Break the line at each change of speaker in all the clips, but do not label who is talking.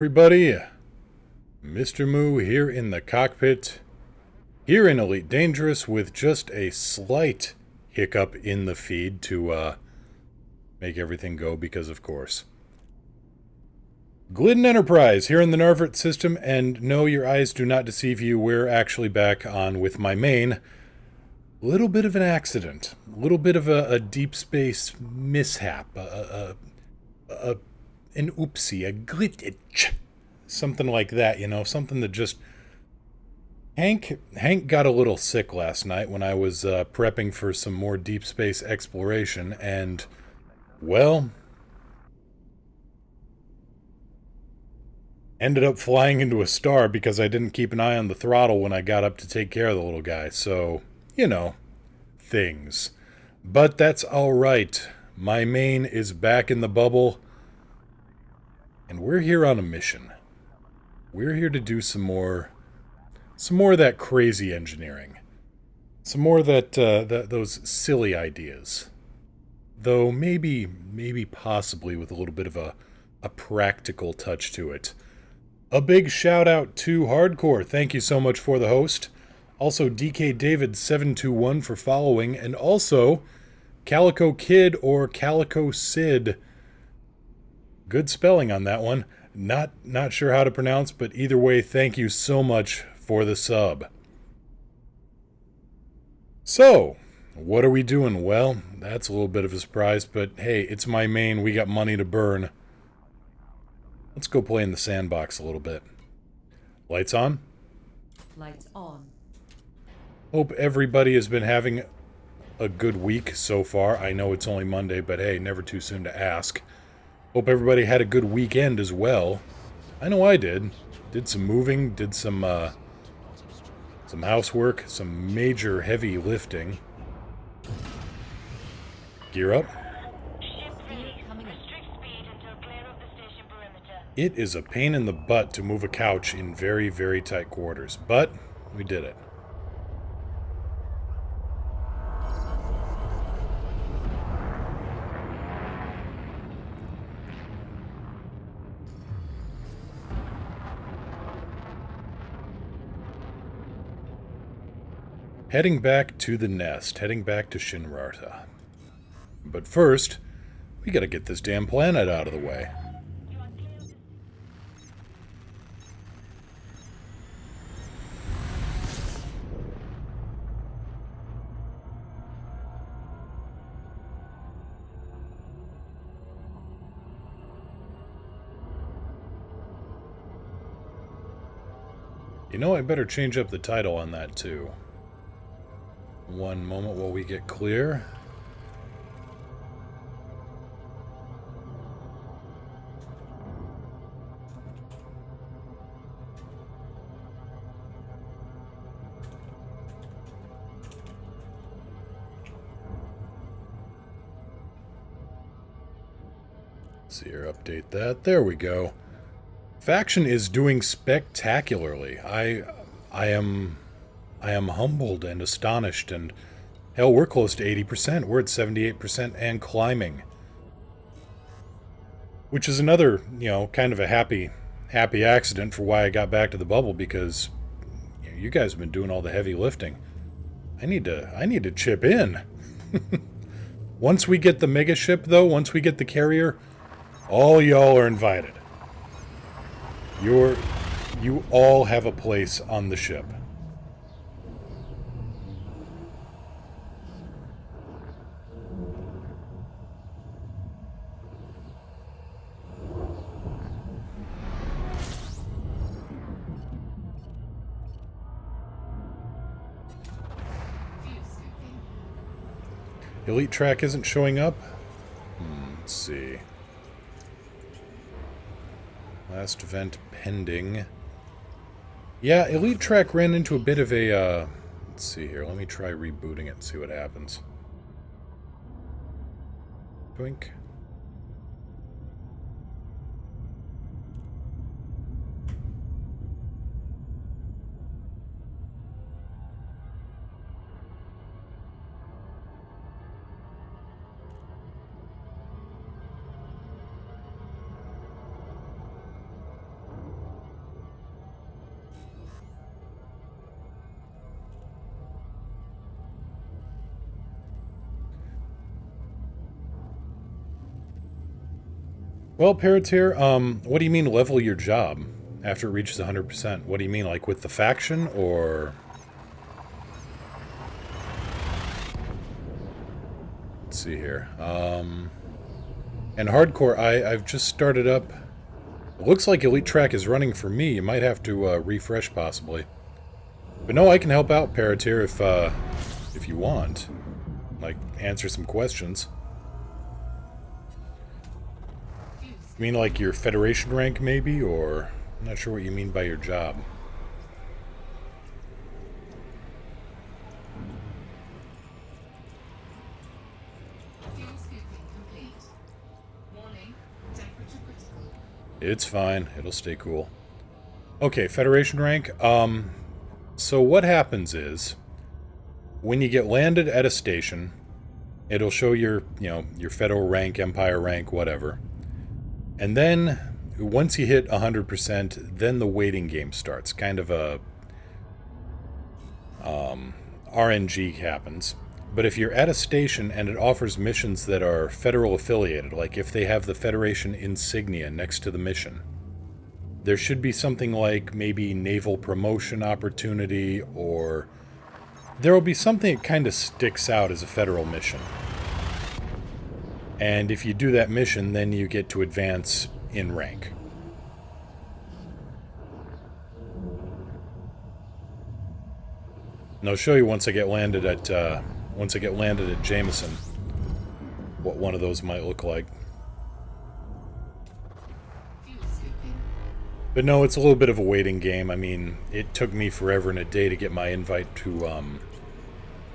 Everybody, Mr. Moo here in the cockpit, here in Elite Dangerous with just a slight hiccup in the feed to make everything go because of course. Glidden Enterprise here in the Narvert system, and no, your eyes do not deceive you, we're actually back on with my main. Little bit of an accident, a little bit of a deep space mishap, an oopsie, a glitch. Something like that, something that just... Hank got a little sick last night when I was prepping for some more deep space exploration, and, well, ended up flying into a star because I didn't keep an eye on the throttle when I got up to take care of the little guy, so, things. But that's alright. My main is back in the bubble, and we're here on a mission. We're here to do some more of that crazy engineering. Some more of those silly ideas. Though maybe possibly with a little bit of a practical touch to it. A big shout out to Hardcore. Thank you so much for the host. Also DK David 721 for following, and also Calico Kid or Calico Sid. Good spelling on that one. Not sure how to pronounce, but either way, thank you so much for the sub. So, what are we doing? Well, that's a little bit of a surprise, but hey, it's my main, we got money to burn. Let's go play in the sandbox a little bit. Lights on?
Lights on.
Hope everybody has been having a good week so far. I know it's only Monday, but hey, never too soon to ask. Hope everybody had a good weekend as well. I know I did. Did some moving, did some housework, some major heavy lifting. Gear up. It is a pain in the butt to move a couch in very, very tight quarters, but we did it. Heading back to the nest, heading back to Shinrarta. But first, we gotta get this damn planet out of the way. I better change up the title on that too. One moment while we get clear. Let's see here, update that. There we go. Faction is doing spectacularly. I am humbled and astonished, and hell, we're close to 80%. We're at 78% and climbing. Which is another, kind of a happy accident for why I got back to the bubble, because you guys have been doing all the heavy lifting. I need to chip in. Once we get the mega ship, though, once we get the carrier, all y'all are invited. You all have a place on the ship. Elite track isn't showing up? Let's see. Last event pending. Yeah, Elite track ran into a bit of a, let's see here. Let me try rebooting it and see what happens. Boink. Well, Parateer, what do you mean level your job after it reaches 100%? What do you mean, like with the faction, or... Let's see here. And Hardcore, I've just started up... It looks like Elite Track is running for me. You might have to refresh, possibly. But no, I can help out, Parateer, if you want. Like, answer some questions. You mean like your Federation rank, maybe? Or... I'm not sure what you mean by your job. It's fine. It'll stay cool. Okay, Federation rank. So what happens is, when you get landed at a station, it'll show your, your federal rank, empire rank, whatever. And then, once you hit 100%, then the waiting game starts. Kind of a RNG happens. But if you're at a station and it offers missions that are federal affiliated, like if they have the Federation insignia next to the mission, there should be something like maybe naval promotion opportunity, or there will be something that kind of sticks out as a federal mission. And if you do that mission, then you get to advance in rank. And I'll show you once I get landed at Jameson what one of those might look like. But no, it's a little bit of a waiting game. I mean, it took me forever and a day to get my invite to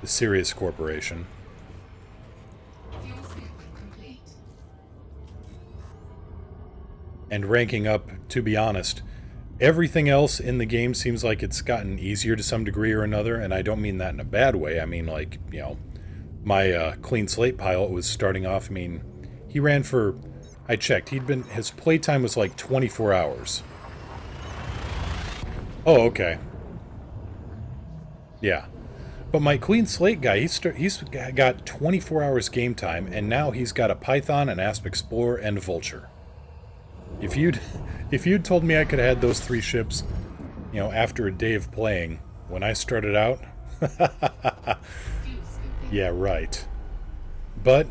the Sirius Corporation. And ranking up, to be honest, everything else in the game seems like it's gotten easier to some degree or another, and I don't mean that in a bad way. I mean, like, my clean slate pilot was starting off, I mean, he ran for, I checked, his playtime was like 24 hours. Oh, okay. Yeah. But my clean slate guy, he's got 24 hours game time, and now he's got a Python, an Asp Explorer, and a Vulture. If you'd told me I could have had those 3 ships, after a day of playing, when I started out, yeah, right. But,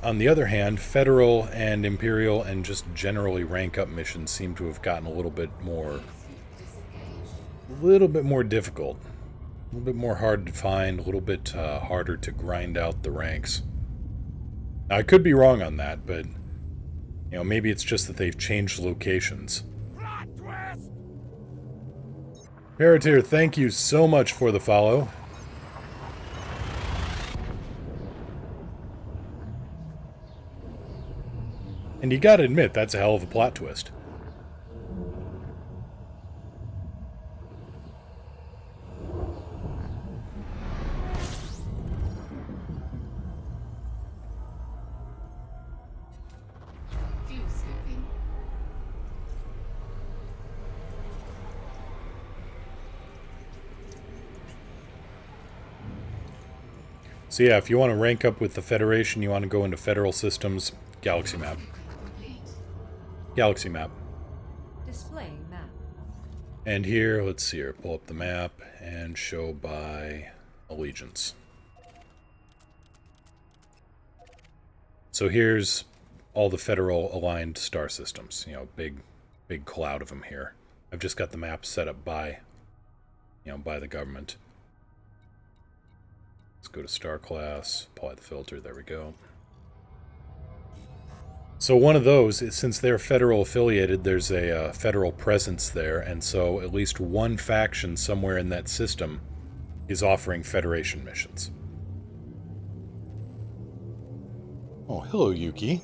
on the other hand, Federal and Imperial and just generally rank up missions seem to have gotten a little bit more difficult. A little bit more hard to find, a little bit harder to grind out the ranks. Now, I could be wrong on that, but... maybe it's just that they've changed locations. Parateer, thank you so much for the follow. And you gotta admit, that's a hell of a plot twist. So yeah, if you want to rank up with the Federation, you want to go into Federal Systems, Galaxy Map. Galaxy Map.
Display map.
And here, let's see here, pull up the map and show by allegiance. So here's all the Federal aligned star systems, big cloud of them here. I've just got the map set up by, by the government. Let's go to Star Class, apply the filter, there we go. So one of those, since they're Federal affiliated, there's a Federal presence there, and so at least one faction somewhere in that system is offering Federation missions. Oh, hello, Yuki.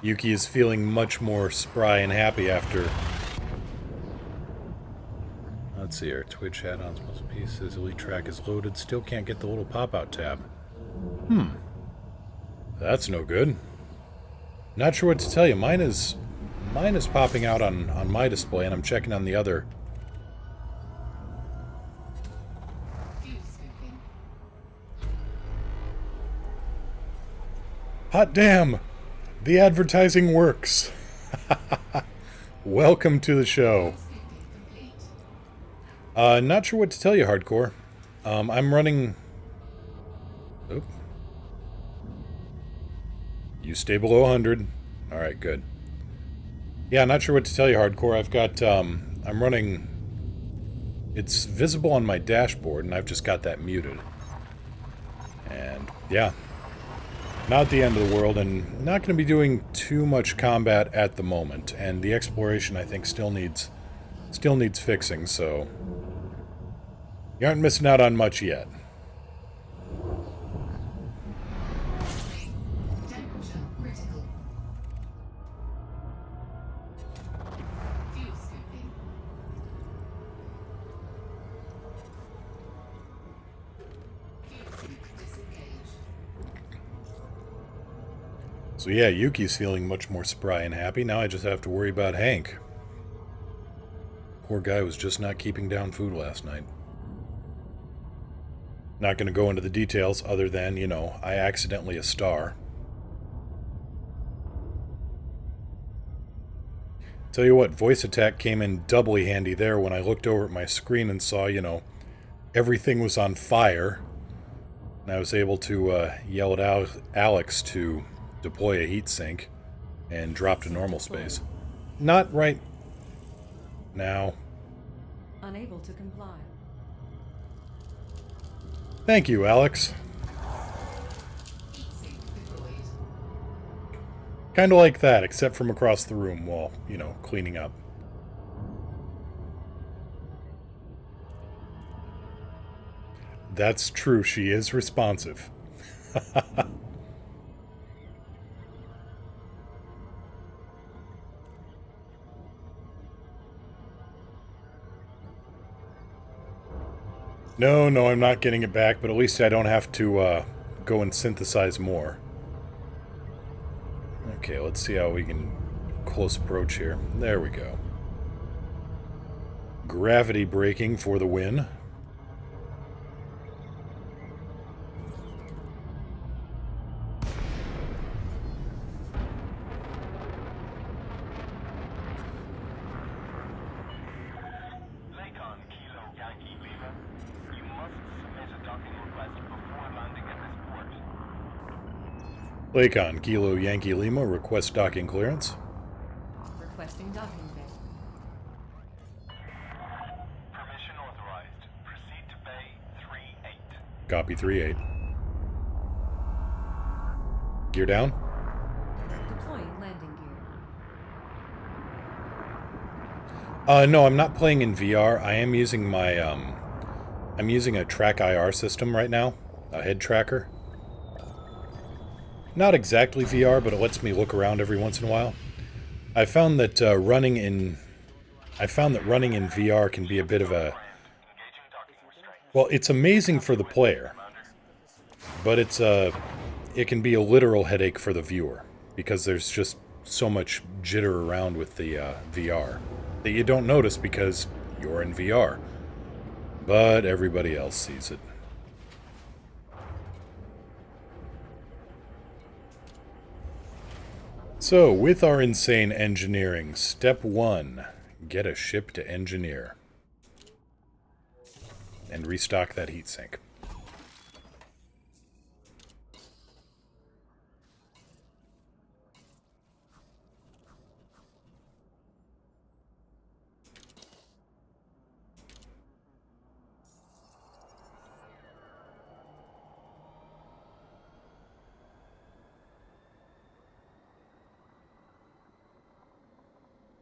Yuki is feeling much more spry and happy after... Let's see here. Twitch add-ons, puzzle pieces, Elite Track is loaded. Still can't get the little pop-out tab. That's no good. Not sure what to tell you. Mine is popping out on my display, and I'm checking on the other. Hot damn! The advertising works. Welcome to the show. Not sure what to tell you, Hardcore. I'm running... Oop. You stay below 100. Alright, good. Yeah, not sure what to tell you, Hardcore. I've got, I'm running... It's visible on my dashboard, and I've just got that muted. And, yeah. Not the end of the world, and not going to be doing too much combat at the moment. And the exploration, I think, still needs fixing, so... You aren't missing out on much yet. So yeah, Yuki's feeling much more spry and happy. Now I just have to worry about Hank. Poor guy was just not keeping down food last night. Not going to go into the details other than, you know, I accidentally a star. Tell you what, voice attack came in doubly handy there when I looked over at my screen and saw, you know, everything was on fire. And I was able to yell at Alex to deploy a heatsink and drop to normal space. Not right now.
Unable to comply.
Thank you, Alex. Kind of like that, except from across the room while, you know, cleaning up. That's true, she is responsive. No, I'm not getting it back, but at least I don't have to go and synthesize more. Okay, let's see how we can close approach here. There we go. Gravity braking for the win. Lakon, Kilo Yankee Lima, request docking clearance.
Requesting docking bay.
Permission authorized. Proceed to bay 3-8.
Copy 3-8. Gear down.
Deploying landing gear.
No, I'm not playing in VR. I am using my, I'm using a track IR system right now. A head tracker. Not exactly VR, but it lets me look around every once in a while. I found that running in VR can be a bit of a... Well, it's amazing for the player, but it can be a literal headache for the viewer, because there's just so much jitter around with the VR that you don't notice because you're in VR, but everybody else sees it. So, with our insane engineering, step 1, get a ship to engineer. And restock that heatsink.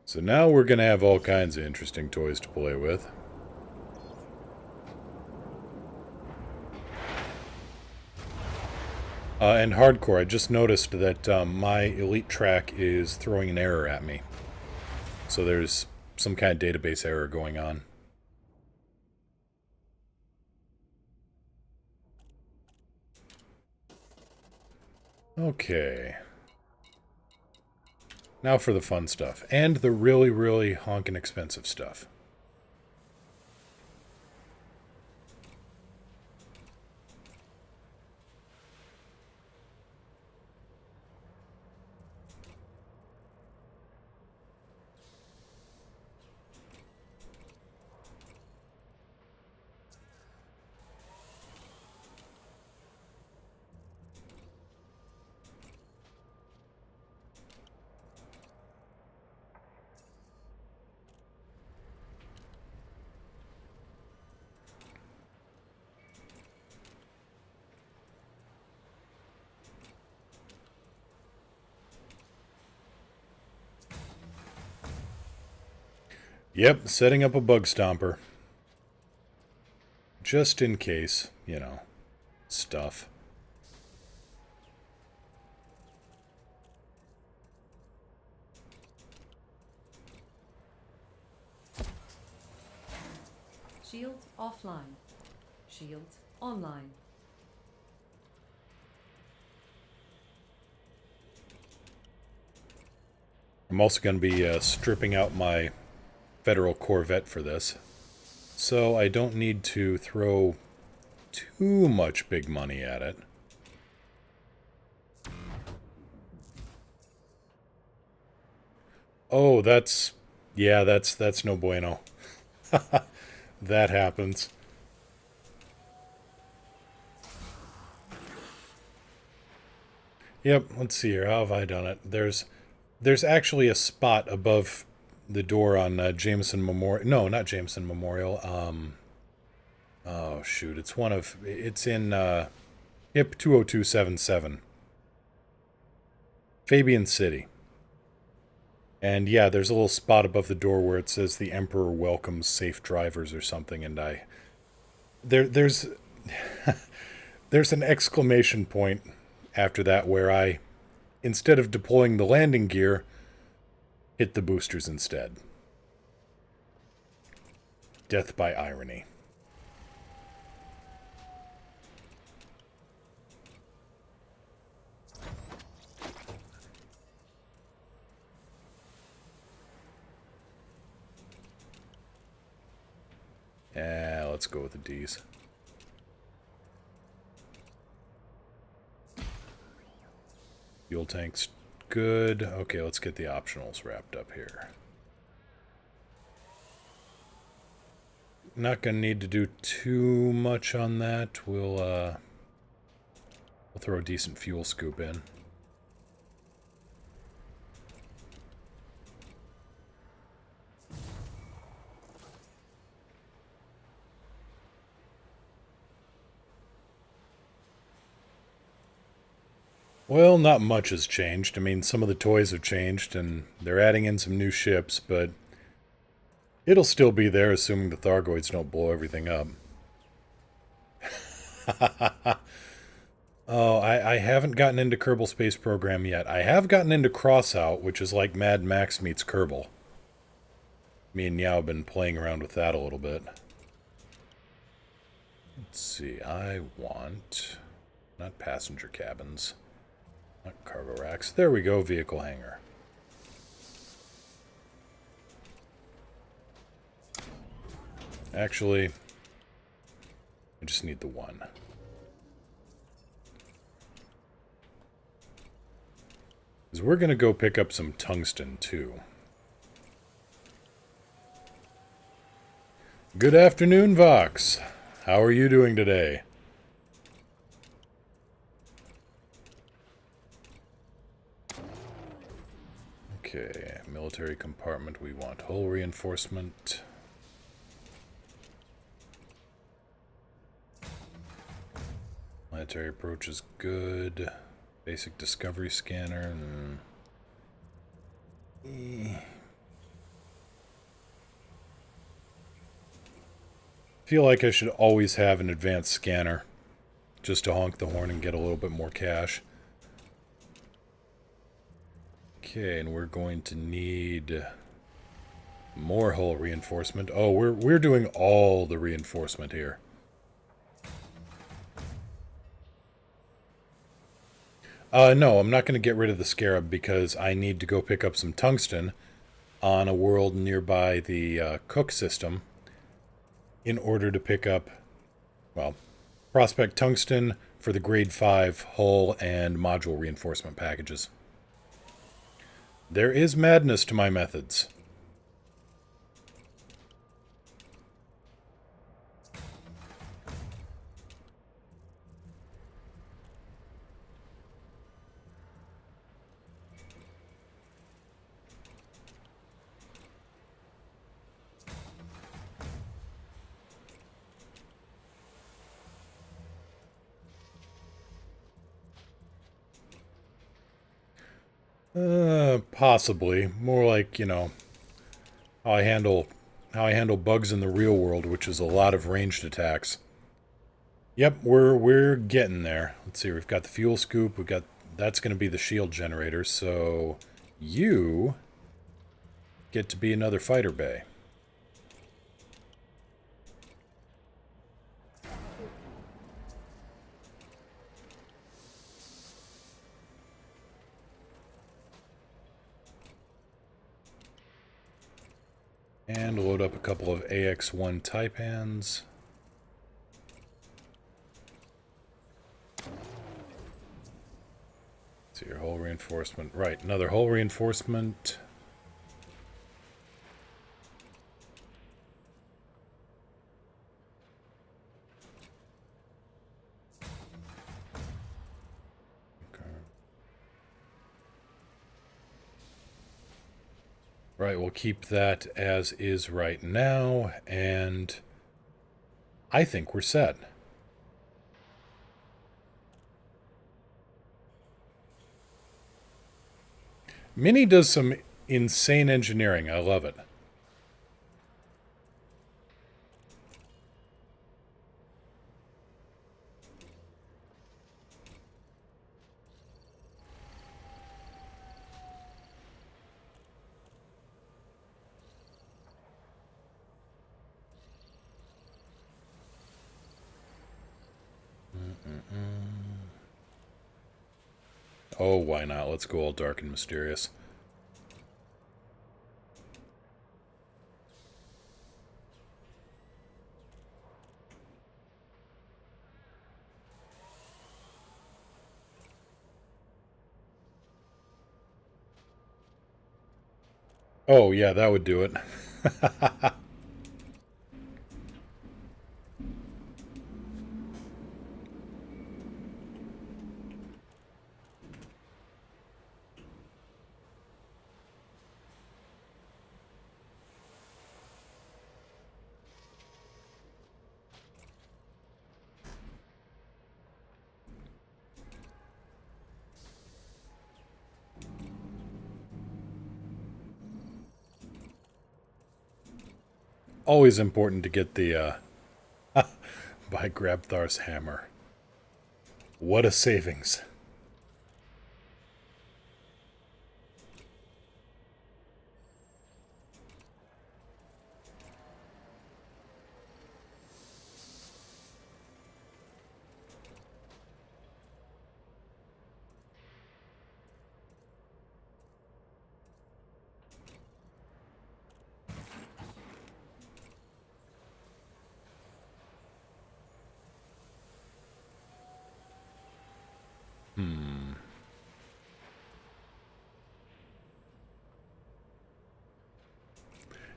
So now we're going to have all kinds of interesting toys to play with. And Hardcore, I just noticed that my Elite Track is throwing an error at me. So there's some kind of database error going on. Okay. Now for the fun stuff. And the really, really honkin' expensive stuff. Yep, setting up a bug stomper. Just in case, you know, stuff.
Shields offline. Shields online.
I'm also going to be stripping out my Federal Corvette for this. So I don't need to throw too much big money at it. Oh, that's... yeah, that's no bueno. That happens. Yep, let's see here. How have I done it? There's actually a spot above the door on Jameson Memorial. No, not Jameson Memorial. Oh, shoot. It's one of... it's in HIP 20277. Fabian City. And yeah, there's a little spot above the door where it says the Emperor welcomes safe drivers or something, and there's there's an exclamation point after that where I, instead of deploying the landing gear, hit the boosters instead. Death by irony. Let's go with the D's. Fuel tank's good. Okay, let's get the optionals wrapped up here. Not gonna need to do too much on that. We'll throw a decent fuel scoop in. Well, not much has changed. I mean, some of the toys have changed, and they're adding in some new ships, but it'll still be there, assuming the Thargoids don't blow everything up. Oh, I haven't gotten into Kerbal Space Program yet. I have gotten into Crossout, which is like Mad Max meets Kerbal. Me and Yao have been playing around with that a little bit. Let's see, I want... not passenger cabins. Not cargo racks. There we go, vehicle hangar. Actually, I just need the one. Because we're going to go pick up some tungsten, too. Good afternoon, Vox. How are you doing today? Okay, military compartment, we want hull reinforcement. Planetary approach is good. Basic discovery scanner. Feel like I should always have an advanced scanner, just to honk the horn and get a little bit more cash. Okay, and we're going to need more hull reinforcement. Oh, we're doing all the reinforcement here. No, I'm not going to get rid of the Scarab because I need to go pick up some tungsten on a world nearby the Cook system in order to pick up, well, prospect tungsten for the grade 5 hull and module reinforcement packages. There is madness to my methods. Possibly. More like, you know, how I handle how I handle bugs in the real world, which is a lot of ranged attacks. Yep, we're getting there. Let's see, we've got the fuel scoop, that's going to be the shield generator, so you get to be another fighter bay. And load up a couple of AX-1 Taipans. See your hull reinforcement. Right, another hull reinforcement. Right, we'll keep that as is right now, and I think we're set. Mini does some insane engineering. I love it. Oh, why not? Let's go all dark and mysterious. Oh, yeah, that would do it. Always important to get the, by Grabthar's hammer. What a savings.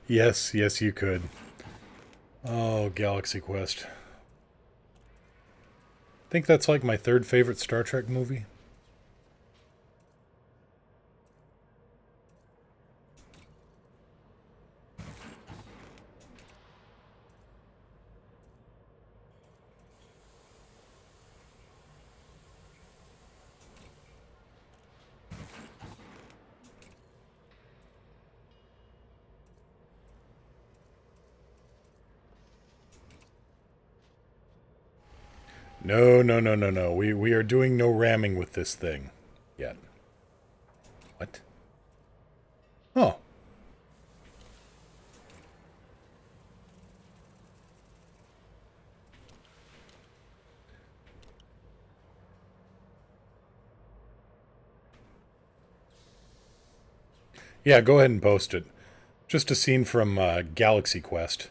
Yes, yes, you could. Oh, Galaxy Quest. I think that's like my third favorite Star Trek movie. No, no, no, no, no. We are doing no ramming with this thing yet. What? Oh. Yeah, go ahead and post it. Just a scene from Galaxy Quest.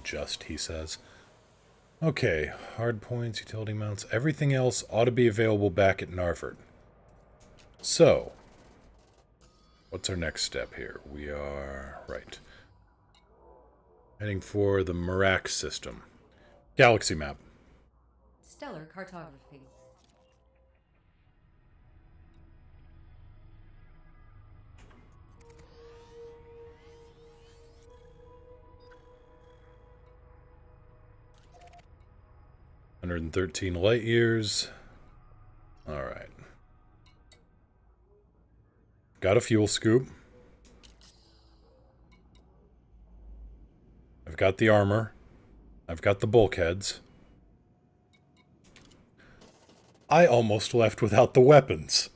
Just, he says. Okay, hard points, utility mounts, everything else ought to be available back at Narford. So, what's our next step here? We are, right, heading for the Merak system. Galaxy map.
Stellar cartography.
"113 light years. Alright. Got a fuel scoop. got the armor. I've got the bulkheads. I almost left without the weapons.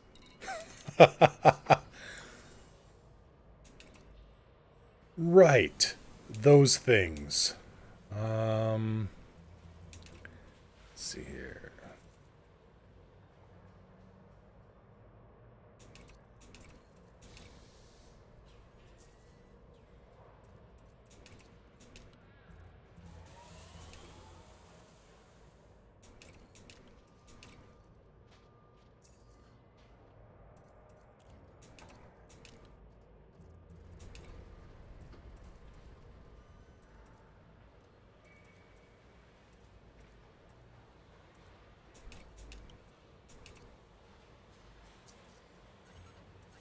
Right. Those things. Let's see here.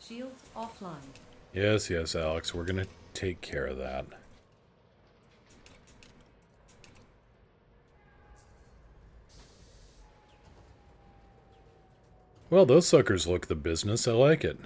Shields offline.
Yes, yes, Alex, we're gonna take care of that. Well, those suckers look the business. I like it.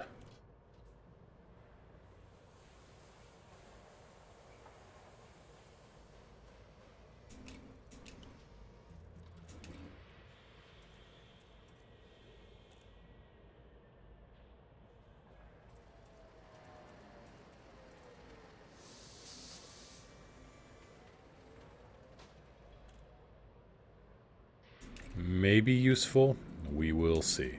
Maybe useful. We will see.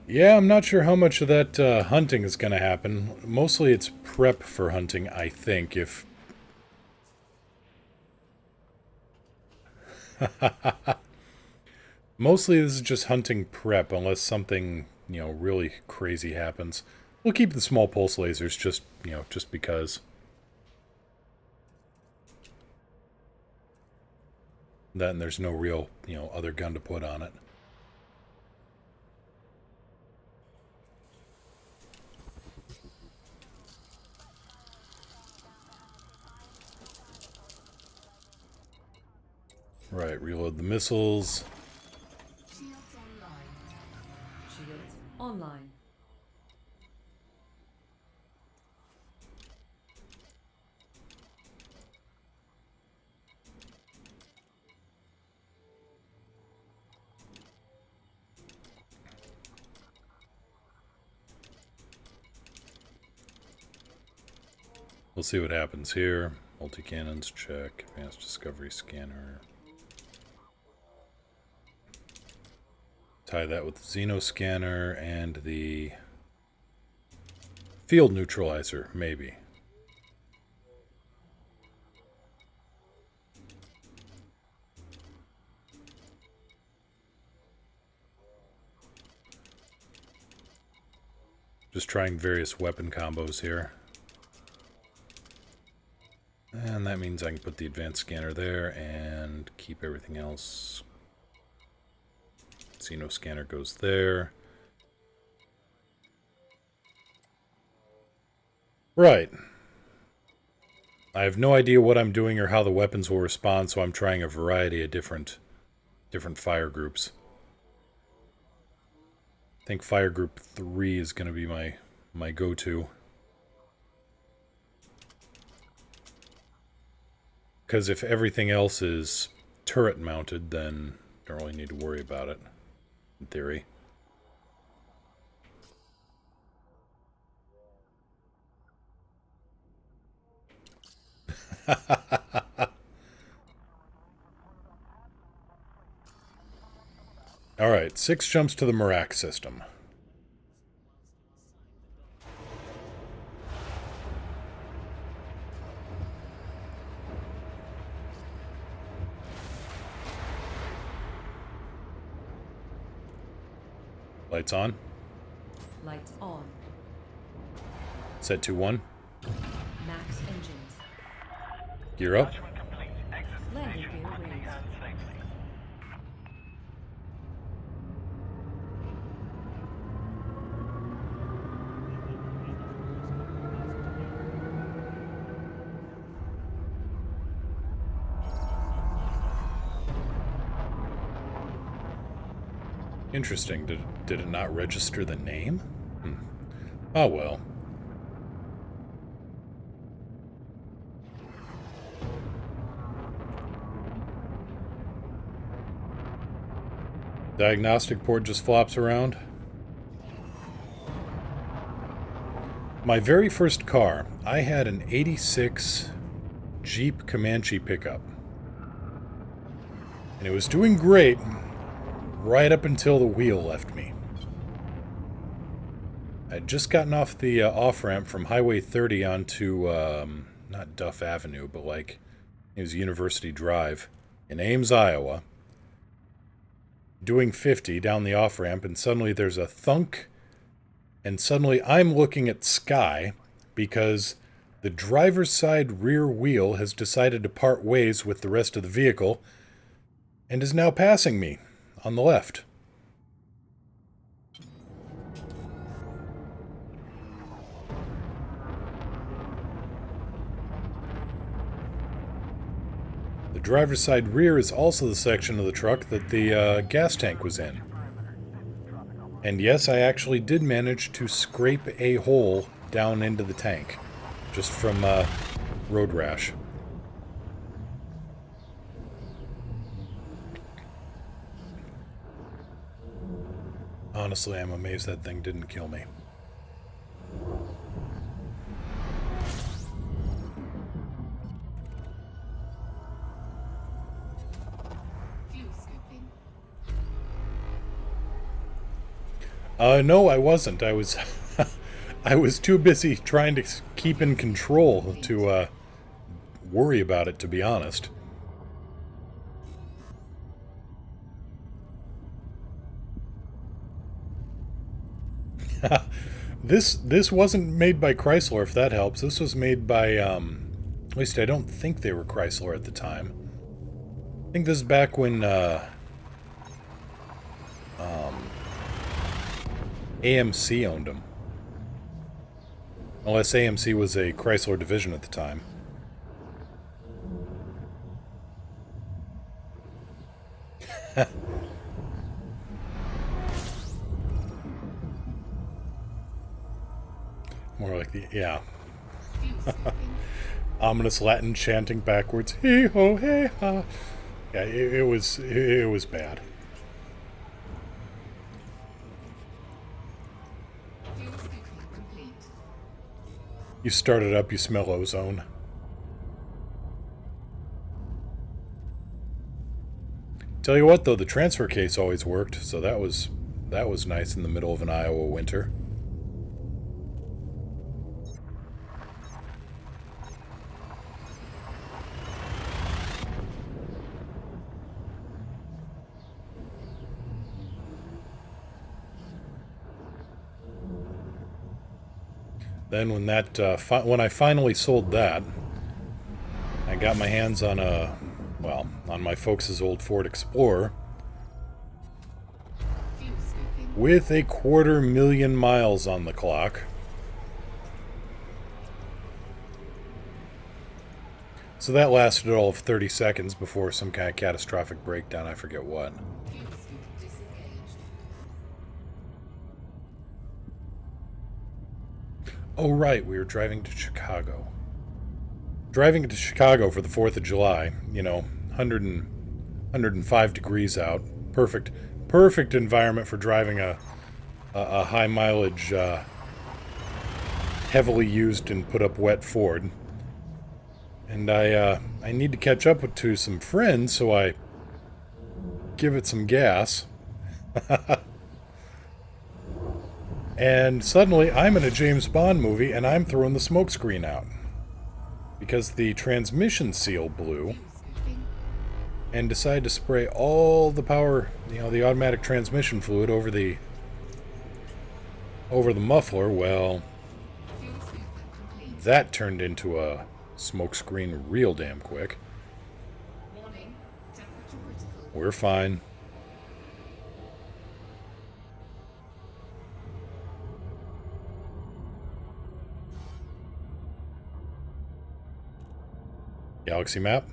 Yeah, I'm not sure how much of that hunting is going to happen. Mostly it's prep for hunting, I think, if... Mostly this is just hunting prep, unless something, really crazy happens. We'll keep the small pulse lasers just, just because. Then there's no real, other gun to put on it. Right, reload the missiles.
Shields online.
We'll see what happens here. Multi-cannons, check. Advanced discovery scanner. Tie that with the Xenoscanner and the field neutralizer, maybe. Just trying various weapon combos here. And that means I can put the advanced scanner there and keep everything else. Xenoscanner goes there. Right. I have no idea what I'm doing or how the weapons will respond, so I'm trying a variety of different fire groups. I think fire group 3 is going to be my go-to. Because if everything else is turret mounted, then don't really need to worry about it, in theory. Alright, 6 jumps to the Merak system. Lights on.
Lights on.
Set to 1.
Max engines.
Gear up.
Judgment complete. Exit
Landing
station.
gear raised.
Return safely.
Interesting. Did it not register the name? Oh well. Diagnostic port just flops around. My very first car, I had an 86 Jeep Comanche pickup. And it was doing great right up until the wheel left me. I'd just gotten off the off-ramp from Highway 30 onto, not Duff Avenue, but like, it was University Drive in Ames, Iowa. Doing 50 down the off-ramp, and suddenly there's a thunk, and suddenly I'm looking at sky because the driver's side rear wheel has decided to part ways with the rest of the vehicle and is now passing me on the left. The driver's side rear is also the section of the truck that the gas tank was in. And yes, I actually did manage to scrape a hole down into the tank, just from road rash. Honestly, I'm amazed that thing didn't kill me. No, I wasn't. I was I was too busy trying to keep in control to worry about it, to be honest. This wasn't made by Chrysler, if that helps. This was made by at least I don't think they were Chrysler at the time. I think this is back when AMC owned them. Unless AMC was a Chrysler division at the time. More like the, yeah. Ominous Latin chanting backwards. Hee ho, hey ha. Yeah, it was bad. You start it up, you smell ozone. Tell you what though, the transfer case always worked, so that was nice in the middle of an Iowa winter. Then when that when I finally sold that, I got my hands on on my folks' old Ford Explorer with 250,000 miles on the clock. So that lasted all of 30 seconds before some kind of catastrophic breakdown, I forget what. Oh, right, we were driving to Chicago. Driving to Chicago for the 4th of July, 105 degrees out. Perfect environment for driving a high mileage, heavily used and put up wet Ford. And I need to catch up to some friends, so I give it some gas. And suddenly, I'm in a James Bond movie, and I'm throwing the smoke screen out. Because the transmission seal blew, and decided to spray all the power, the automatic transmission fluid over the muffler. Well, that turned into a smoke screen real damn quick. We're fine. Galaxy map?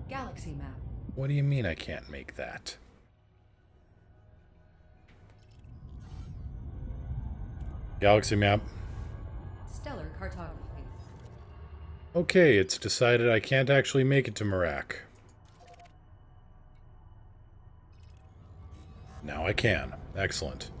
Galaxy map.
What do you mean I can't make that? Galaxy map.
Stellar cartography.
Okay, it's decided I can't actually make it to Merak. Now I can. Excellent.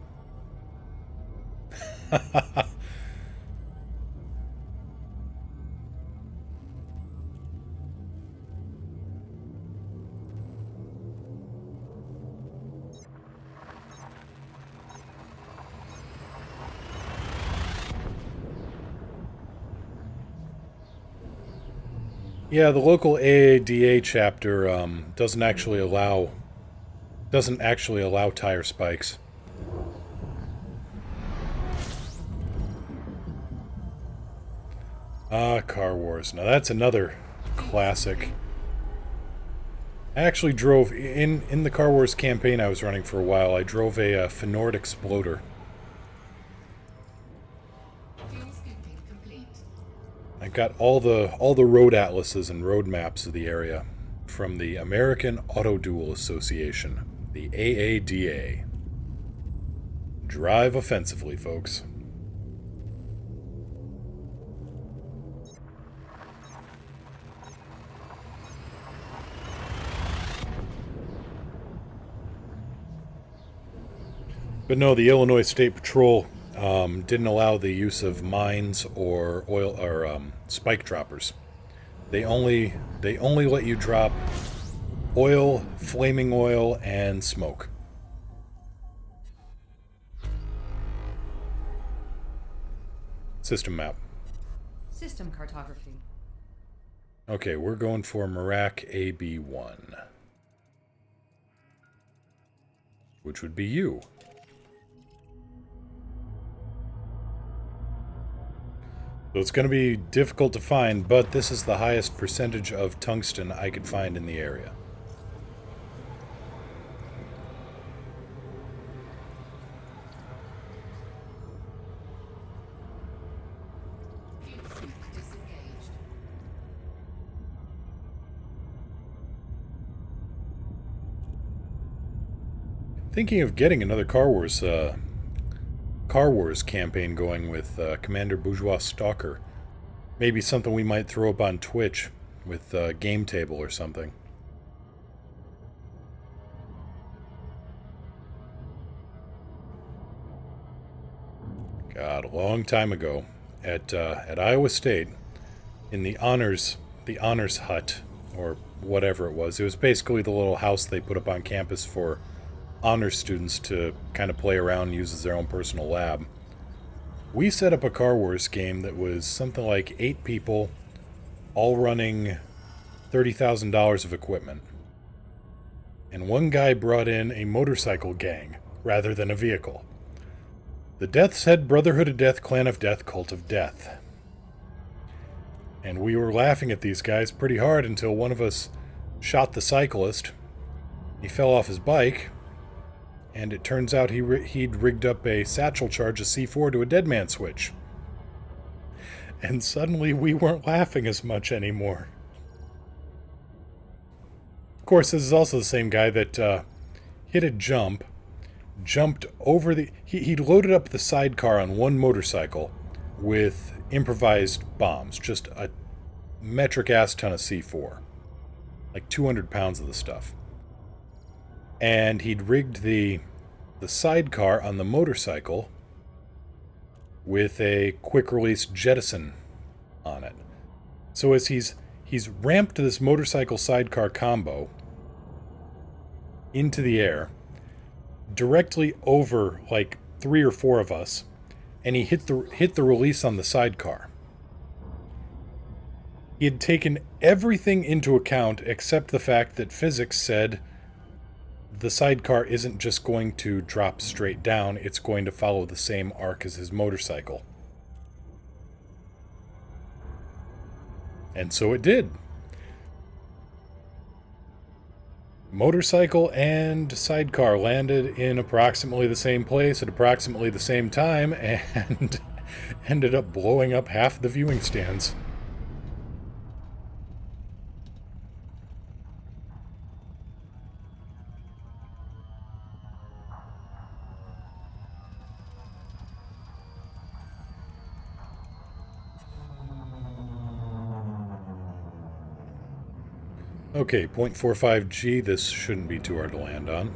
Yeah, the local AADA chapter doesn't actually allow tire spikes. Ah, Car Wars. Now that's another classic. I actually drove in the Car Wars campaign I was running for a while. I drove a Fenord Exploder. I got all the road atlases and road maps of the area from the American Auto Duel Association, the AADA. Drive offensively, folks. But no, the Illinois State Patrol didn't allow the use of mines or oil or spike droppers. They only let you drop oil, flaming oil, and smoke. System map.
System cartography.
Okay, we're going for Merak AB1. Which would be you. So it's going to be difficult to find, but this is the highest percentage of tungsten I could find in the area. Thinking of getting another Car Wars campaign going with Commander Bourgeois Stalker. Maybe something we might throw up on Twitch with Game Table or something. God, a long time ago at Iowa State, in the honors hut or whatever it was. It was basically the little house they put up on campus for honor students to kind of play around and use as their own personal lab. We set up a Car Wars game that was something like 8 people, all running $30,000 of equipment. And one guy brought in a motorcycle gang rather than a vehicle. The Death's Head Brotherhood of Death, Clan of Death, Cult of Death. And we were laughing at these guys pretty hard until one of us shot the cyclist. He fell off his bike. And it turns out he'd rigged up a satchel charge of C4 to a dead man switch. And suddenly we weren't laughing as much anymore. Of course, this is also the same guy that hit a jump, jumped over the... He'd loaded up the sidecar on one motorcycle with improvised bombs. Just a metric ass ton of C4. Like 200 pounds of the stuff. And he'd rigged the sidecar on the motorcycle with a quick-release jettison on it. So as he's ramped this motorcycle sidecar combo into the air, directly over like 3 or 4 of us, and he hit the release on the sidecar. He had taken everything into account except the fact that physics said the sidecar isn't just going to drop straight down, it's going to follow the same arc as his motorcycle. And so it did. Motorcycle and sidecar landed in approximately the same place at approximately the same time and ended up blowing up half the viewing stands. Okay, 0.45G, this shouldn't be too hard to land on.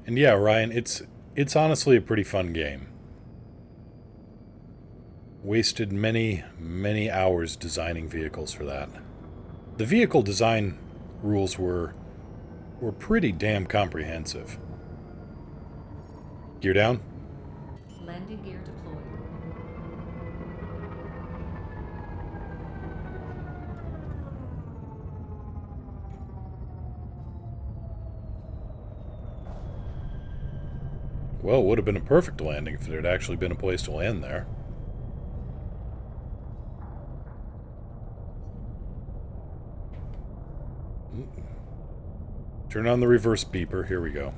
And yeah, Ryan, it's honestly a pretty fun game. Wasted many, many hours designing vehicles for that. The vehicle design rules were pretty damn comprehensive. Gear down.
Landing gear deployed.
Well, it would have been a perfect landing if there had actually been a place to land there. Turn on the reverse beeper. Here we go.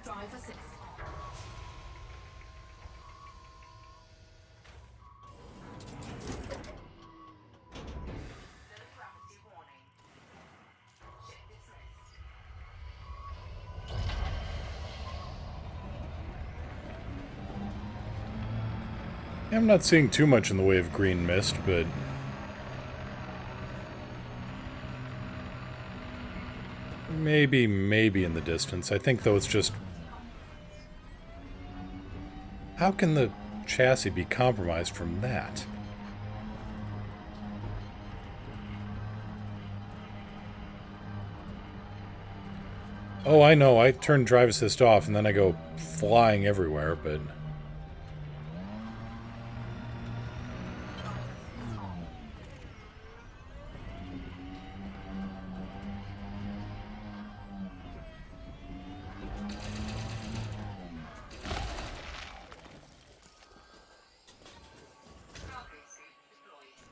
Drive assist. Gravity warning. Ship dismissed.
I'm not seeing too much in the way of green mist, but maybe in the distance. I think, though, it's just... How can the chassis be compromised from that? Oh, I know. I turn drive assist off, and then I go flying everywhere, but...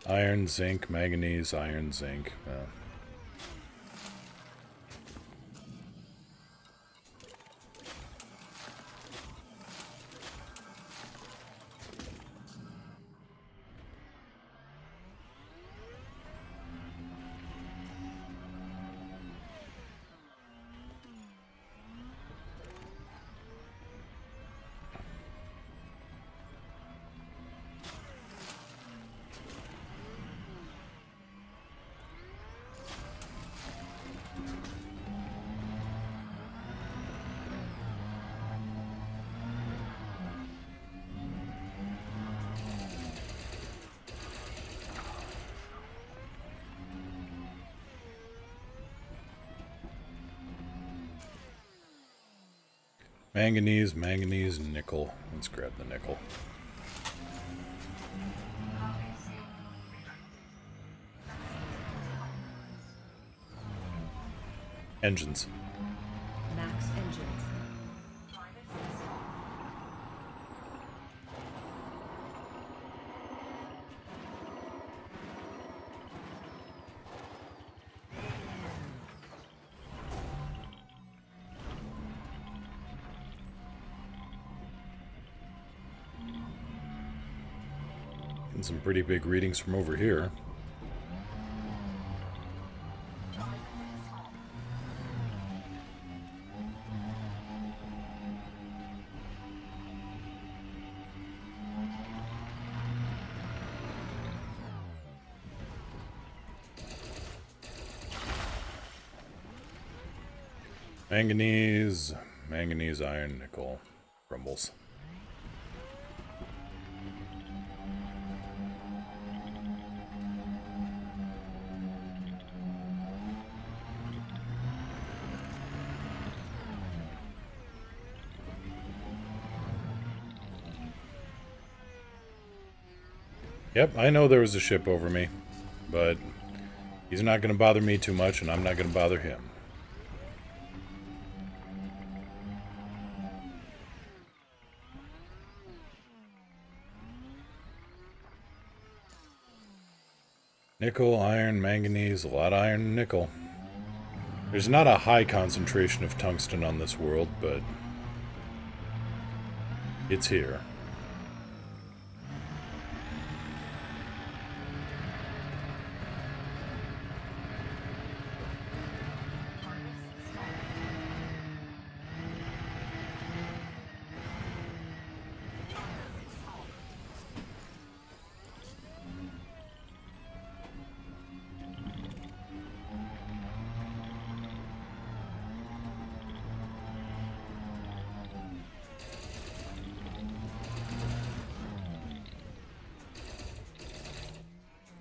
Iron, zinc, manganese, iron, zinc. Manganese, manganese, nickel. Let's grab the nickel. Engines.
Max engines.
And some pretty big readings from over here. Manganese, manganese, iron, nickel, rumbles. Yep, I know there was a ship over me, but he's not going to bother me too much, and I'm not going to bother him. Nickel, iron, manganese, a lot of iron and nickel. There's not a high concentration of tungsten on this world, but it's here.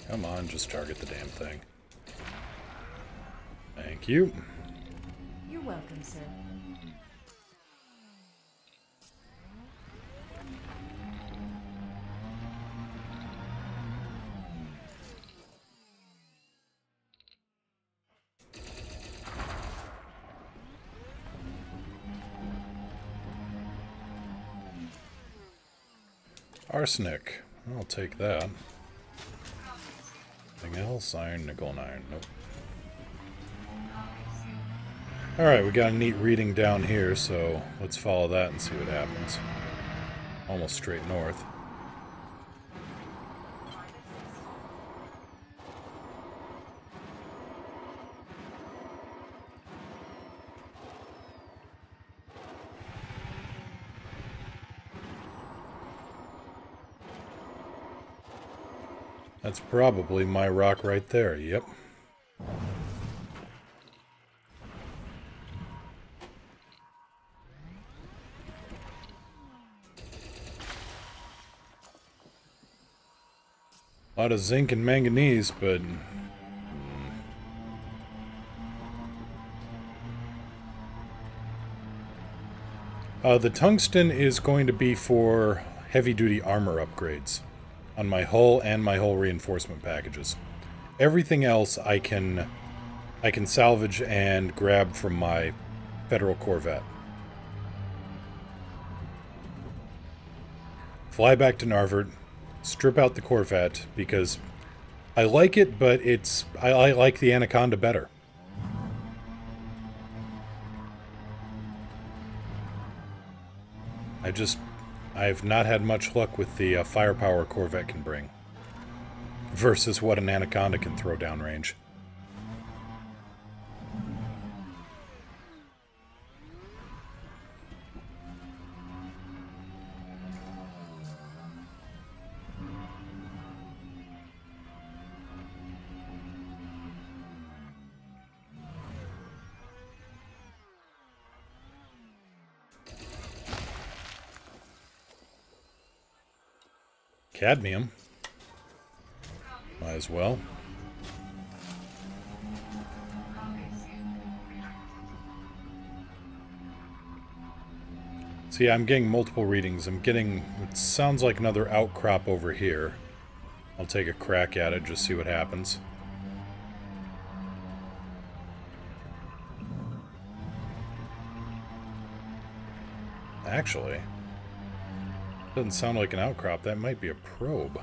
Come on, just target the damn thing. Thank you.
You're welcome, sir.
Arsenic. I'll take that. Anything else? Iron, nickel, and iron. Nope. Alright, we got a neat reading down here, so let's follow that and see what happens. Almost straight north. That's probably my rock right there, yep. A lot of zinc and manganese, but... the tungsten is going to be for heavy-duty armor upgrades on my hull and my hull reinforcement packages. Everything else I can salvage and grab from my Federal Corvette. Fly back to Narvert, strip out the Corvette, because I like it, but I like the Anaconda better. I've not had much luck with the firepower Corvette can bring versus what an Anaconda can throw downrange. Cadmium. Might as well. See, I'm getting multiple readings. I'm getting... It sounds like another outcrop over here. I'll take a crack at it, just see what happens. Actually... Doesn't sound like an outcrop. That might be a probe.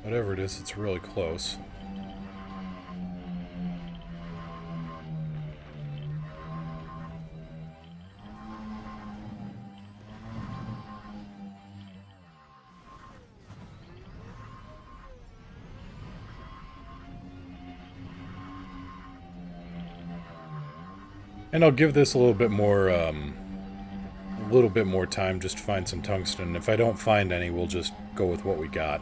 Whatever it is, it's really close. And I'll give this a little bit more time just to find some tungsten. If I don't find any, we'll just go with what we got.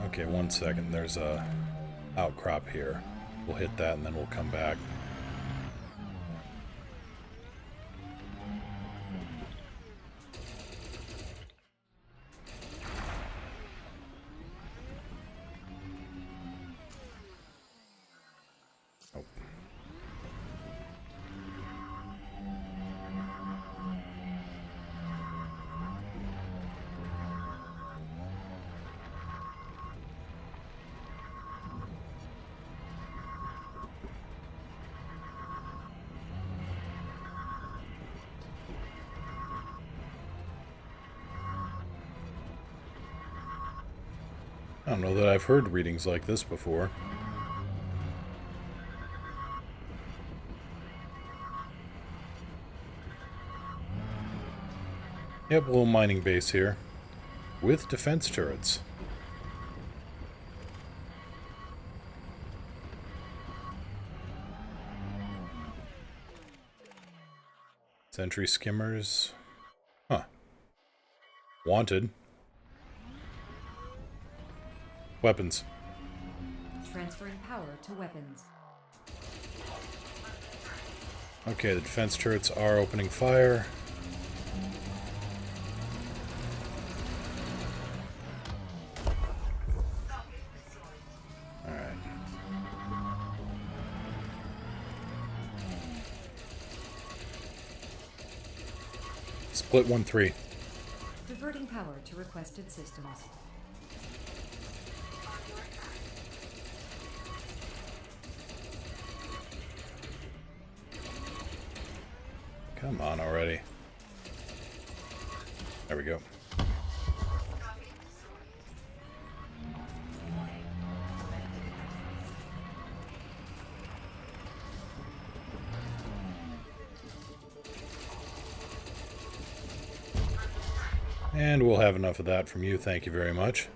Okay, 1 second. There's a outcrop here. We'll hit that and then we'll come back. I don't know that I've heard readings like this before. Yep, a little mining base here. With defense turrets. Sentry skimmers. Huh. Wanted. Weapons.
Transferring power to weapons.
Okay, the defense turrets are opening fire. Alright. Split 1-3.
Diverting power to requested systems.
Come on already. There we go. And we'll have enough of that from you, thank you very much.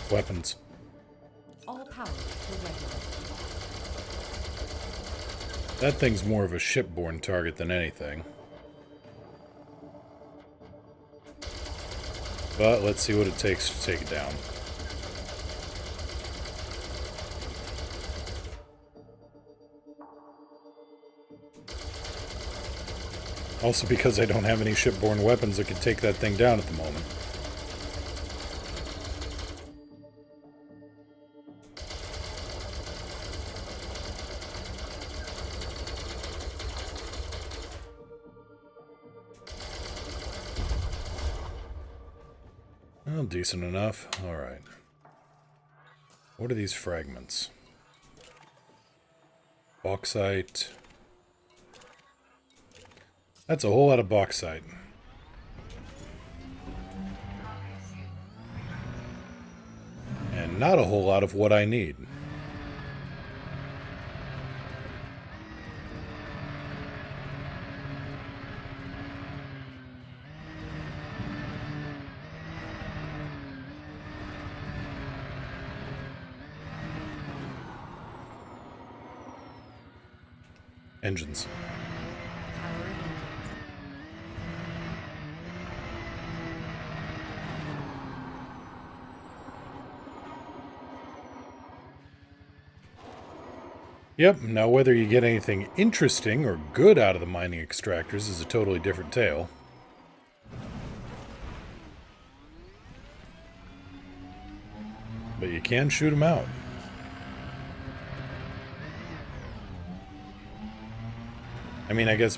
Weapons.
All power to weapons.
That thing's more of a shipborne target than anything. But let's see what it takes to take it down. Also because I don't have any shipborne weapons that could take that thing down at the moment. Well, decent enough. Alright. What are these fragments? Bauxite. That's a whole lot of bauxite. And not a whole lot of what I need. Engines.
Power of engines.
Yep, now whether you get anything interesting or good out of the mining extractors is a totally different tale. But you can shoot them out. I mean, I guess,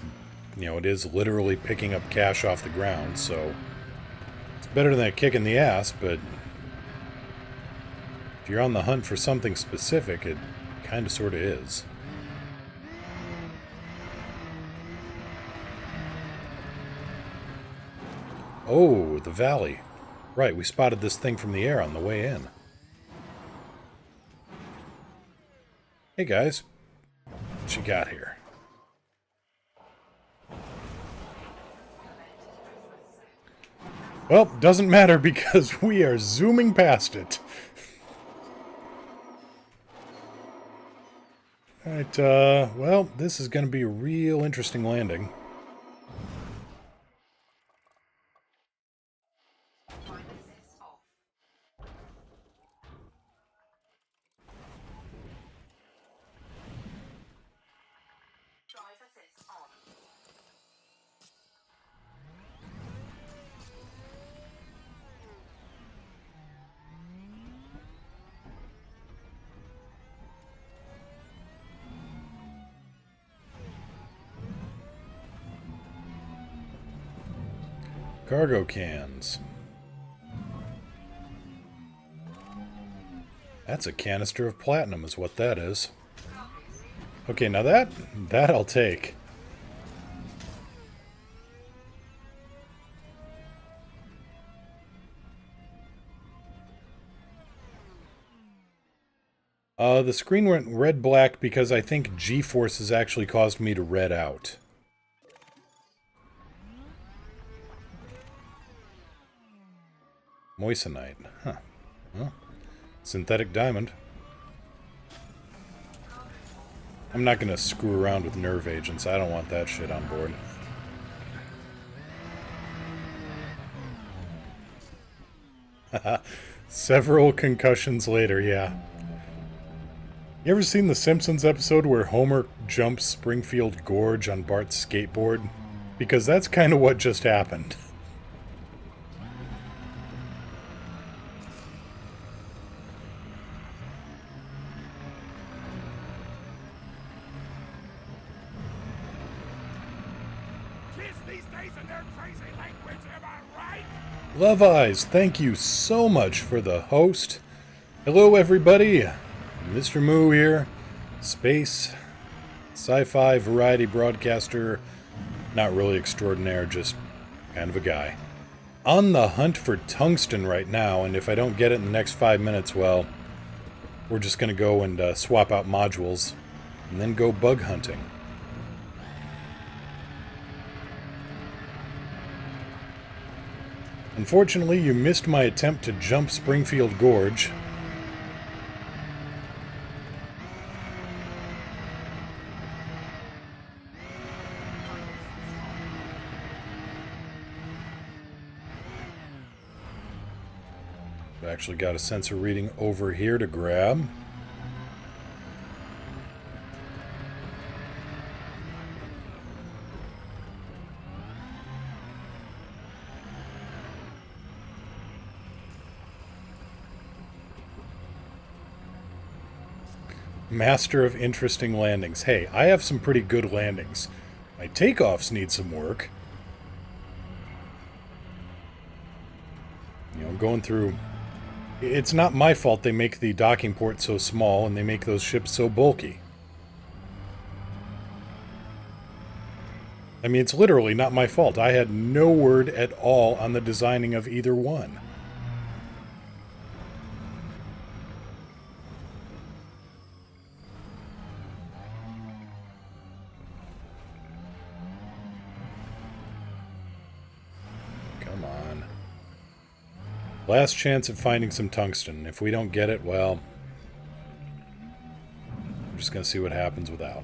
you know, it is literally picking up cash off the ground, so it's better than a kick in the ass, but if you're on the hunt for something specific, it kind of sort of is. Oh, the valley. Right, we spotted this thing from the air on the way in. Hey guys, what you got here? Well, doesn't matter because we are zooming past it. Alright, well, this is going to be a real interesting landing.
Drive assist off. Drive assist on.
Cargo cans. That's a canister of platinum is what that is. Okay, now that I'll take. The screen went red-black because I think G-forces actually caused me to red out. Moissanite. Huh. Well, synthetic diamond. I'm not going to screw around with nerve agents. I don't want that shit on board. Several concussions later, yeah. You ever seen the Simpsons episode where Homer jumps Springfield Gorge on Bart's skateboard? Because that's kind of what just happened. Love Eyes, thank you so much for the host. Hello everybody, Mr. Moo here, space, sci-fi variety broadcaster, not really extraordinaire, just kind of a guy. On the hunt for tungsten right now, and if I don't get it in the next 5 minutes, well, we're just going to go and swap out modules, and then go bug hunting. Unfortunately, you missed my attempt to jump Springfield Gorge. I've actually got a sensor reading over here to grab. Master of interesting landings. Hey, I have some pretty good landings. My takeoffs need some work. You know, going through... It's not my fault they make the docking port so small and they make those ships so bulky. I mean, it's literally not my fault. I had no word at all on the designing of either one. Last chance at finding some tungsten. If we don't get it, well, I'm just going to see what happens without.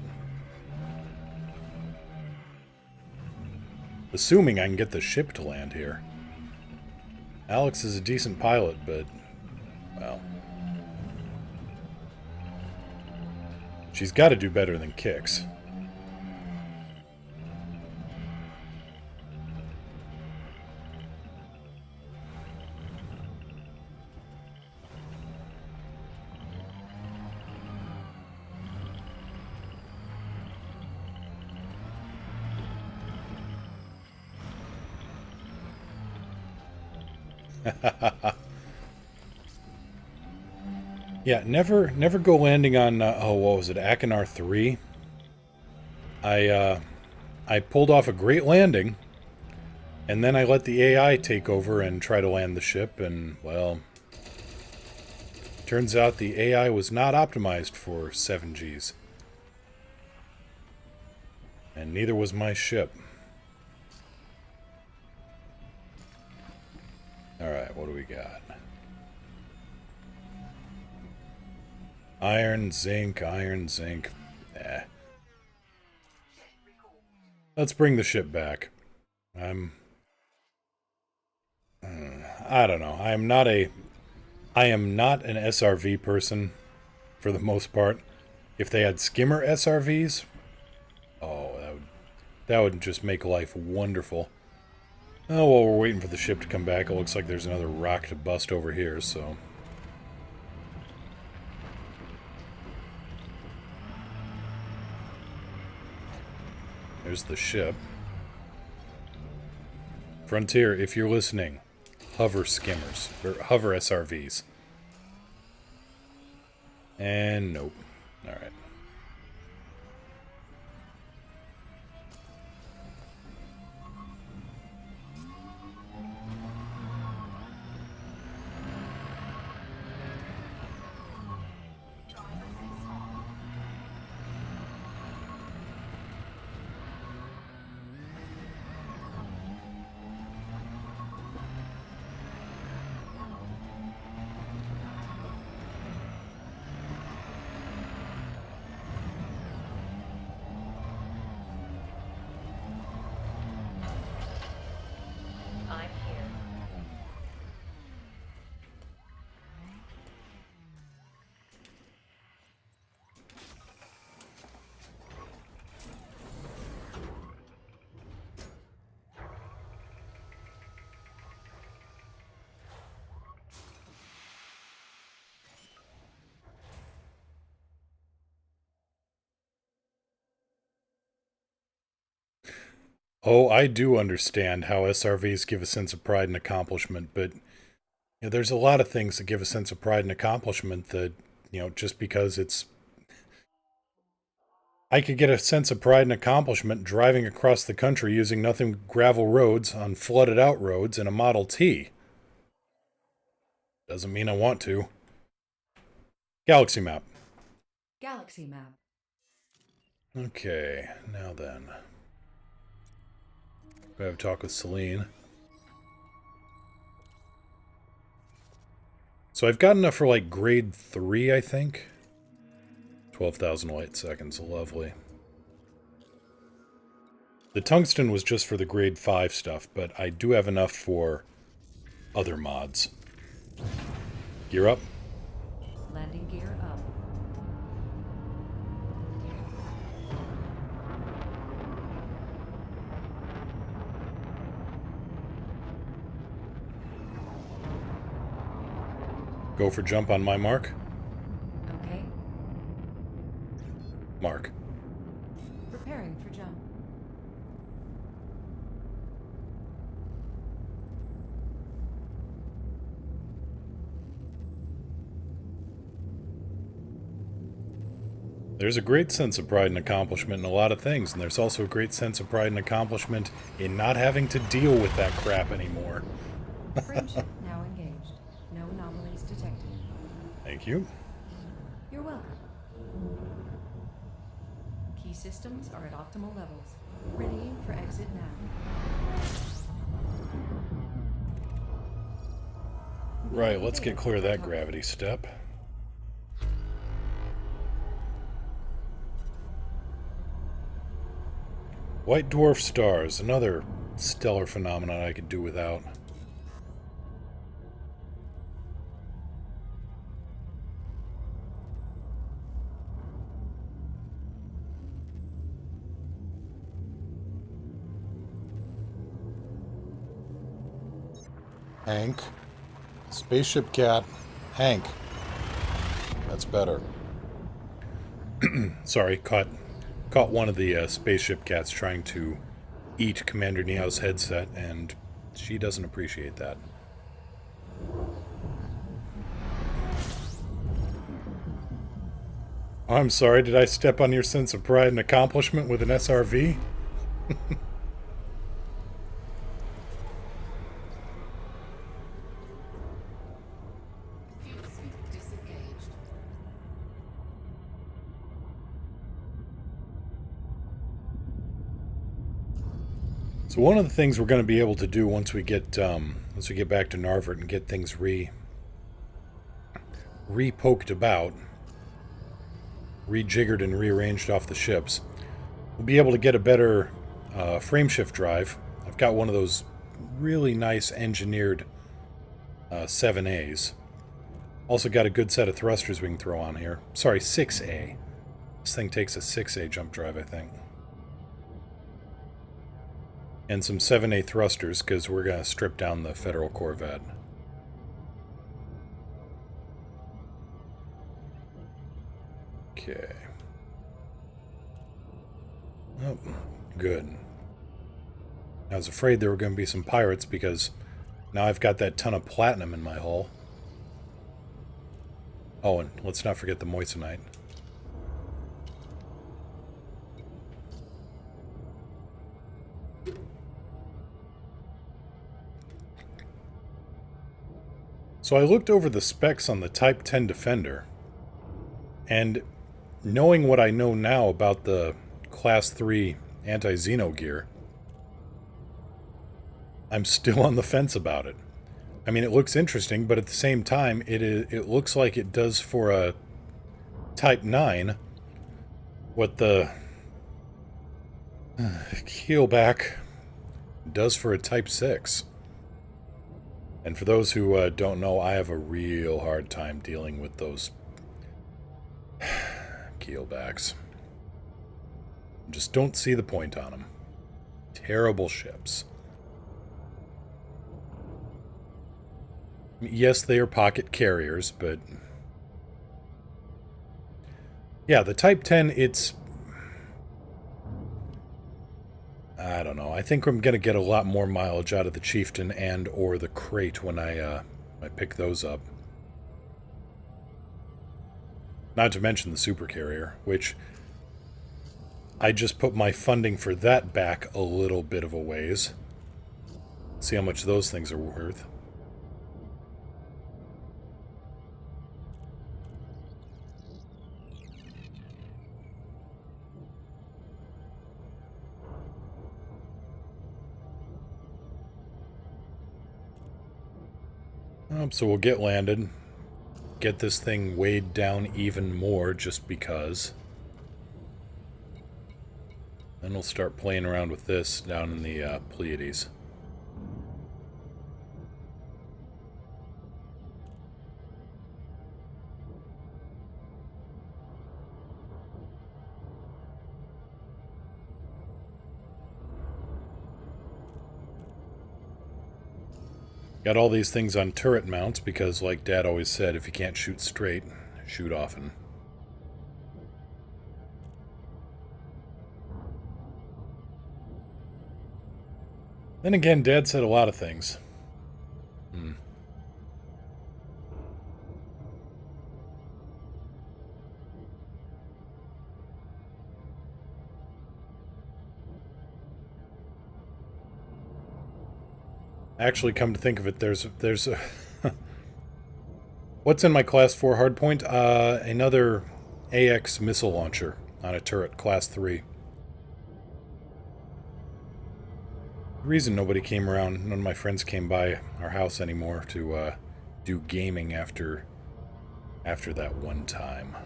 Assuming I can get the ship to land here. Alex is a decent pilot, but, well, she's got to do better than Kix. Yeah, never go landing on, oh, what was it, Akinar 3? I pulled off a great landing, and then I let the AI take over and try to land the ship, and, well, turns out the AI was not optimized for 7Gs. And neither was my ship. Alright, what do we got? Iron, zinc, eh. Let's bring the ship back. I don't know. I am not an SRV person, for the most part. If they had skimmer SRVs, oh, that would just make life wonderful. Oh, while we're waiting for the ship to come back, it looks like there's another rock to bust over here, so... There's the ship. Frontier, if you're listening, hover skimmers, or hover SRVs. And nope. Alright.
I'm here.
Oh, I do understand how SRVs give a sense of pride and accomplishment, but there's a lot of things that give a sense of pride and accomplishment that, just because it's... I could get a sense of pride and accomplishment driving across the country using nothing but gravel roads on flooded out roads in a Model T. Doesn't mean I want to. Galaxy map.
Galaxy map.
Okay, now then. We have a talk with Celine. So I've got enough for like grade 3, I think. 12,000 light seconds, lovely. The tungsten was just for the grade 5 stuff, but I do have enough for other mods. Gear up.
Landing gear up.
Go for jump on my mark.
Okay.
Mark.
Preparing for jump.
There's a great sense of pride and accomplishment in a lot of things, and there's also a great sense of pride and accomplishment in not having to deal with that crap anymore.
Frameship now engaged. No anomalies detected.
Thank you.
You're welcome. Key systems are at optimal levels. Readying for exit now.
Right, let's get clear of that gravity step. White dwarf stars, another stellar phenomenon I could do without. Hank. Spaceship cat. Hank. That's better. Sorry, caught one of the spaceship cats trying to eat Commander Neo's headset, and she doesn't appreciate that. I'm sorry, did I step on your sense of pride and accomplishment with an SRV?
Fuel suit disengaged.
So one of the things we're going to be able to do once we get back to Narvert and get things re-poked about, rejiggered and rearranged off the ships, we'll be able to get a better frameshift drive. I've got one of those really nice engineered 7As. Also got a good set of thrusters we can throw on here. Sorry, 6A. This thing takes a 6A jump drive, I think. And some 7A thrusters, because we're going to strip down the Federal Corvette. Okay. Oh, good. I was afraid there were going to be some pirates because now I've got that ton of platinum in my hull. Oh, and let's not forget the moissanite. So I looked over the specs on the Type 10 Defender, and knowing what I know now about the Class 3 anti-Xeno gear, I'm still on the fence about it. I mean, it looks interesting, but at the same time, it looks like it does for a Type 9 what the keelback does for a Type 6. And for those who don't know, I have a real hard time dealing with those keelbacks. Just don't see the point on them. Terrible ships. Yes, they are pocket carriers, but... yeah, the Type 10, it's... I don't know. I think I'm going to get a lot more mileage out of the Chieftain and or the Crate when I pick those up. Not to mention the Supercarrier, which I just put my funding for that back a little bit of a ways. See how much those things are worth. So we'll get landed, get this thing weighed down even more just because. Then we'll start playing around with this down in the Pleiades. Got all these things on turret mounts because, like Dad always said, if you can't shoot straight, shoot often. Then again, Dad said a lot of things. Actually, come to think of it, there's a... What's in my Class 4 hardpoint? Another AX missile launcher on a turret, Class 3. The reason nobody came around, none of my friends came by our house anymore to do gaming after that one time.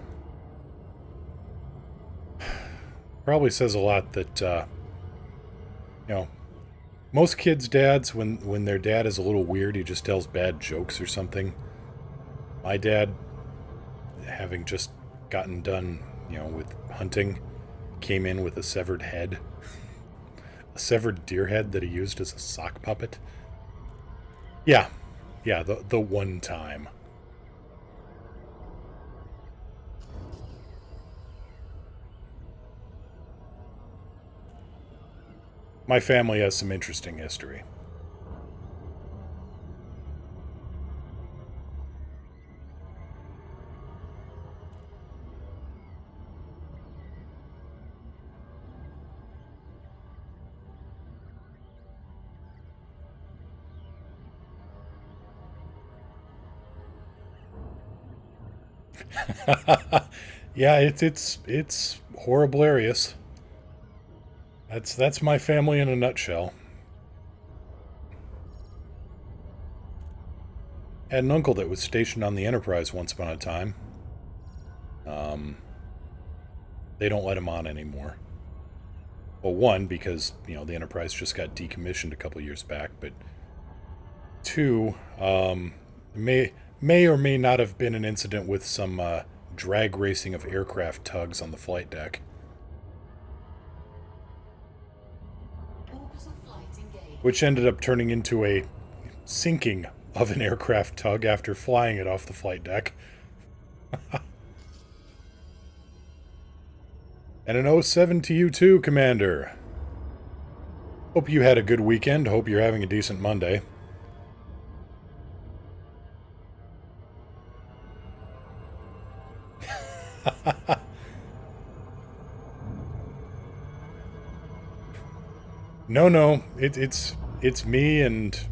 Probably says a lot that, you know, most kids' dads, when their dad is a little weird, he just tells bad jokes or something. My dad, having just gotten done, you know, with hunting, came in with a severed head. A severed deer head that he used as a sock puppet. Yeah, the one time. My family has some interesting history. Yeah, it's horriblarious. That's my family in a nutshell. Had an uncle that was stationed on the Enterprise once upon a time. They don't let him on anymore. Well, one, because, you know, the Enterprise just got decommissioned a couple years back, but two, may or may not have been an incident with some drag racing of aircraft tugs on the flight deck.
Orbital flight engaged.
Which ended up turning into a sinking of an aircraft tug after flying it off the flight deck. And an 07 to you too, Commander. Hope you had a good weekend. Hope you're having a decent Monday. No. It's me and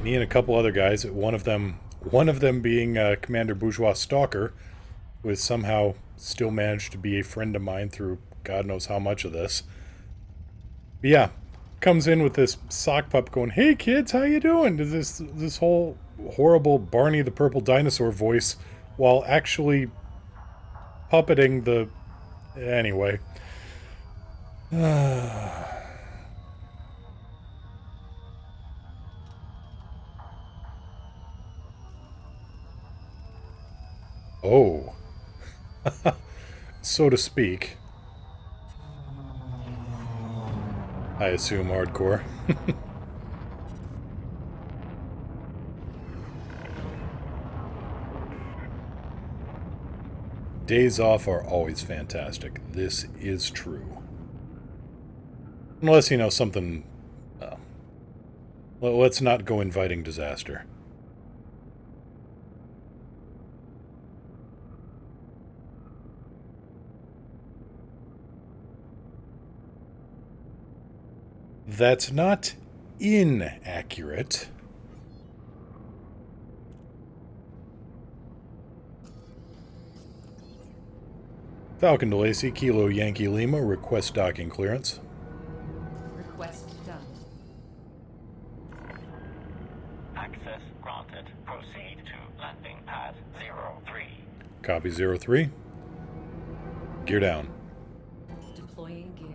a couple other guys. One of them being Commander Bourgeois Stalker, who has somehow still managed to be a friend of mine through God knows how much of this. But yeah, comes in with this sock pup going, "Hey kids, how you doing?" To this whole horrible Barney the Purple Dinosaur voice, while actually puppeting the. Anyway. Oh, so to speak. I assume hardcore. Days off are always fantastic. This is true. Unless, something... Well, let's not go inviting disaster. That's not inaccurate. Falcon to Lacey, Kilo Yankee Lima, request docking clearance.
Request done.
Access granted. Proceed to landing pad 03.
Copy 03. Gear down.
Deploying gear.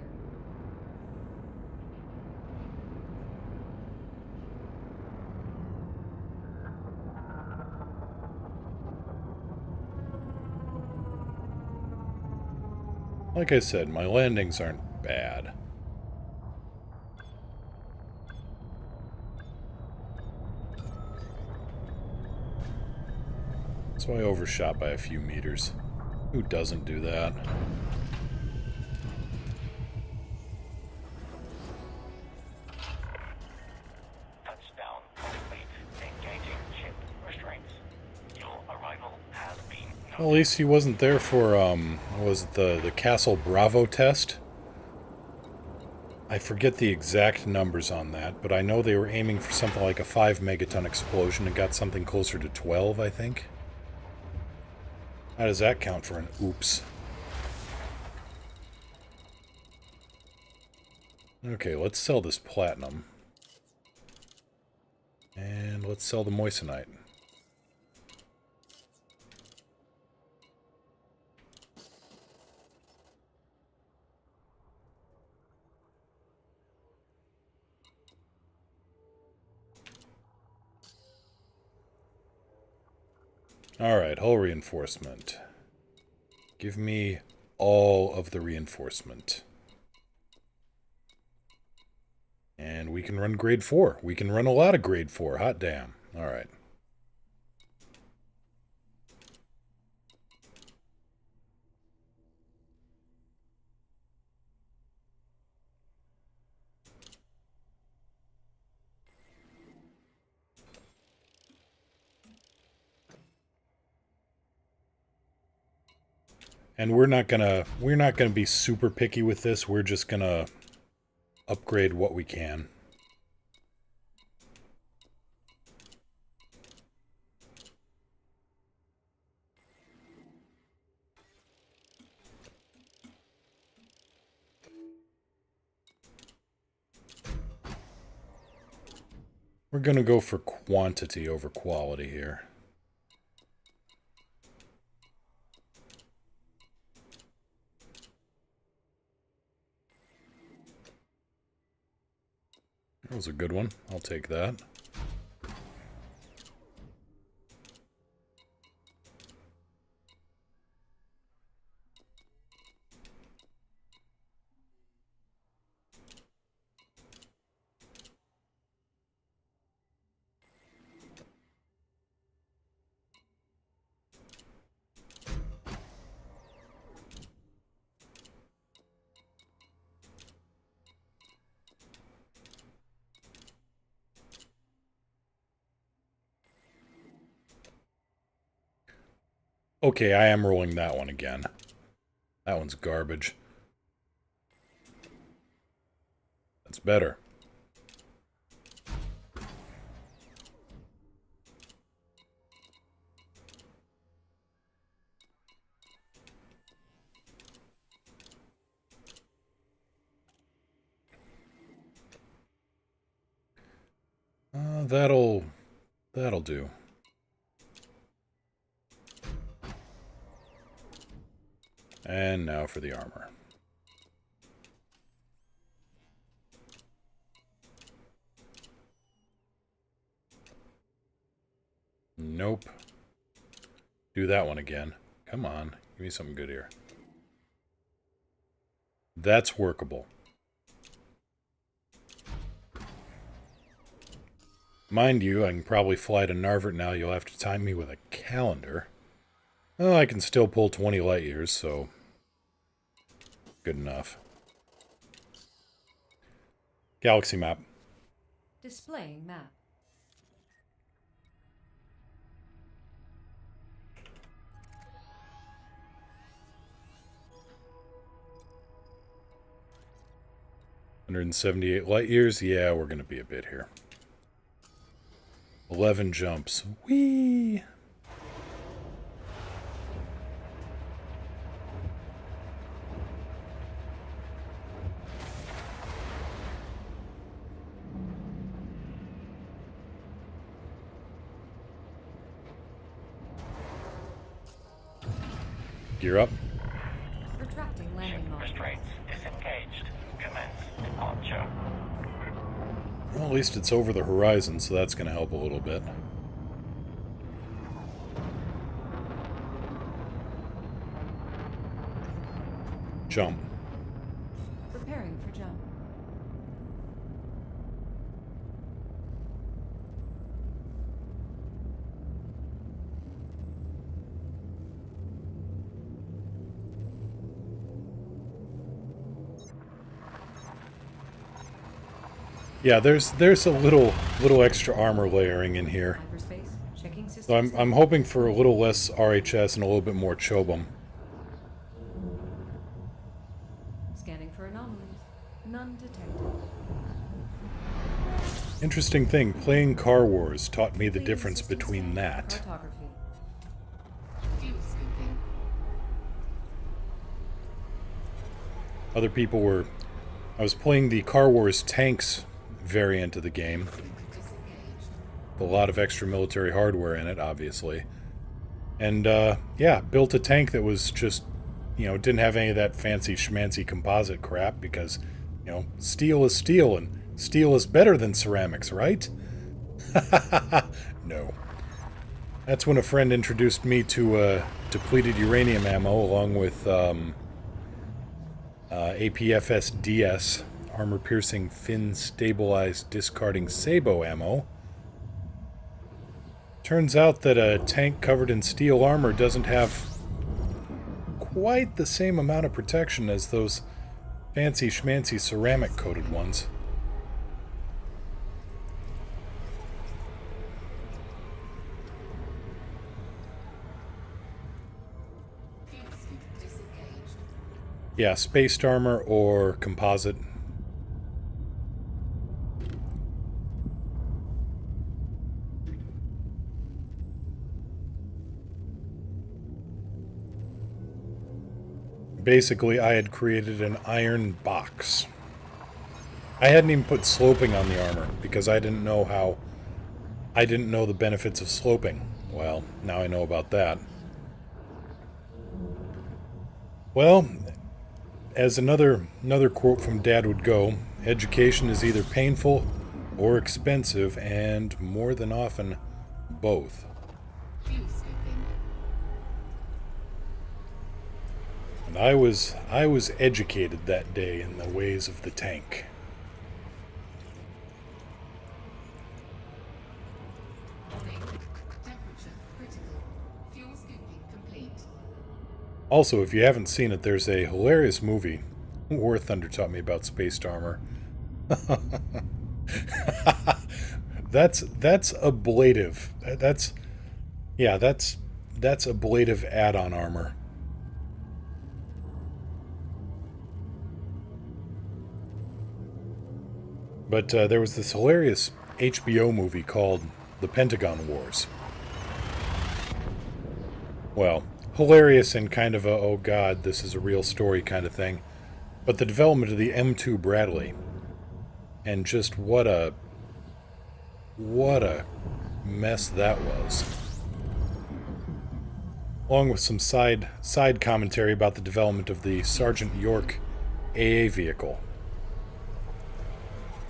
Like I said, my landings aren't bad. So I overshot by a few meters. Who doesn't do that?
Touchdown complete. Engaging ship restraints. Your arrival has been noted.
Well, at least he wasn't there for, was it the Castle Bravo test? I forget the exact numbers on that, but I know they were aiming for something like a 5 megaton explosion and got something closer to 12, I think. How does that count for an oops? Okay, let's sell this platinum. And let's sell the moissanite. Alright, hull reinforcement. Give me all of the reinforcement. And we can run grade 4. We can run a lot of grade 4. Hot damn. Alright. And we're not gonna be super picky with this. We're just gonna upgrade what we can. We're gonna go for quantity over quality here. That was a good one. I'll take that. Okay, I am rolling that one again. That one's garbage. That's better. That'll do. And now for the armor. Nope. Do that one again. Come on, give me something good here. That's workable. Mind you, I can probably fly to Narvert now. You'll have to time me with a calendar. Well, I can still pull 20 light years, so good enough. Galaxy map.
Displaying map.
$178 light years. Yeah, we're going to be a bit here. 11 jumps. Whee! Gear up.
Retracting
Ship
landing module.
restraints disengaged. Commence departure.
Well, at least it's over the horizon, so that's going to help a little bit. Jump.
Preparing for jump.
Yeah, there's a little extra armor layering in here.
Hyperspace. Checking system.
So I'm hoping for a little less RHS and a little bit more Chobum.
Scanning for anomalies. None detected.
Interesting thing, playing Car Wars taught me the
Cleaning
difference
system
between
scan.
that.
Cartography.
Fuel scooping.
Other people were... I was playing the Car Wars Tanks variant of the game.
Disengaged.
A lot of extra military hardware in it, obviously. And, yeah, built a tank that was just, you know, didn't have any of that fancy schmancy composite crap because, you know, steel is steel and steel is better than ceramics, right? No. That's when a friend introduced me to depleted uranium ammo along with APFS-DS, armor-piercing, fin-stabilized, discarding Sabo ammo. Turns out that a tank covered in steel armor doesn't have quite the same amount of protection as those fancy schmancy ceramic-coated ones.
Fuel scoop disengaged.
Yeah, spaced armor or composite. Basically, I had created an iron box. I hadn't even put sloping on the armor because I didn't know the benefits of sloping. Well, now I know about that. Well, as another quote from Dad would go, education is either painful or expensive, and more than often, both.
Fuel scooping.
And I was educated that day in the ways of the tank.
Warning. Temperature critical. Fuel scooping complete.
Also, if you haven't seen it, there's a hilarious movie. War Thunder taught me about spaced armor. That's ablative. That's that's ablative add-on armor. But there was this hilarious HBO movie called The Pentagon Wars. Well, hilarious and kind of a, oh god, this is a real story kind of thing. But the development of the M2 Bradley, and just what a mess that was. Along with some side commentary about the development of the Sergeant York AA vehicle,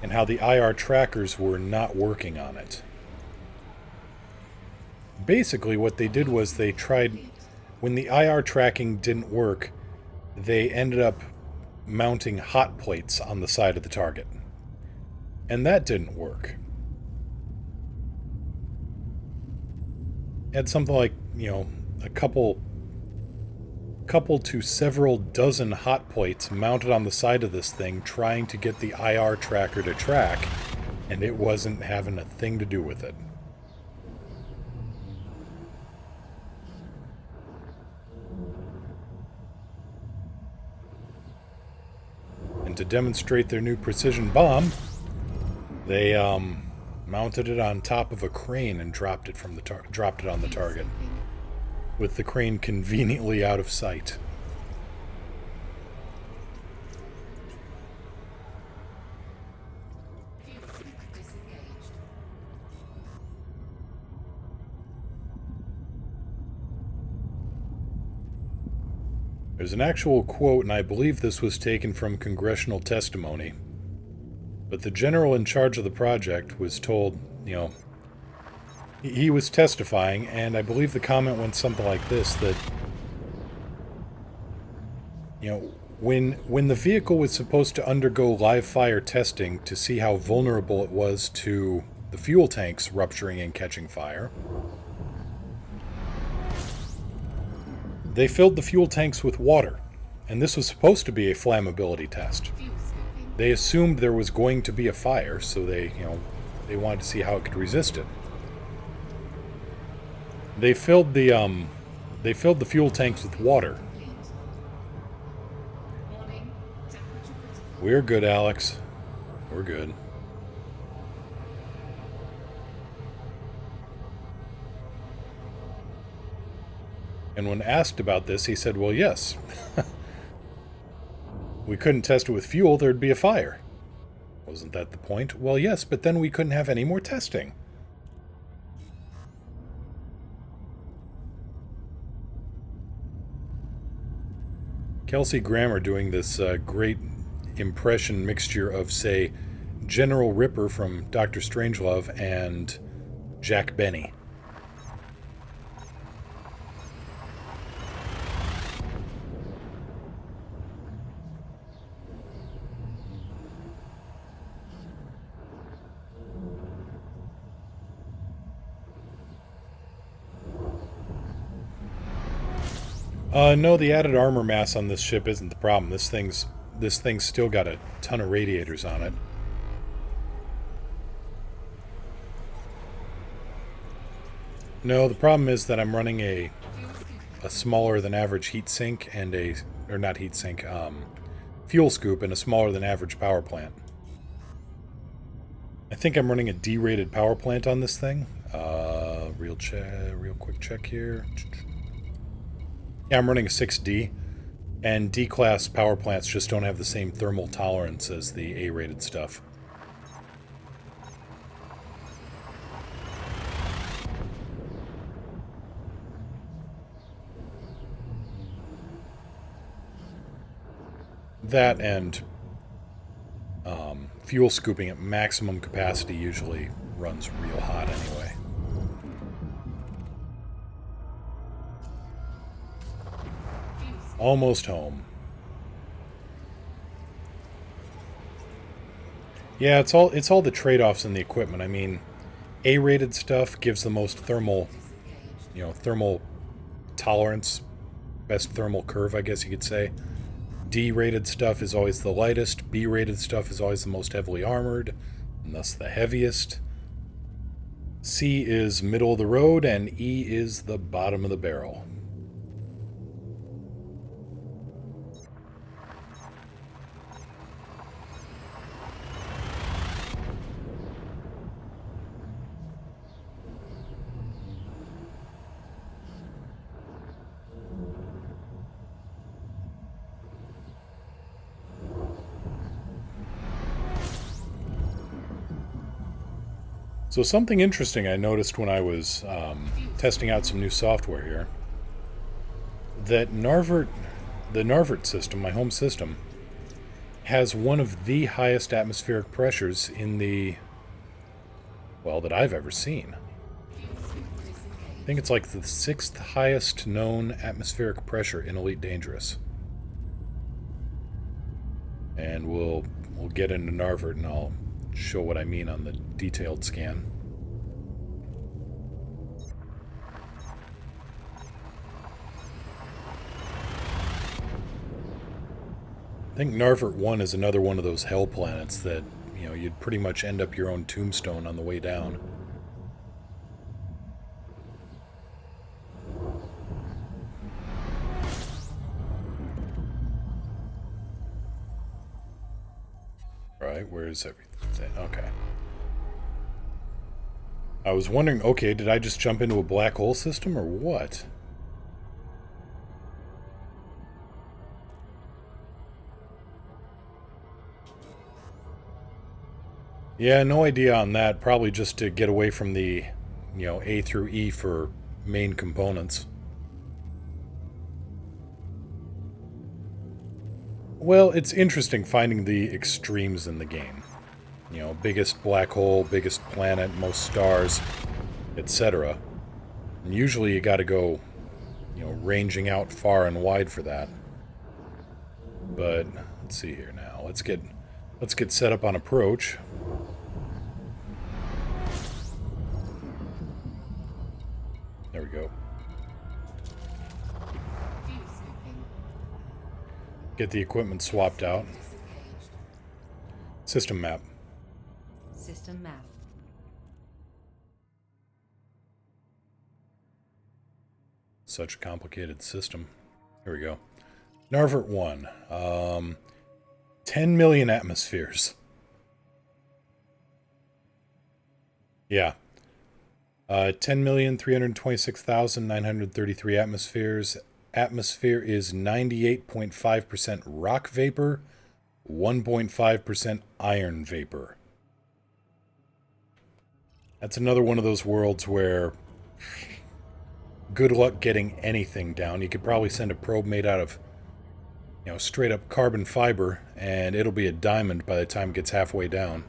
and how the IR trackers were not working on it. Basically, what they did was they tried, when the IR tracking didn't work, they ended up mounting hot plates on the side of the target. And that didn't work. Had something like, a couple to several dozen hot plates mounted on the side of this thing trying to get the IR tracker to track, and it wasn't having a thing to do with it. And to demonstrate their new precision bomb, they mounted it on top of a crane and dropped it on the target, with the crane conveniently out of sight.
Fuel scoop disengaged.
There's an actual quote, and I believe this was taken from congressional testimony. But the general in charge of the project was told, he was testifying, and I believe the comment went something like this, that, when the vehicle was supposed to undergo live fire testing to see how vulnerable it was to the fuel tanks rupturing and catching fire, they filled the fuel tanks with water, and this was supposed to be a flammability test.
Fuel scooping.
They assumed there was going to be a fire, so they wanted to see how it could resist it. They filled the fuel tanks with water.
Complete. Warning. Temperature critical.
We're good, Alex. We're good. And when asked about this, he said, well, yes. We couldn't test it with fuel, there'd be a fire. Wasn't that the point? Well, yes, but then we couldn't have any more testing. Kelsey Grammer doing this great impression mixture of, say, General Ripper from Dr. Strangelove and Jack Benny. No, the added armor mass on this ship isn't the problem. This thing's still got a ton of radiators on it. No, the problem is that I'm running a smaller than average heat sink and fuel scoop and a smaller than average power plant. I think I'm running a D-rated power plant on this thing. Real quick check here. Yeah, I'm running a 6D, and D-class power plants just don't have the same thermal tolerance as the A-rated stuff. That and fuel scooping at maximum capacity usually runs real hot anyway. Almost home. Yeah, it's all the trade-offs in the equipment. I mean, A-rated stuff gives the most thermal tolerance, best thermal curve, I guess you could say. D-rated stuff is always the lightest. B-rated stuff is always the most heavily armored, and thus the heaviest. C is middle of the road, and E is the bottom of the barrel. So something interesting I noticed when I was testing out some new software here, that the Narvert system, my home system, has one of the highest atmospheric pressures in the, well, that I've ever seen. I think it's like the 6th highest known atmospheric pressure in Elite Dangerous. And we'll get into Narvert and I'll show what I mean on the detailed scan. I think Narvert 1 is another one of those hell planets that, you know, you'd pretty much end up your own tombstone on the way down. Right, where's everything? Okay. I was wondering, okay, did I just jump into a black hole system or what? Yeah, no idea on that. Probably just to get away from the, you know, A through E for main components. Well, it's interesting finding the extremes in the game. You know, biggest black hole, biggest planet, most stars, etc. And usually you gotta go, you know, ranging out far and wide for that. But, let's see here now. Let's get set up on approach. There we go.
View sweeping.
Get the equipment swapped out.
Disengaged.
System map.
System map.
Such a complicated system. Here we go. Narvert 1. 10 million atmospheres. Yeah. 10,326,933 atmospheres. Atmosphere is 98.5% rock vapor, 1.5% iron vapor. That's another one of those worlds where good luck getting anything down. You could probably send a probe made out of, you know, straight up carbon fiber, and it'll be a diamond by the time it gets halfway down.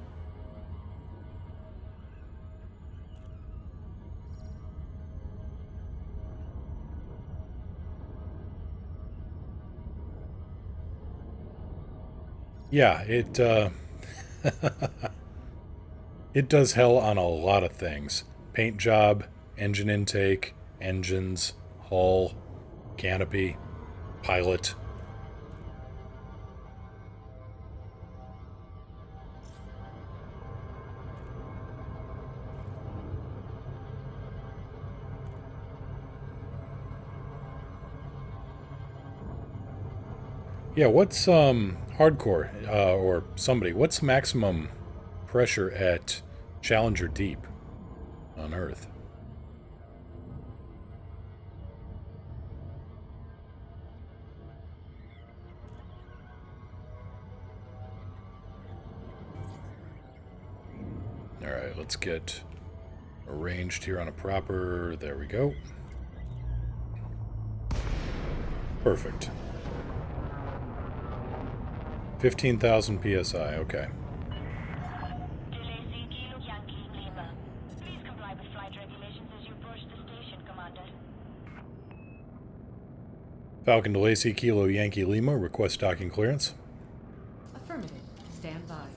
Yeah, it it does hell on a lot of things. Paint job, engine intake, engines, hull, canopy, pilot. Yeah, what's hardcore or somebody? What's maximum pressure at Challenger Deep on Earth? All right, let's get arranged here on a proper. There we go. Perfect. 15,000 psi, okay.
Delay Kilo Yankee Lima. Please comply with flight regulations as you approach the station, Commander.
Falcon to Lacey, Kilo Yankee Lima, request docking clearance.
Affirmative. Stand by.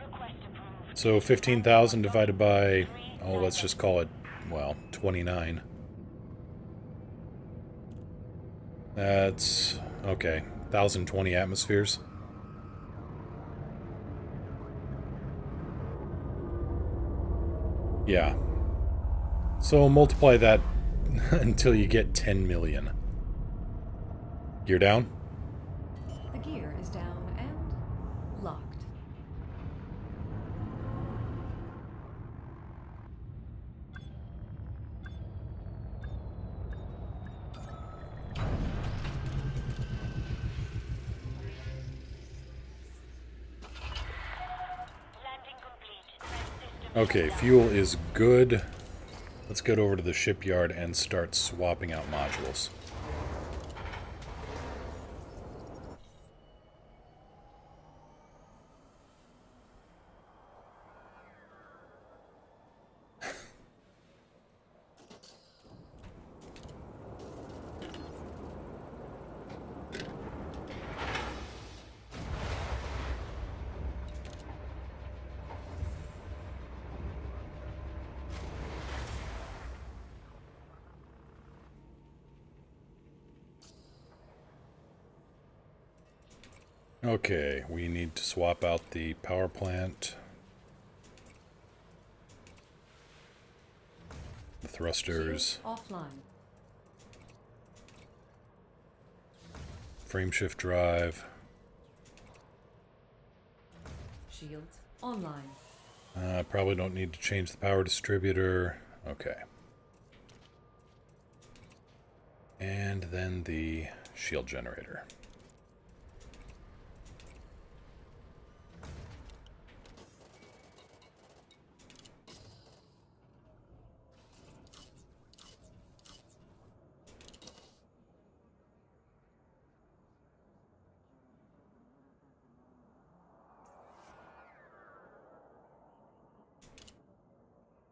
Request approved.
So 15,000 divided by, oh, let's just call it, well, 29. That's, okay, 1,020 atmospheres. Yeah. So multiply that until you get 10 million. Gear down?
The gear is down and locked.
Landing complete. System
Okay, fuel is good. Let's get over to the shipyard and start swapping out modules. Okay, we need to swap out the power plant. The thrusters.
Shields offline.
Frameshift drive.
Shields online.
Probably don't need to change the power distributor. Okay. And then the shield generator.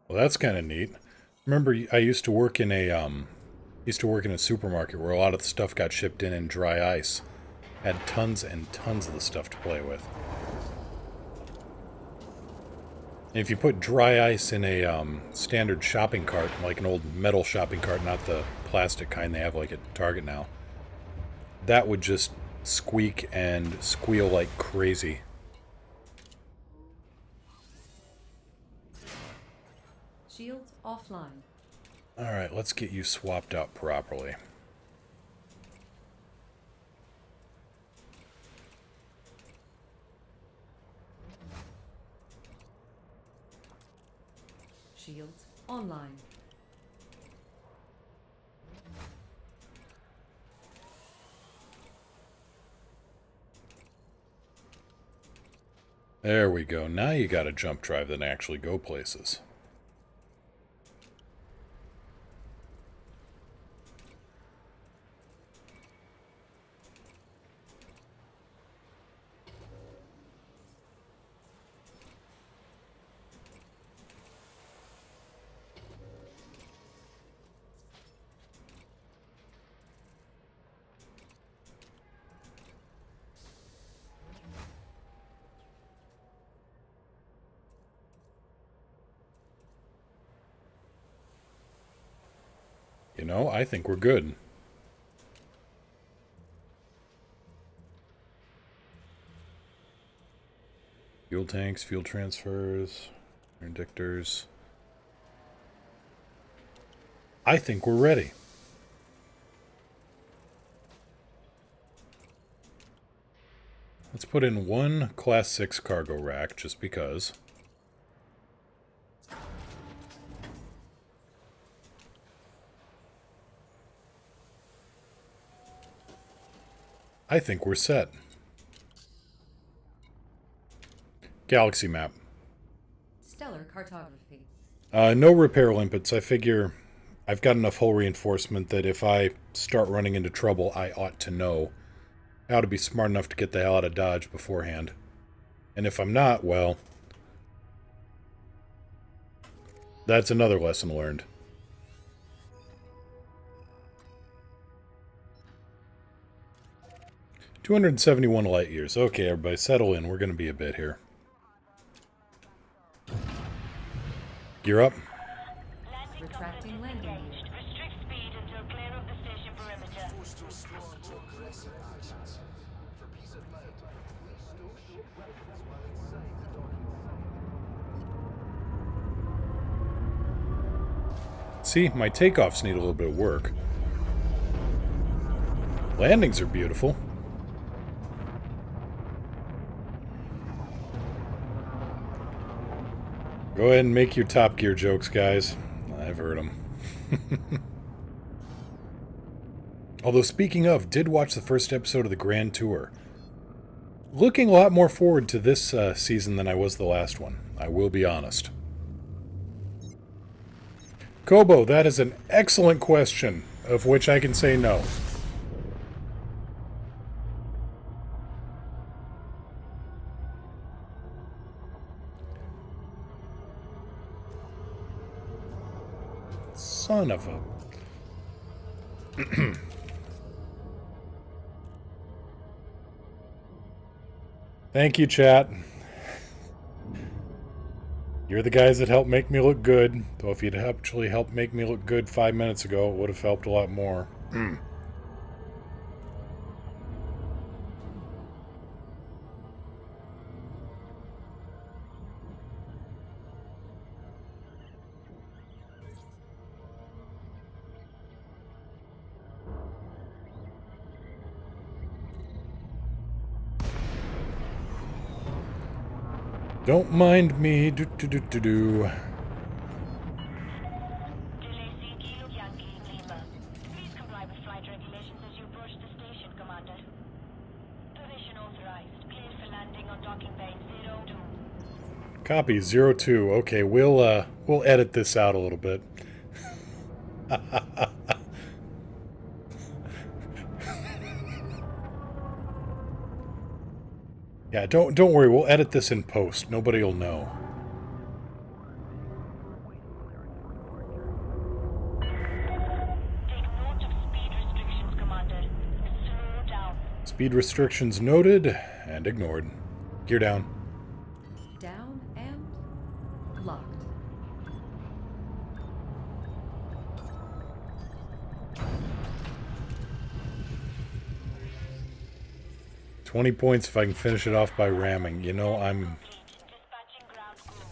Well, that's kind of neat. Remember, I used to work in a supermarket where a lot of the stuff got shipped in dry ice. Had tons and tons of the stuff to play with. And if you put dry ice in a standard shopping cart, like an old metal shopping cart, not the plastic kind they have like at Target now, that would just squeak and squeal like crazy.
Shields offline.
Alright, let's get you swapped out properly.
Shields online.
There we go. Now you got a jump drive that can actually go places. You know, I think we're good. Fuel tanks, fuel transfers, interdictors. I think we're ready. Let's put in one Class 6 cargo rack, just because. I think we're set. Galaxy map.
Stellar cartography.
No repair limpets. I figure I've got enough hull reinforcement that if I start running into trouble, I ought to know. I ought to be smart enough to get the hell out of Dodge beforehand. And if I'm not, well, that's another lesson learned. "271 light years." Okay, everybody, settle in. We're going to be a bit here. Gear up.
landing
Retracting landing gear.
engaged. Restrict speed until clear of the station perimeter.
See, my takeoffs need a little bit of work. Landings are beautiful. Go ahead and make your Top Gear jokes, guys. I've heard them. Although, speaking of, did watch the first episode of the Grand Tour. Looking a lot more forward to this season than I was the last one. I will be honest. Kobo, that is an excellent question, of which I can say no. Son of a... Thank you, chat. You're the guys that helped make me look good. Though if you'd actually helped make me look good 5 minutes ago, it would have helped a lot more. Don't mind me. Do.
Delay Kilo Yankee Lima. Please comply with flight regulations as you approach the station, Commander. Position authorized. Cleared for landing on docking bay 02.
Copy 02. Okay, we'll edit this out a little bit. Yeah, don't worry. We'll edit this in post. Nobody'll know.
Take note of speed restrictions, Commander. Slow down.
Speed restrictions noted and ignored. Gear down.
Down and locked.
$20 points if I can finish it off by ramming. You know,
Dispatching ground crew.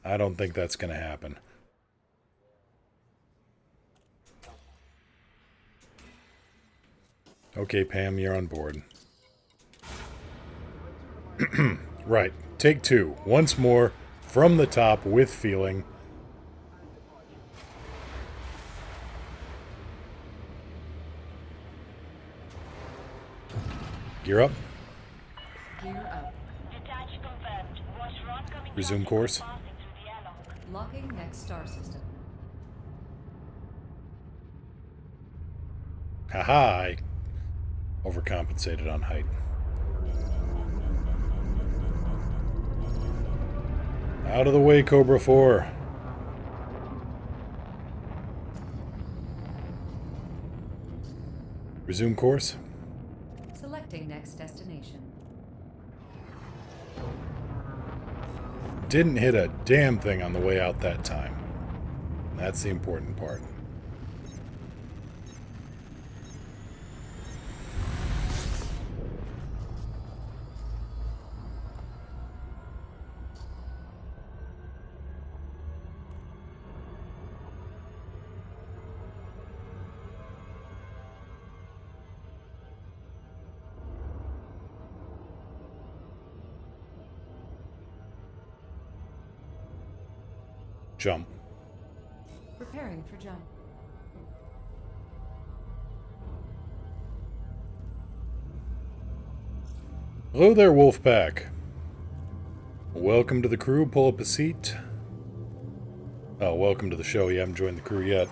I don't think that's going to happen. Okay, Pam, you're on board. Right. Take two. Once more, from the top, with feeling. Gear up.
Gear up.
Detach confirmed. Watch Ron coming
Resume
down
course.
passing through the airlock.
Locking next star system.
Haha, I overcompensated on height. Out of the way, Cobra 4. Resume course.
Selecting next destination.
Didn't hit a damn thing on the way out that time. That's the important part. Jump.
Preparing for jump.
Hello there, Wolfpack. Welcome to the crew. Pull up a seat. Oh, welcome to the show. You haven't joined the crew yet.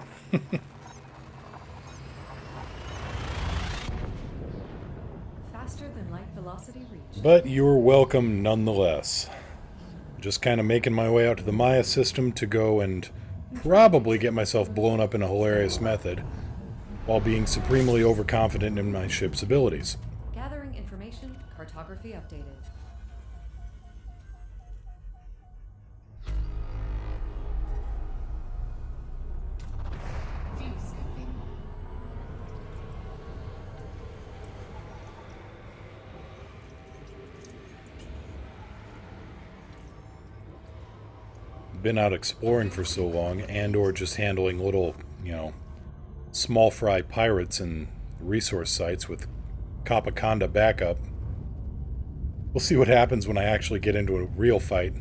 Faster than light velocity reach.
But you're welcome nonetheless. Just kind of making my way out to the Maya system to go and probably get myself blown up in a hilarious method while being supremely overconfident in my ship's abilities.
Gathering information. Cartography updated.
View scooping.
been out exploring for so long, and or just handling little, small fry pirates and resource sites with Capaconda backup. We'll see what happens when I actually get into a real fight.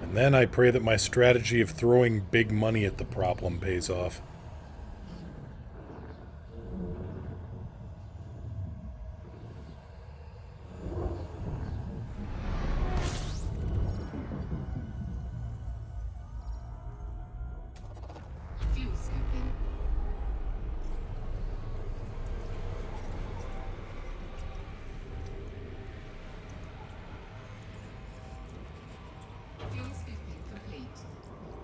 And then I pray that my strategy of throwing big money at the problem pays off.
Fuel scooping. Fuel scooping complete.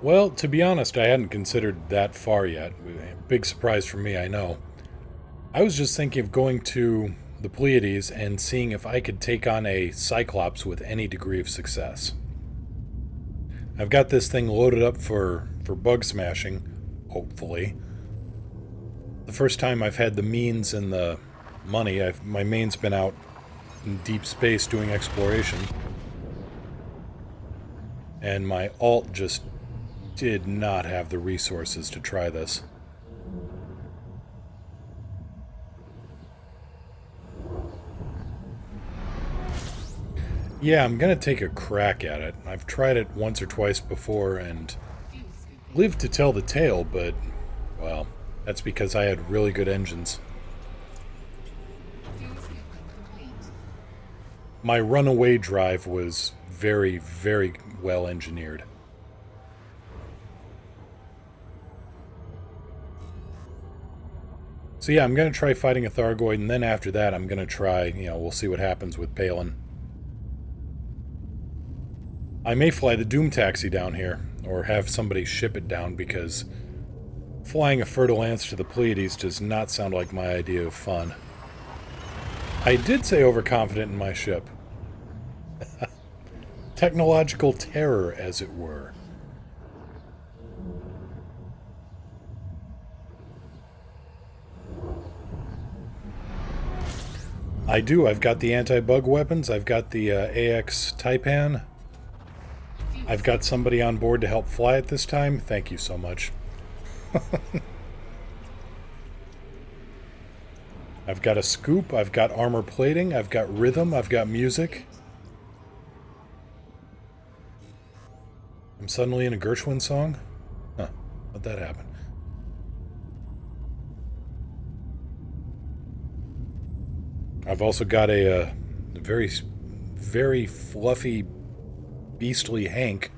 Well, to be honest, I hadn't considered that far yet. Big surprise for me, I know. I was just thinking of going to the Pleiades and seeing if I could take on a Cyclops with any degree of success. I've got this thing loaded up for bug smashing, hopefully. The first time I've had the means and the money, my main's been out in deep space doing exploration. And my alt just did not have the resources to try this. Yeah, I'm gonna take a crack at it. I've tried it once or twice before and
Fuel scooping.
lived to tell the tale, but, well, that's because I had really good engines.
Fuel scooping complete.
My runaway drive was very, very well engineered. So yeah, I'm gonna try fighting a Thargoid, and then after that I'm gonna try, we'll see what happens with Palin. I may fly the Doom Taxi down here, or have somebody ship it down, because flying a Fertile Lance to the Pleiades does not sound like my idea of fun. I did say overconfident in my ship. Technological terror, as it were. I do. I've got the anti-bug weapons. I've got the AX Taipan. I've got somebody on board to help fly it this time. Thank you so much. I've got a scoop. I've got armor plating. I've got rhythm. I've got music. I'm suddenly in a Gershwin song? Huh. How'd that happen? I've also got a very, very fluffy, beastly Hank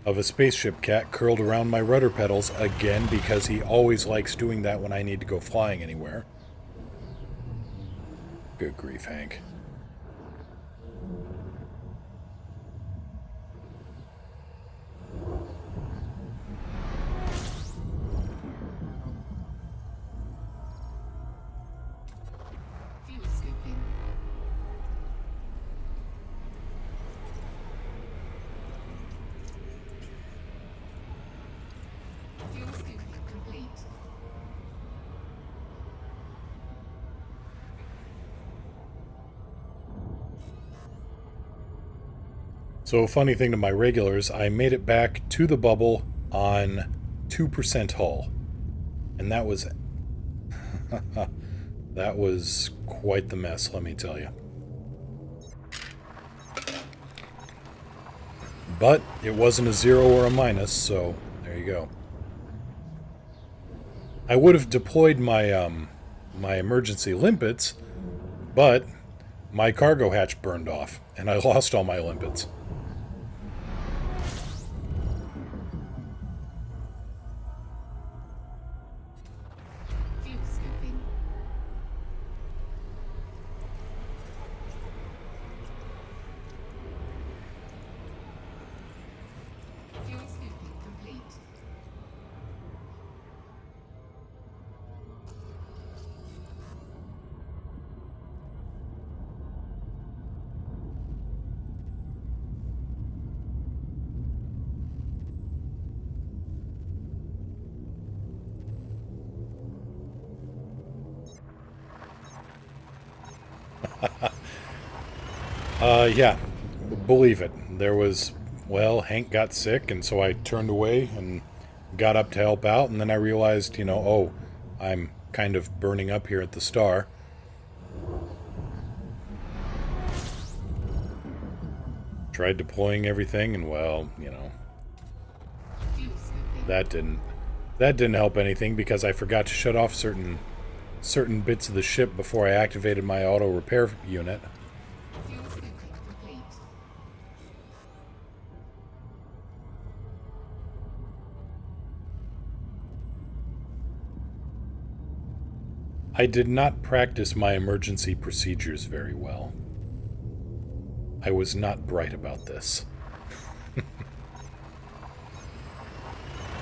of a spaceship cat curled around my rudder pedals again because he always likes doing that when I need to go flying anywhere. Good grief, Hank.
Fuel scooping. Fuel scooping complete.
So, a funny thing to my regulars, I made it back to the bubble on 2% hull. And that was... that was quite the mess, let me tell you. But it wasn't a 0 or a minus, so there you go. I would have deployed my my emergency limpets, but my cargo hatch burned off, and I lost all my limpets.
Fuel scooping. Fuel scooping complete.
Yeah, believe it. There was, well, Hank got sick, and so I turned away and got up to help out, and then I realized, oh, I'm kind of burning up here at the Star. Tried deploying everything, and well,
Fuel scooping.
that didn't help anything because I forgot to shut off certain bits of the ship before I activated my auto repair unit.
Fuel scooping complete.
I did not practice my emergency procedures very well. I was not bright about this.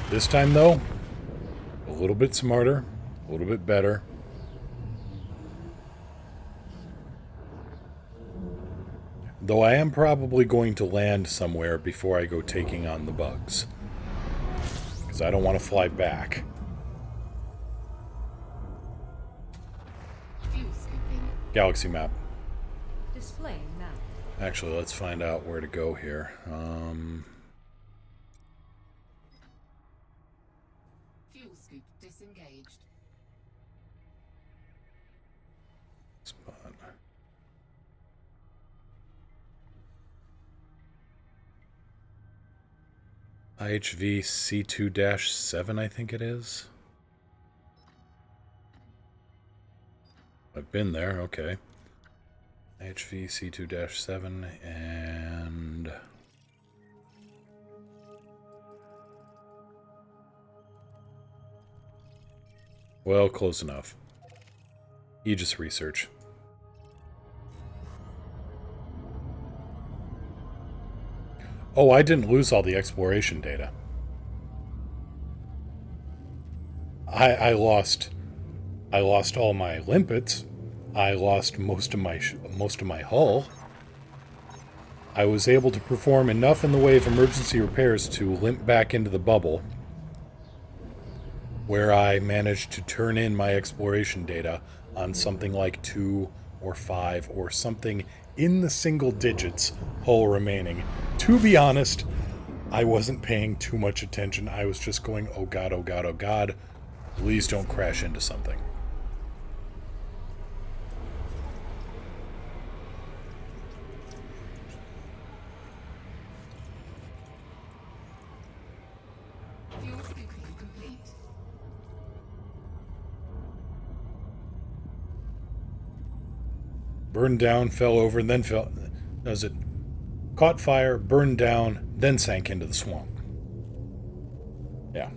This time, though, a little bit smarter, a little bit better. Though I am probably going to land somewhere before I go taking on the bugs. Because I don't want to fly back.
Fuel scooping.
Galaxy map.
Displaying map.
Actually, let's find out where to go here.
Fuel scoop disengaged.
Spot. IHV C2-7, I think it is. I've been there, okay. IHV C2-7 and... well, close enough. Aegis research. Oh, I didn't lose all the exploration data. I lost all my limpets. I lost most of my hull. I was able to perform enough in the way of emergency repairs to limp back into the bubble, where I managed to turn in my exploration data on something like 2 or 5 or something in the single digits hull remaining. To be honest, I wasn't paying too much attention. I was just going, oh god, oh god, oh god, please don't crash into something.
Fuel scooping complete.
Burned down, fell over, and then fell... Does it? Caught fire, burned down, then sank into the swamp. Yeah.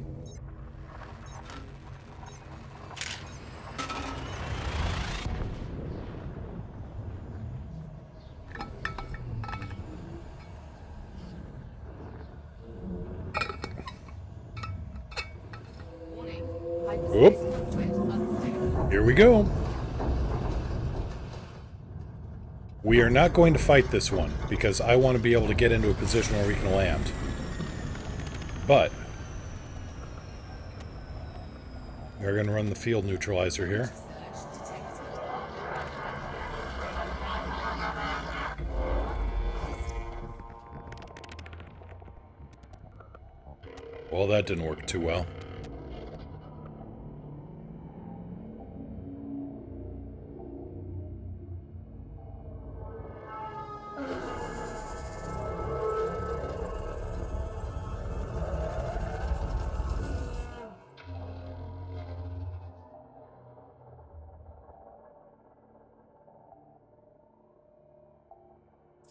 Warning.
Oop.
Hyperspace conduit unstable.
Here we go. We are not going to fight this one, because I want to be able to get into a position where we can land. But we're going to run the field neutralizer here.
Surge detected.
Well, that didn't work too well.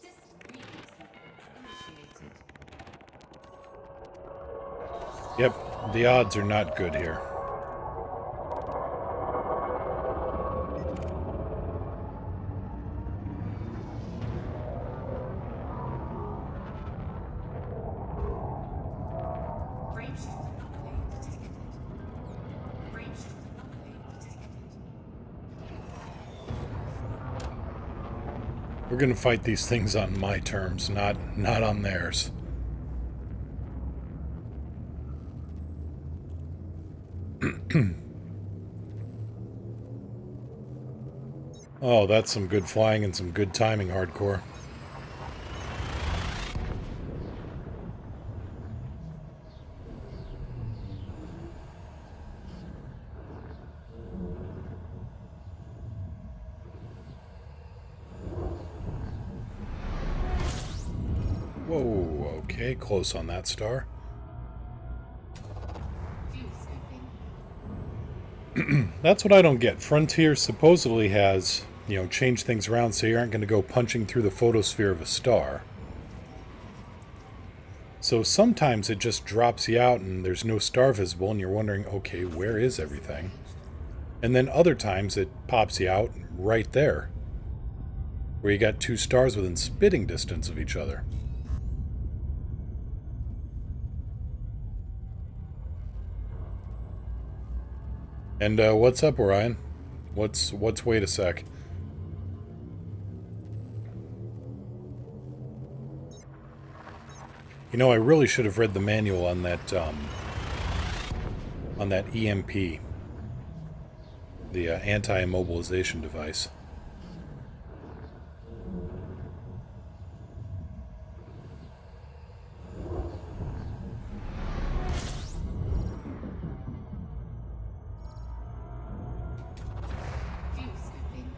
System reboot sequence initiated.
Yep, the odds are not good here.
Frameshift anomaly detected. Frameshift anomaly detected.
We're going to fight these things on my terms, not on theirs. Oh, that's some good flying and some good timing, hardcore. Okay, close on that star.
View scoping.
That's what I don't get. Frontier supposedly has, changed things around so you aren't going to go punching through the photosphere of a star. So sometimes it just drops you out and there's no star visible and you're wondering, okay, where is everything? And then other times it pops you out right there, where you got two stars within spitting distance of each other. And what's up, Orion? What's wait a sec? I really should have read the manual on that EMP, the anti-immobilization device.
View scoping.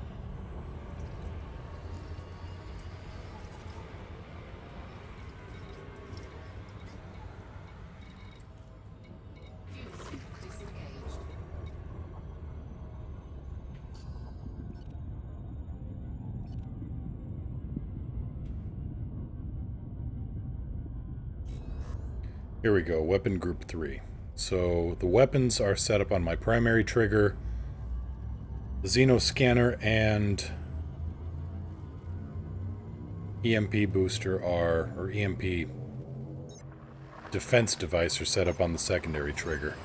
View scope disengaged.
Here we go, weapon group 3. So the weapons are set up on my primary trigger. The Xenoscanner and EMP booster or EMP defense device are set up on the secondary trigger.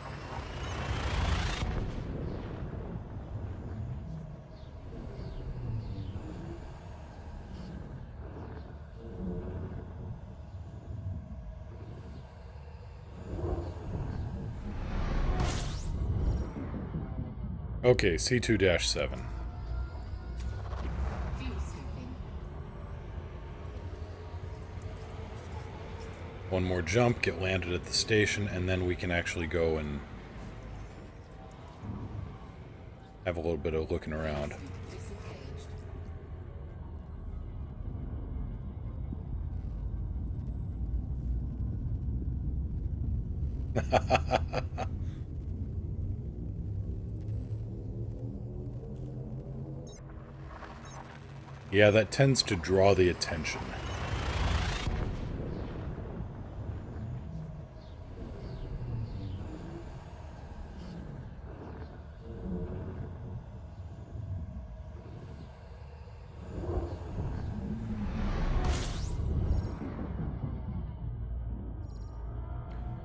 Okay, C2-7.
View scoping.
One more jump, get landed at the station, and then we can actually go and have a little bit of looking around.
Disengaged.
Yeah, that tends to draw the attention.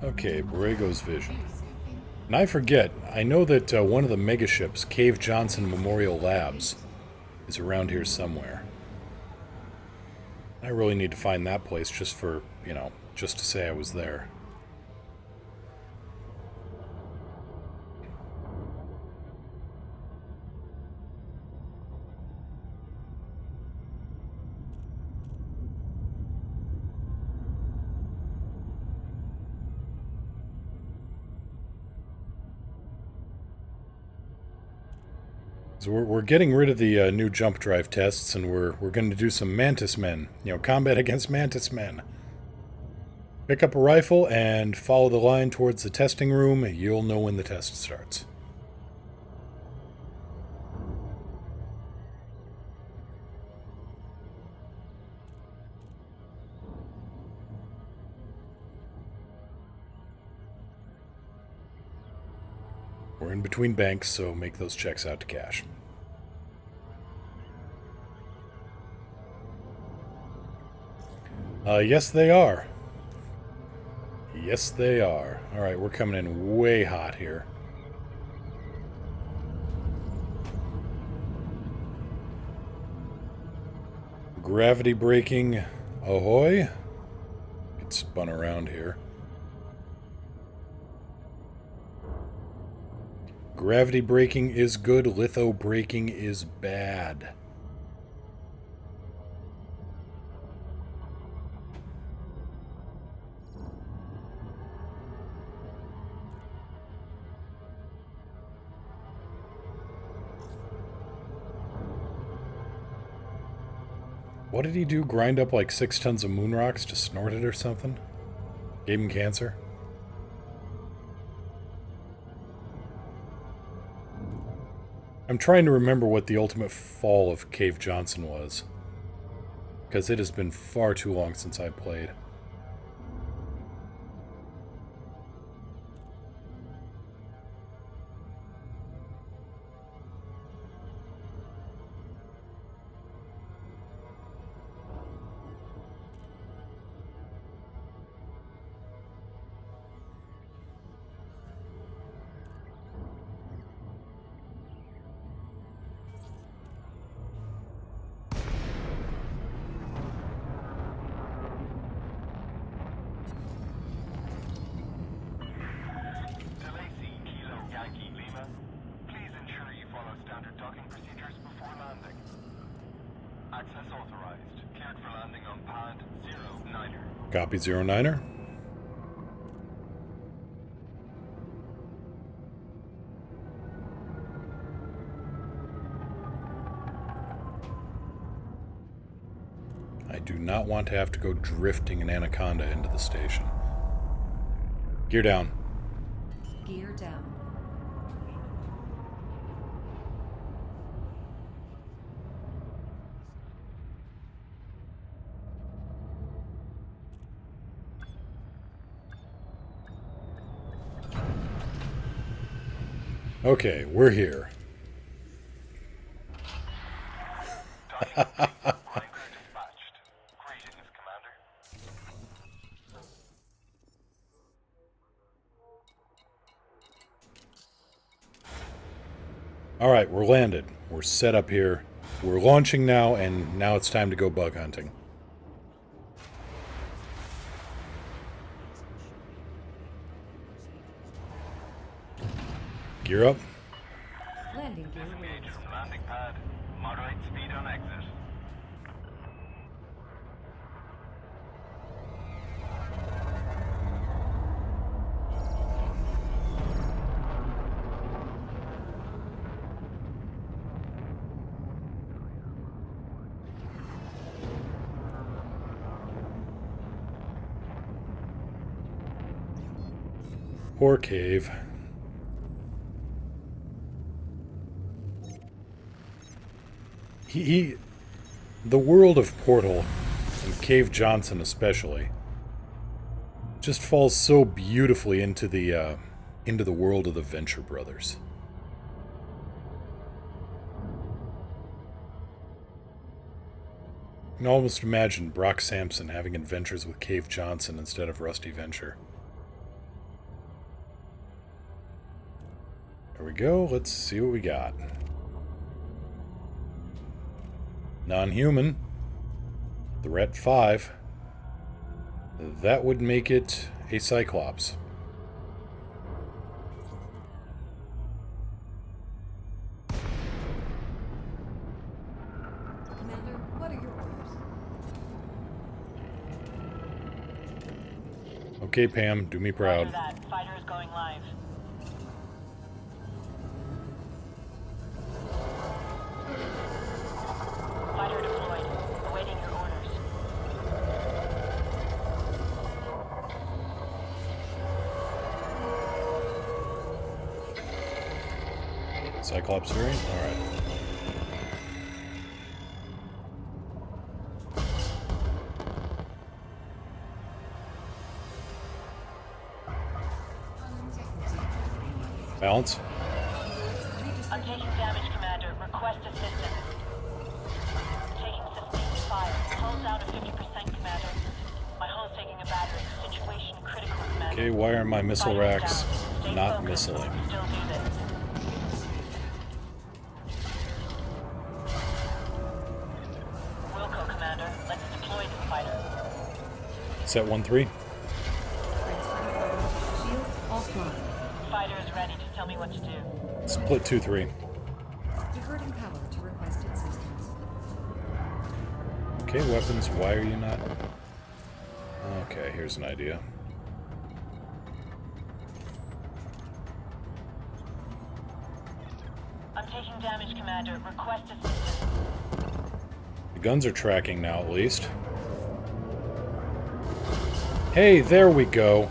Okay, Borrego's vision.
View scoping.
And I forget, I know that one of the megaships, Cave Johnson Memorial Labs, is around here somewhere. I really need to find that place just for, just to say I was there. So we're getting rid of the new jump drive tests, and we're going to do some Mantis Men. Combat against Mantis Men. Pick up a rifle and follow the line towards the testing room. You'll know when the test starts. We're in between banks, so make those checks out to cash. Yes, they are. Yes, they are. Alright, we're coming in way hot here. Gravity braking, ahoy. It spun around here. Gravity braking is good, litho braking is bad. What did he do? Grind up like 6 tons of moon rocks to snort it or something? Gave him cancer? I'm trying to remember what the ultimate fall of Cave Johnson was, because it has been far too long since I played.
DeLacy, Kilo, Yankee, Lima. Please ensure you follow standard docking procedures before landing. Access authorized. Cleared for landing on pad 09er.
Copy 09er. I do not want to have to go drifting an Anaconda into the station. Gear down.
Gear down.
Okay, we're here.
Flying crew dispatched. Greetings, Commander.
Alright, we're landed. We're set up here. We're launching now, and now it's time to go bug hunting. Gear up.
Landing gear
Disengage
released.
from landing pad. Moderate speed on exit.
Poor Cave. The world of Portal, and Cave Johnson especially, just falls so beautifully into the world of the Venture Brothers. You can almost imagine Brock Sampson having adventures with Cave Johnson instead of Rusty Venture. There we go, let's see what we got. Non-human. Threat 5. That would make it a Cyclops.
Commander, what are your orders?
Okay, Pam, do me
Roger
proud.
that. Fighter is going live. Fighter deployed. Awaiting your orders.
Cyclops variant? Alright. Balance.
I'm taking damage, Commander. Request assistance. Taking sustained fire. Hull's out of 50%, Commander. My hull's taking a battery. Situation critical, Commander.
Okay, why are my missile
Fighter's
racks
down. Stay
not
focused.
missiling?
Still do this. Wilco, Commander. Let's deploy this fighter.
Set 1-3.
Transferring power. Shields offline.
Fighter is ready. Just tell me what to do.
Split 2-3.
Diverting power to requested systems.
Okay, weapons, why are you not... Okay, here's an idea.
I'm taking damage, Commander. Request assistance.
The guns are tracking now, at least. Hey, there we go.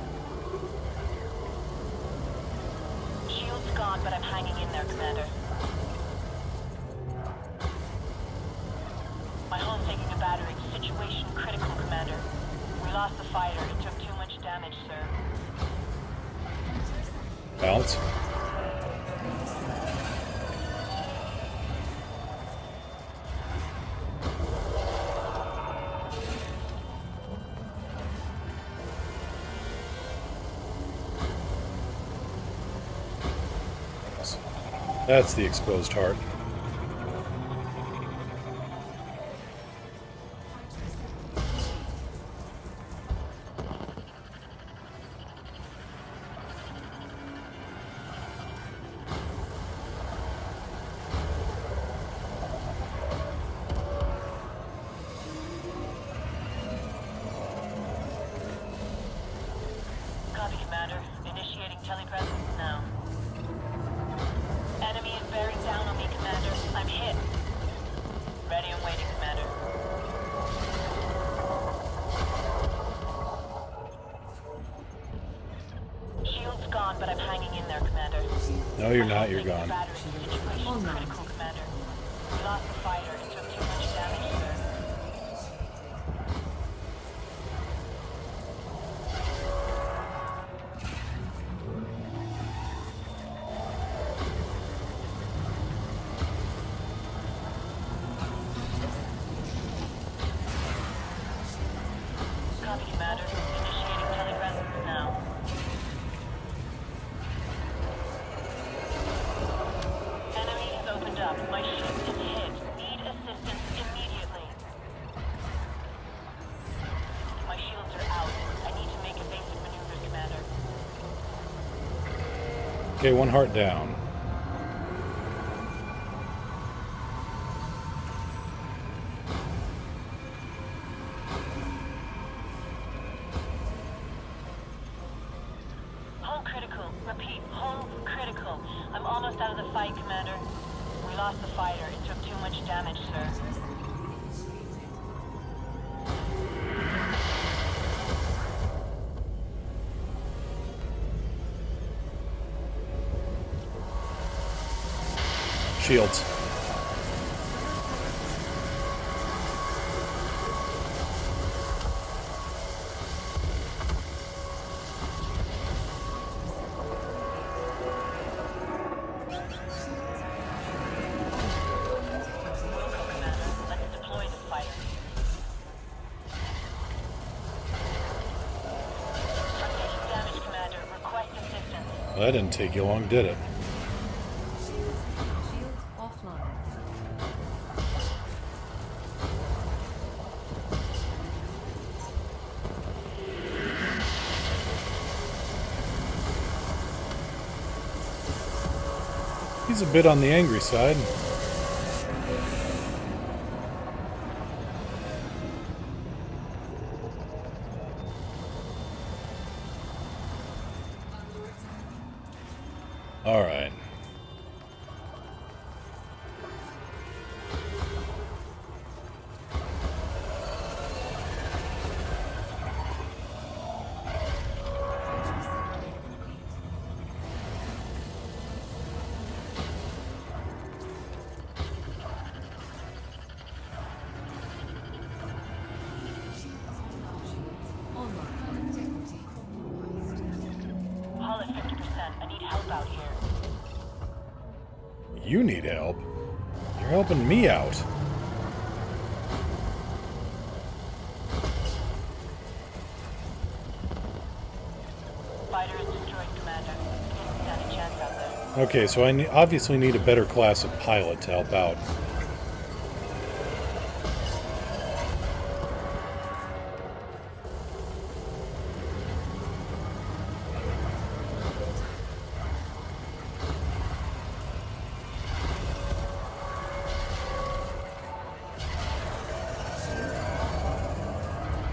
Shield's gone, but I'm hanging in there, Commander. My home's taking a battering. Situation critical, Commander. We lost the fighter. It took too much damage, sir.
Balance. That's the exposed heart.
Copy, Commander. Initiating telepresence now. Enemy is bearing down on me, Commander. I'm hit. Ready and waiting, Commander. Shield's gone, but I'm hanging in there, Commander.
No, you're
My
not.
home's
You're
taking a
gone.
battering. Situation
Online.
critical, Commander. We lost the fighter. It took too much damage, sir. Copy, Commander. Initiating telepresence now. Enemy has opened up. My ship is hit. Need assistance immediately. My shields are out. I need to make evasive maneuvers, Commander.
Okay, one heart down.
Hull critical. Repeat. Hull critical. I'm almost out of the fight, Commander. We lost the fighter. It took too much damage, sir.
Shields.
Commander, let's deploy the fighter. I'm taking damage, Commander. Request assistance.
Well, that didn't take you long, did it?
Shields offline.
He's a bit on the angry side. All right.
Hull at 50%. I need help out here.
You need help. You're helping me out.
Fighter is destroyed, Commander. Stand a chance out there.
Okay, so I obviously need a better class of pilot to help out.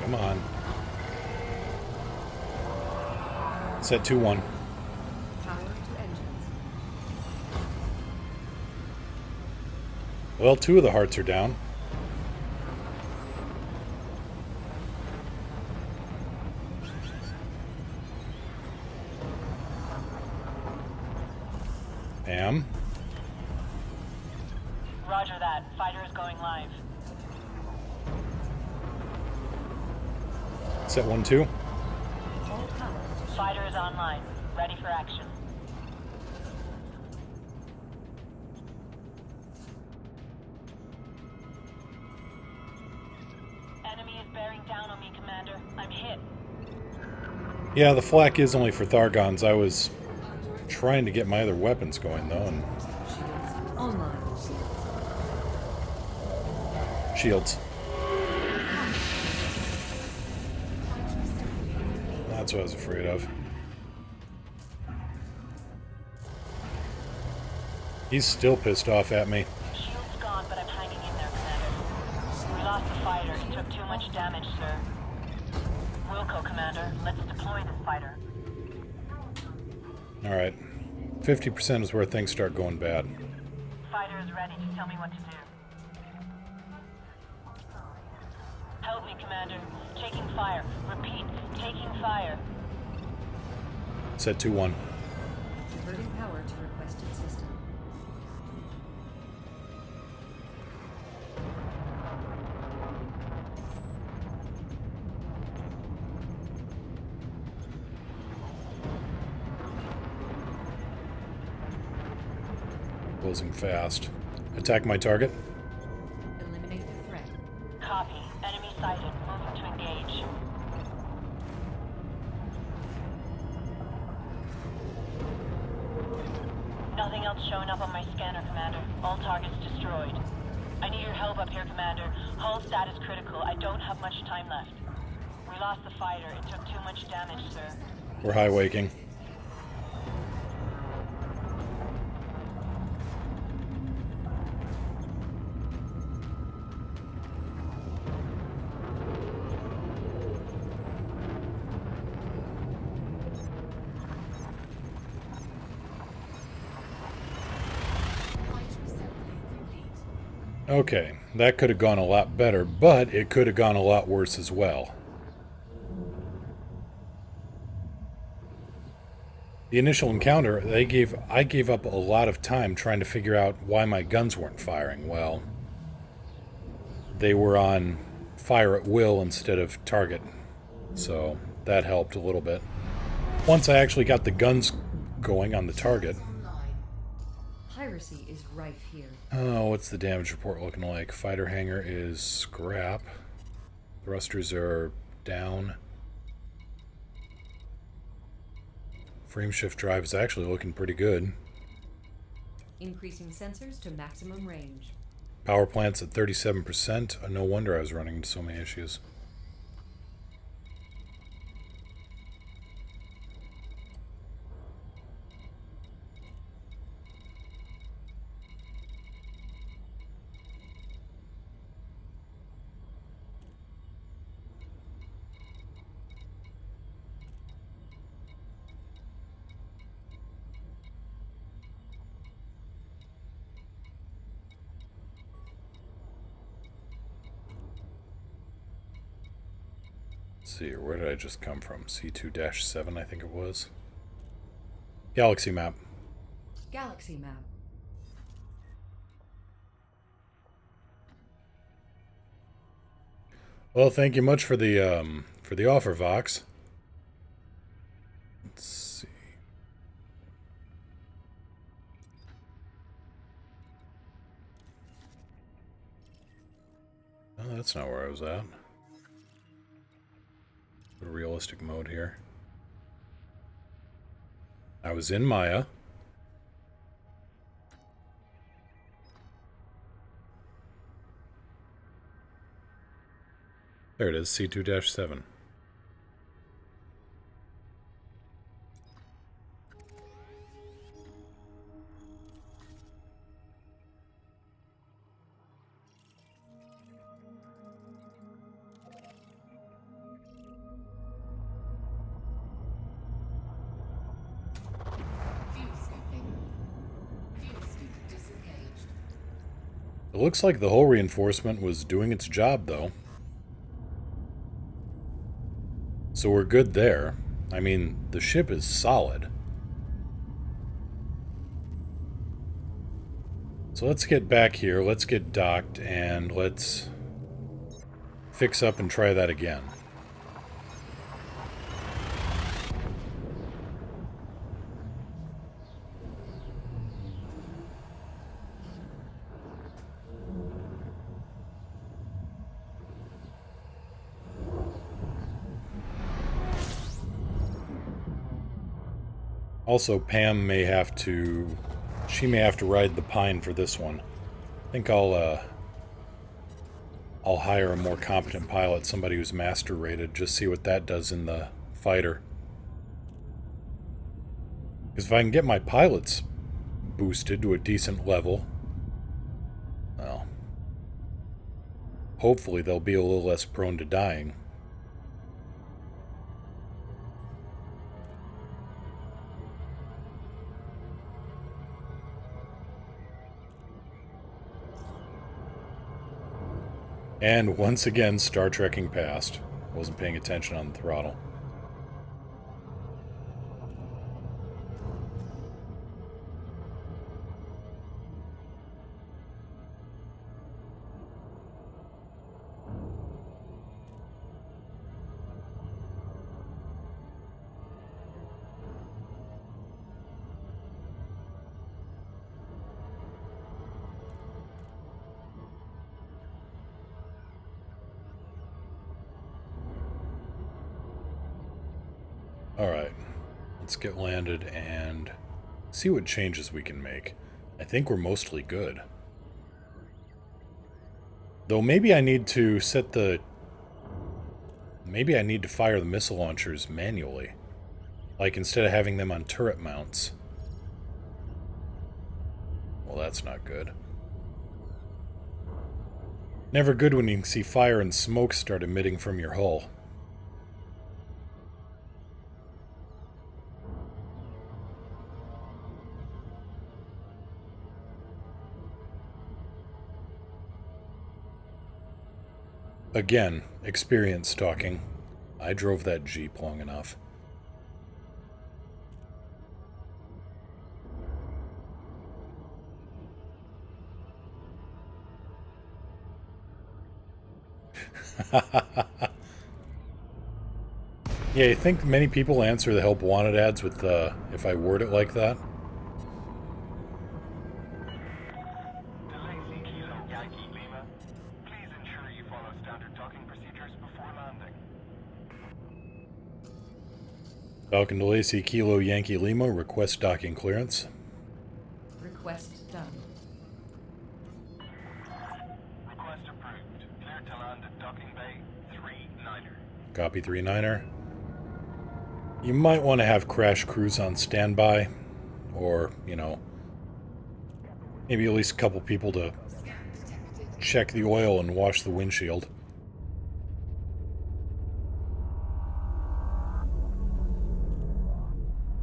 Come on. Set 2-1.
Power to engines.
Well, 2 of the hearts are down. Am.
Roger that. Fighter is going live.
Set 1-2.
All power to
Fighter is online. Ready for action. Enemy is bearing down on me, Commander. I'm hit.
Yeah, the flak is only for Thargons. I was trying to get my other weapons going, though, and
shields online.
shields. That's what I was afraid of. He's still pissed off at me.
Shield's gone, but I'm hanging in there, Commander. We lost the fighter. He took too much damage, sir. Wilco, Commander. Let's deploy this fighter.
Alright. 50% is where things start going bad.
Fighter is ready. Just tell me what to do. Help me, Commander. Taking fire. Repeat, taking fire.
Set 2-1.
Diverting power to requested system.
Closing fast. Attack my target.
Eliminate the threat.
Copy. Enemy sighted. Moving to engage. Nothing else showing up on my scanner, Commander. All targets destroyed. I need your help up here, Commander. Hull status critical. I don't have much time left. We lost the fighter. It took too much damage, sir.
We're high waking.
Fighter assembly complete.
Okay, that could have gone a lot better, but it could have gone a lot worse as well. The initial encounter, I gave up a lot of time trying to figure out why my guns weren't firing. Well, they were on fire at will instead of target, so that helped a little bit. Once I actually got the guns going on the target.
Online.
Piracy is rife here.
Oh, what's the damage report looking like? Fighter hangar is scrap. Thrusters are down. Frame shift drive is actually looking pretty good.
Increasing sensors to maximum range.
Power plant's at 37%. No wonder I was running into so many issues. Let's see here, where did I just come from? C2-7, I think it was. Galaxy map.
Galaxy map.
Well, thank you much for the offer, Vox. Let's see. Oh, that's not where I was at. Go to realistic mode here. I was in Maya. There it is, C2-7.
View scooping. View scoop disengaged.
It looks like the hull reinforcement was doing its job, though. So we're good there. I mean, the ship is solid. So let's get back here, let's get docked, and let's fix up and try that again. Also, Pam may have to... She may have to ride the Pine for this one. I think I'll hire a more competent pilot, somebody who's master rated, just see what that does in the fighter. Because if I can get my pilots boosted to a decent level, well, hopefully they'll be a little less prone to dying. And once again, Star Trekking past. Wasn't paying attention on the throttle. Alright, let's get landed and see what changes we can make. I think we're mostly good. Though maybe I need to set the... Maybe I need to fire the missile launchers manually. Like, instead of having them on turret mounts. Well, that's not good. Never good when you can see fire and smoke start emitting from your hull. Again, experience talking. I drove that Jeep long enough. Yeah, you think many people answer the help wanted ads with if I word it like that?
Delacey Kilo Yankee Lima, please ensure you follow standard docking procedures before landing.
Falcon Delacey Kilo Yankee Lima, request docking clearance.
Request done.
Request approved. Cleared to land at docking bay 39er.
Copy 39er. You might want to have crash crews on standby, or, you know, maybe at least a couple people to check the oil and wash the windshield.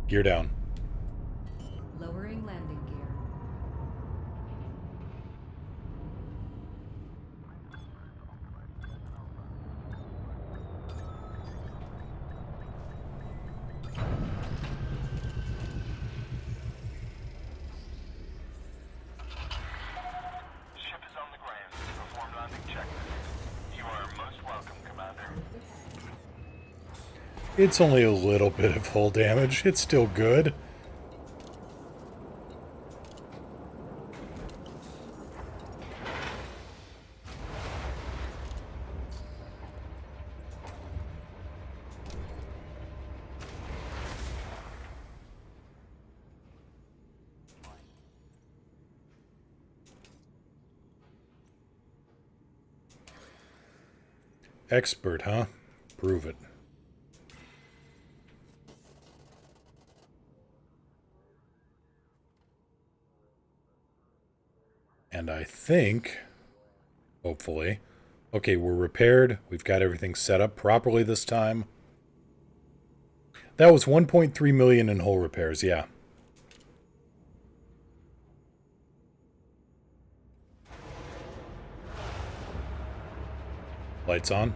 Gear down.
Lowering landing gear.
Ship is on the ground to perform landing checklist. You are most welcome, Commander.
It's only a little bit of hull damage. It's still good. Expert, huh? Prove it. And I think, hopefully, okay, we're repaired. We've got everything set up properly this time. That was 1.3 million in hull repairs, yeah. Lights on.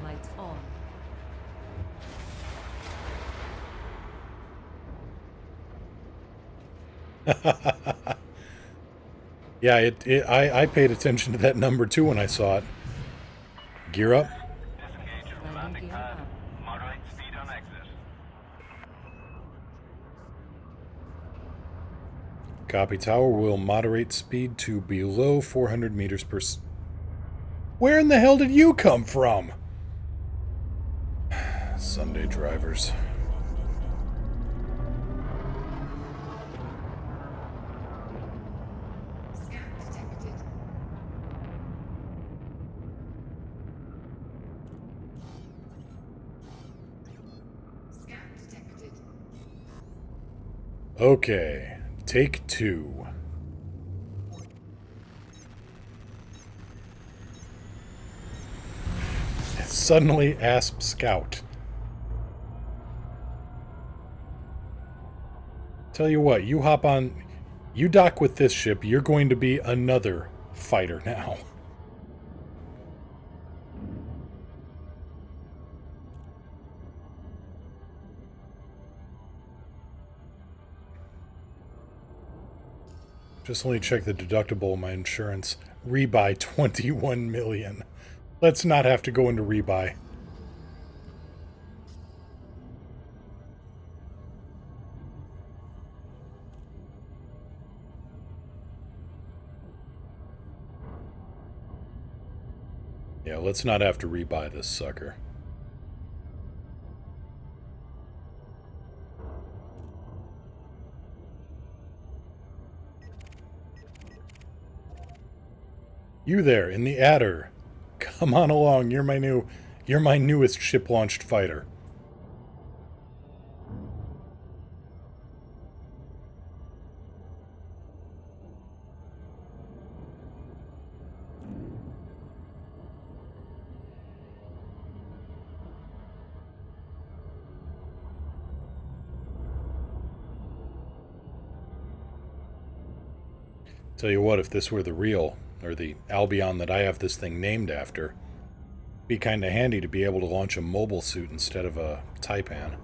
Lights on.
Yeah, I paid attention to that number too when I saw it. Gear up.
Disengage from
Landing
landing
gear
pad.
up.
Moderate speed on exit.
Copy tower will moderate speed to below 400 meters per Where in the hell did you come from? Sunday drivers.
Scan detected. Scan detected.
Okay, take 2. Suddenly asp scout. Tell you what, you hop on, you dock with this ship, you're going to be another fighter now. Just let me check the deductible of my insurance. Rebuy 21 million. Let's not have to go into rebuy. Yeah, let's not have to rebuy this sucker. You there, in the Adder. Come on along, you're my newest ship-launched fighter. Tell you what, if this were the real, or the Albion that I have this thing named after, it'd be kinda handy to be able to launch a mobile suit instead of a Taipan.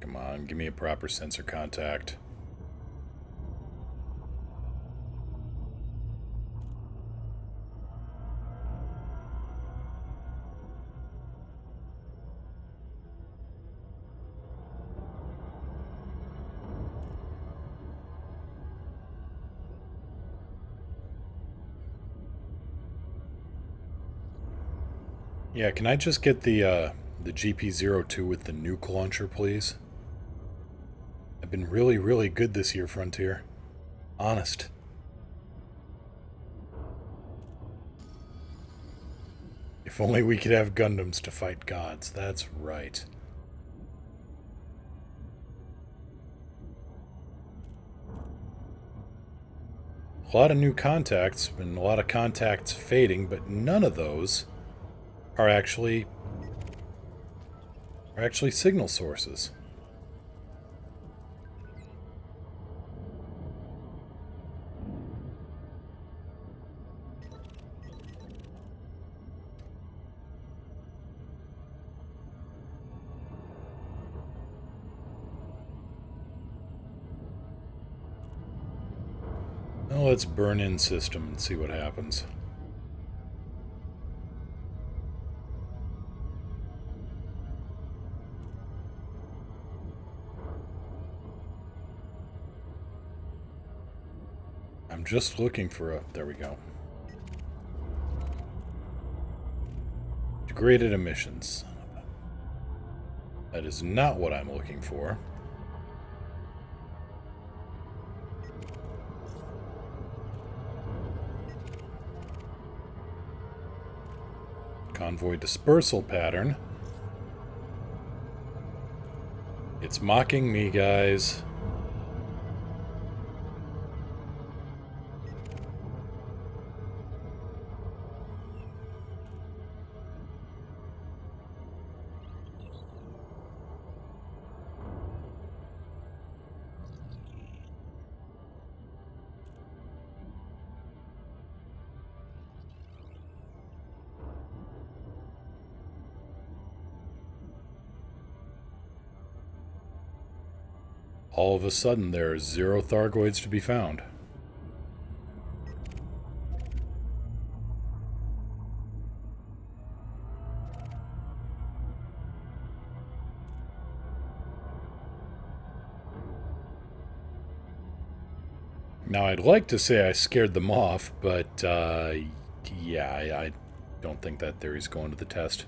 Come on, give me a proper sensor contact. Yeah, can I just get the GP-02 with the nuke launcher, please? I've been really, really good this year, Frontier. Honest. If only we could have Gundams to fight gods. That's right. A lot of new contacts, and a lot of contacts fading, but none of those are actually signal sources. Now let's burn in system and see what happens. I'm just looking for a... There we go. Degraded emissions. That is not what I'm looking for. Convoy dispersal pattern. It's mocking me, guys. all of a sudden there are 0 Thargoids to be found. Now, I'd like to say I scared them off, but, yeah, I don't think that theory's going to the test.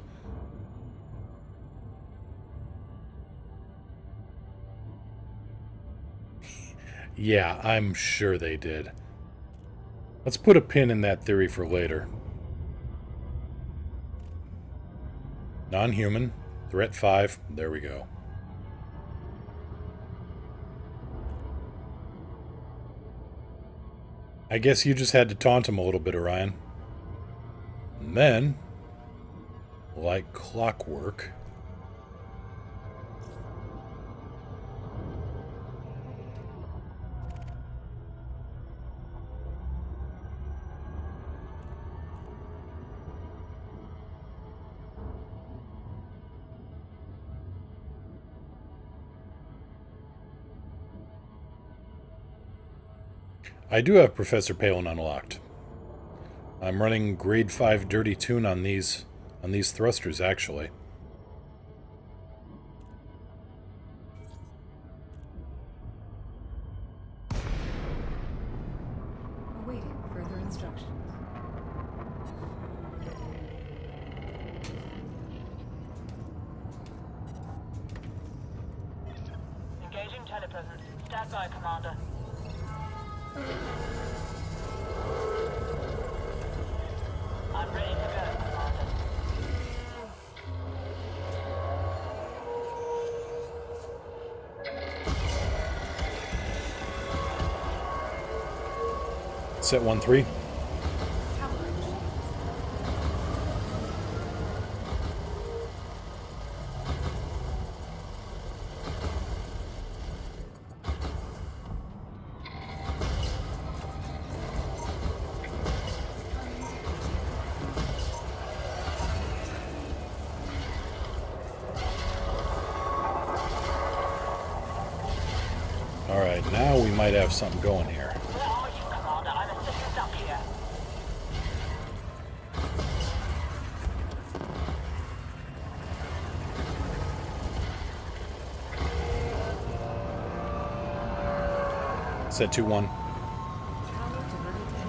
Yeah, I'm sure they did. Let's put a pin in that theory for later. Non-human, threat 5, there we go. I guess you just had to taunt him a little bit, Orion. And then, like clockwork... I do have Professor Palin unlocked. I'm running grade 5 dirty tune on these thrusters, actually.
Awaiting further instructions.
Engaging telepresence. Stand by, Commander. I'm ready to go, Commander.
Set 1-3. Alright, now we might have something going here.
Where are you, Commander? I'm a second up here.
Set 2-1.
Power diverted to engines.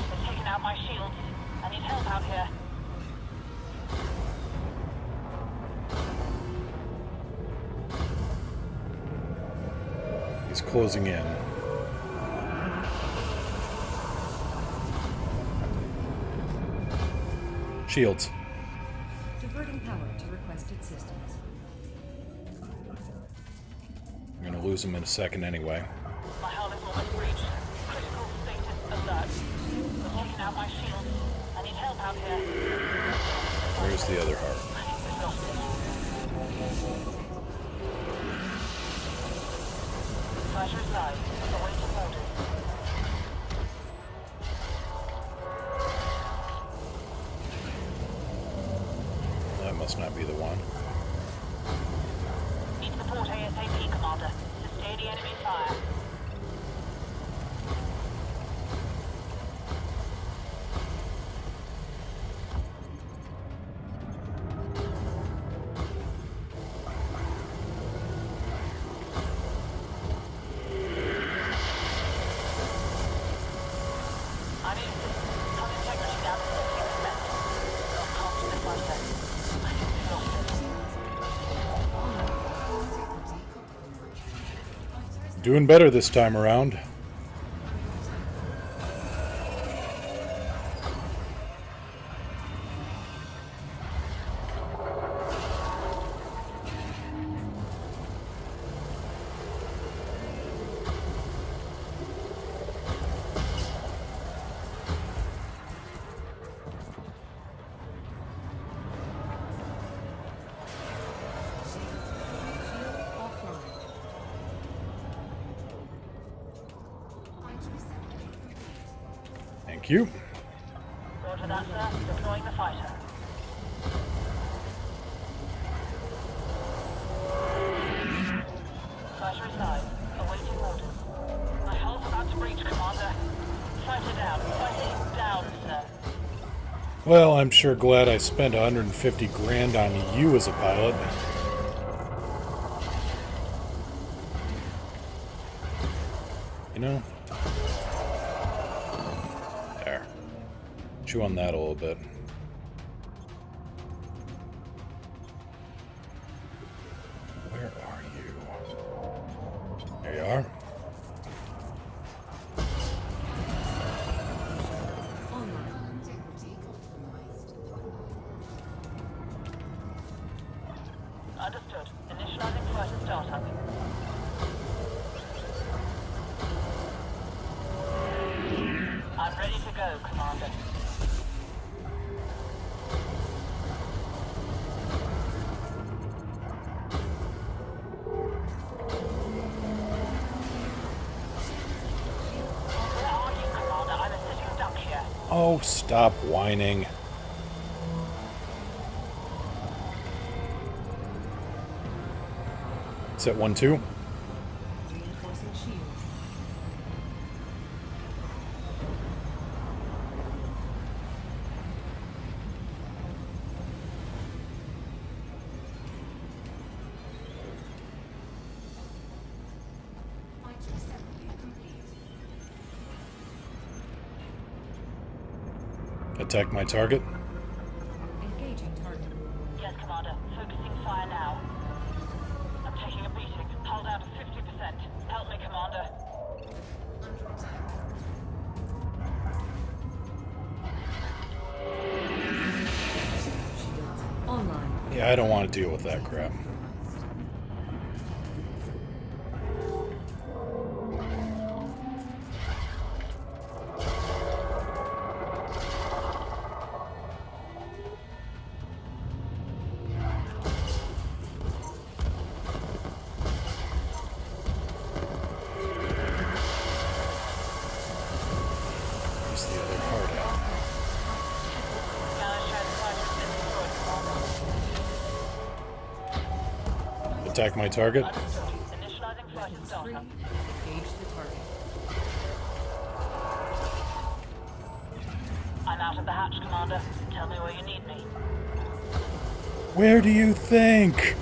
They're taking out my shields. I need help out here.
He's closing in. Shields.
Diverting power to requested systems.
I'm gonna lose him in a second anyway.
My hull is almost breached. Critical status alert. They're taking out my shields. I need help out here.
Where's the other heart?
I think we've lost it. Fighter is live. Awaiting orders.
That must not be the one.
Need support ASAP, Commander. To stay the enemy fire. I need assistance. Con integrity down to 50%. Got comms to the fighter. I think we've lost it.
Doing better this time around.
Offline.
Thank you.
Roger that, sir. Deploying the fighter.
Well, I'm sure glad I spent 150 grand on you as a pilot. You know? There. Chew on that a little bit. Where are you? There you are.
Online.
Integrity compromised.
Understood. Initializing flight and startup. I'm ready to go, Commander. Where are you, Commander? I'm a sitting duck here.
Oh, stop whining. Set 1-2.
Reinforcing shields.
Vital assembly complete.
Attack my target.
Engaging target.
Yes, Commander. Focusing fire now. I'm taking a beating. Hull down to 50%. Help me, Commander.
Under attack.
Online.
Yeah, I don't want to deal with that crap. Use the other heart out.
Scanner shows fighter has been destroyed, Commander.
Attack my target.
Understood. Initializing flight and
Free.
startup.
Engage the target.
I'm out of the hatch, Commander. Tell me where you need me.
Where do you think?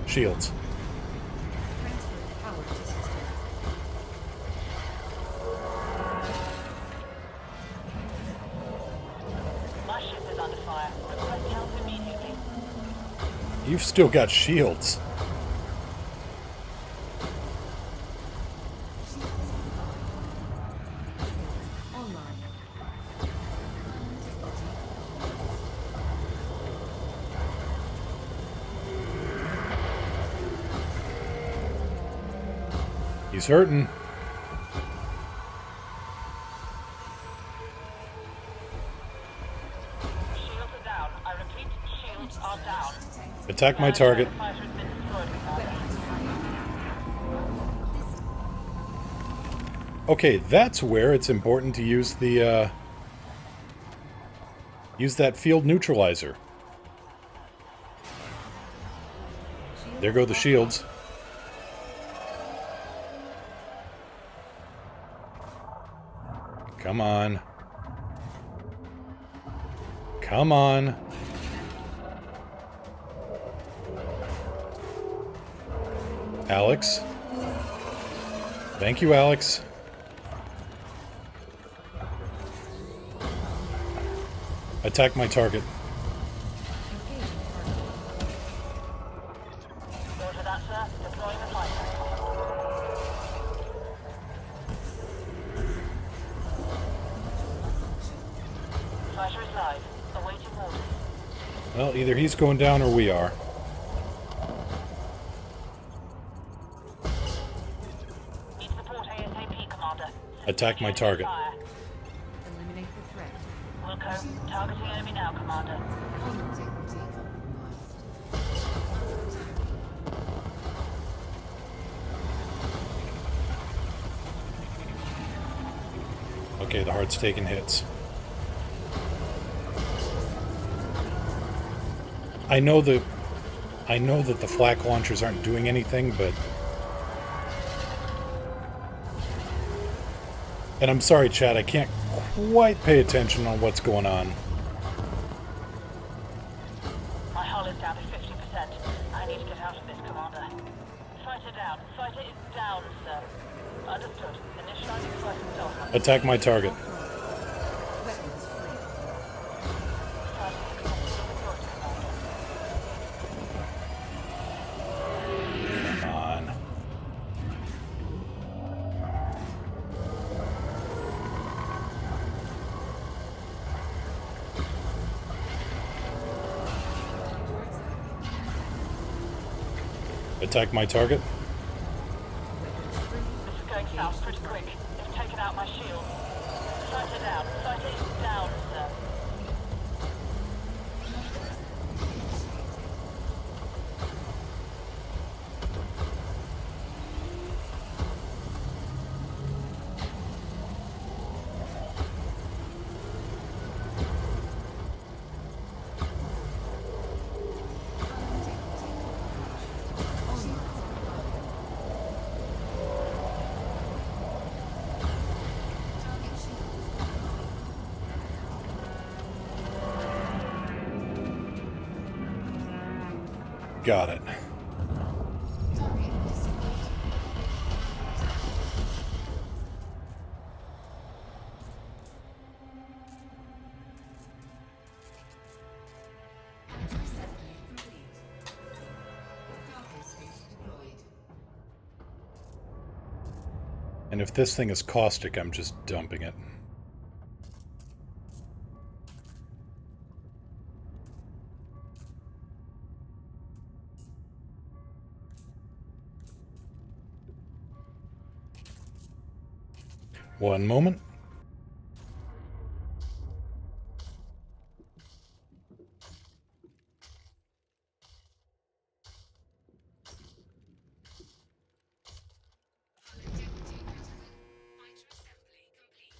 Shields.
Transfer power to system.
My ship is under fire. Request help immediately.
You've still got shields.
Online.
He's hurting.
Shields are down. I repeat, shields are down.
Attack my target.
Fighter has been destroyed, Commander.
Okay, that's where it's important to use the, use that field neutralizer. There go the shields. Come on. Come on. Alex. Thank you, Alex. Attack my target.
Engaging target.
Roger that, sir. Deploying the fighter. Fighter is live. Awaiting orders.
Well, either he's going down or we are.
Need support ASAP, Commander.
Attack my target.
Fire.
Eliminate the threat.
Wilco, targeting enemy now, Commander.
Integrity compromised.
Okay, the heart's taking hits. I know I know that the flak launchers aren't doing anything, but... And I'm sorry, Chad, I can't quite pay attention on what's going on.
My hull is down to 50%. I need to get out of this, Commander. Fighter down. Fighter is down, sir. Understood. Initializing flight start.
Attack my target.
Weapons free.
Fighter is completely Commander.
Come on. Attack my target.
This is going south pretty quick. It's taken out my shield. Fighter down. Fighter is down, sir.
Target shields.
Got it.
Target destroyed. Anti-assembly complete. Cargo suit deployed.
And if this thing is caustic, I'm just dumping it. One moment.
Integrity critical. Fighter assembly complete.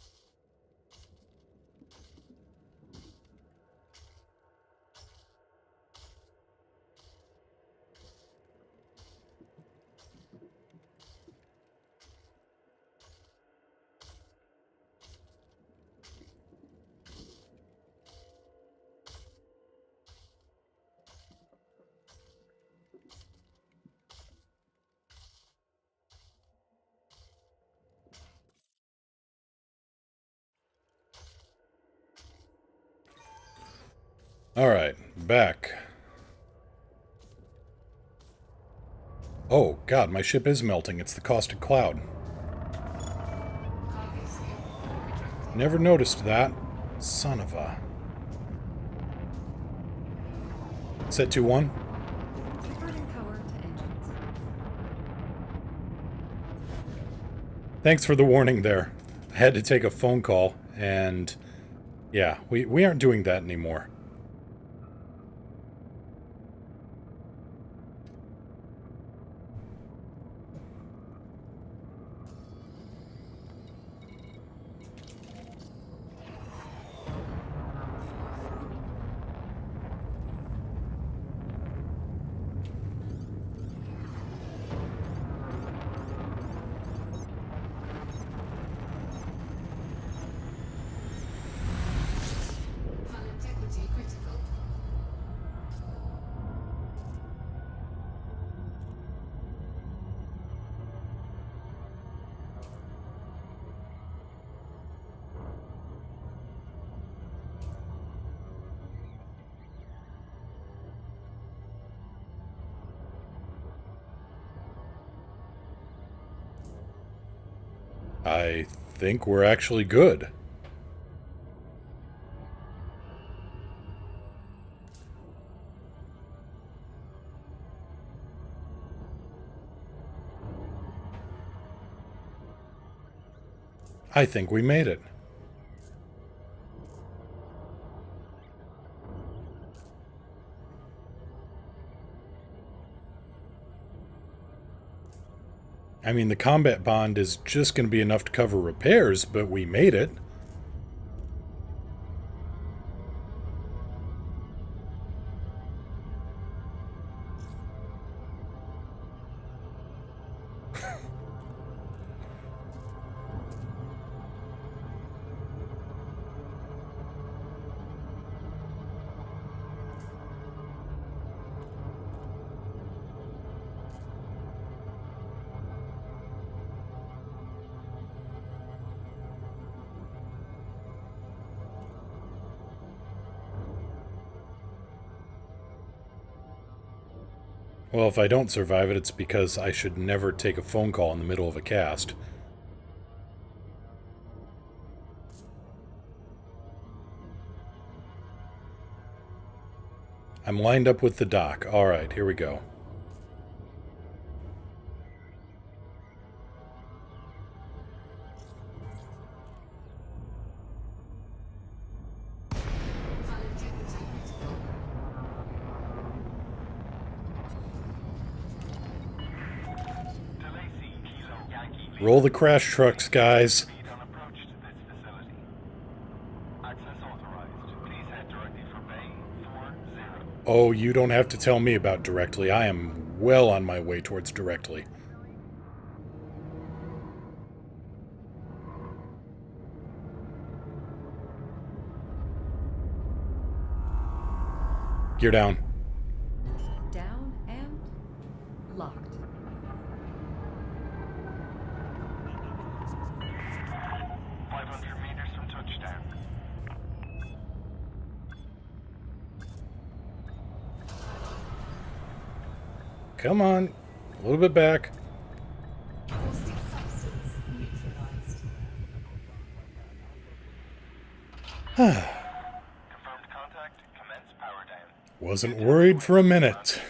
Alright, back. Oh, God, my ship is melting. It's the caustic cloud.
Cargo suit retracted.
Never noticed that. Son of a... Set 2-1.
Converting power to engines.
Thanks for the warning there. I had to take a phone call, and... Yeah, we aren't doing that anymore.
Hull integrity critical.
I think we're actually good. I think we made it. I mean, the combat bond is just going to be enough to cover repairs, but we made it. Well, if I don't survive it, it's because I should never take a phone call in the middle of a cast. I'm lined up with the dock. Alright, here we go.
DeLacy, Kilo Yankee Lima.
Roll the crash trucks, guys.
Speed on approach to this facility. Access authorized. Please head directly for Bay 40.
Oh, you don't have to tell me about directly. I am well on my way towards directly. Gear down.
Down and locked.
500 meters from touchdown.
Come on. A little bit back.
Caustic substance neutralized.
Confirmed contact. Commence power down.
Wasn't worried for a minute.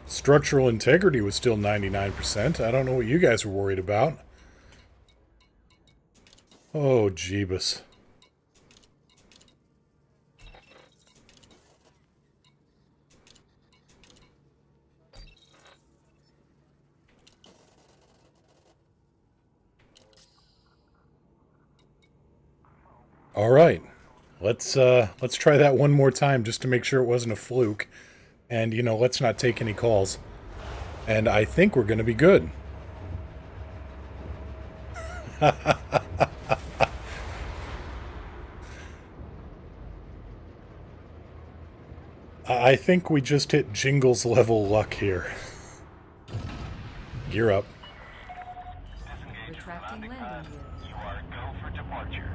Structural integrity was still 99%. I don't know what you guys were worried about. Oh, Jeebus. All right. Let's try that one more time just to make sure it wasn't a fluke. And, you know, let's not take any calls. And I think we're going to be good. I think we just hit Jingles level luck here. Gear up.
Disengage from
Retracting
landing
landing
pad.
gear.
You are go for departure.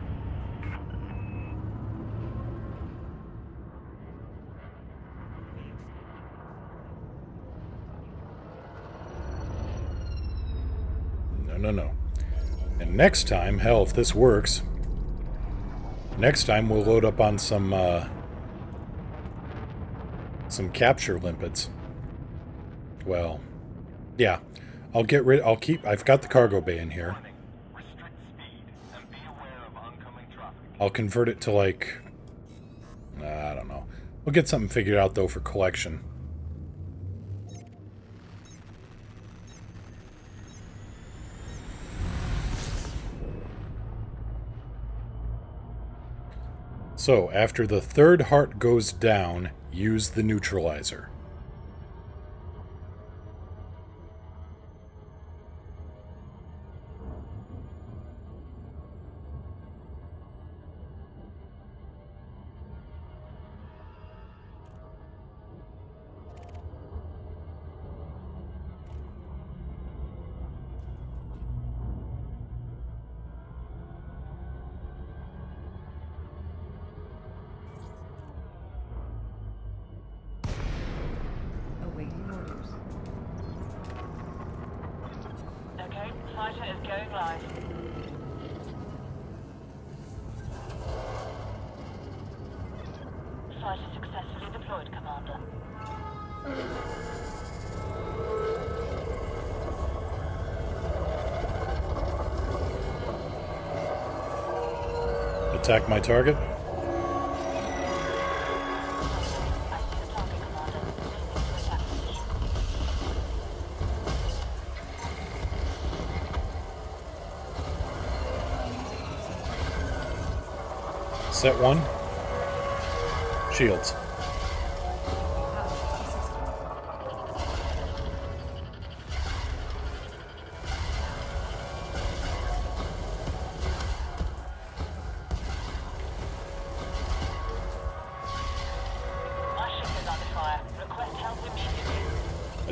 No. And next time, hell, if this works, next time we'll load up on some capture limpets. Well, yeah. I've got the cargo bay in here.
Warning. Restrict speed and be aware of oncoming traffic.
I'll convert it to, like, I don't know. We'll get something figured out, though, for collection. So, after the third heart goes down, use the neutralizer.
Awaiting orders.
Okay, fighter is going live. Fighter successfully deployed, Commander.
Attack my target.
I see the target, Commander. Moving to attack position.
Set one. Shields.
Power system.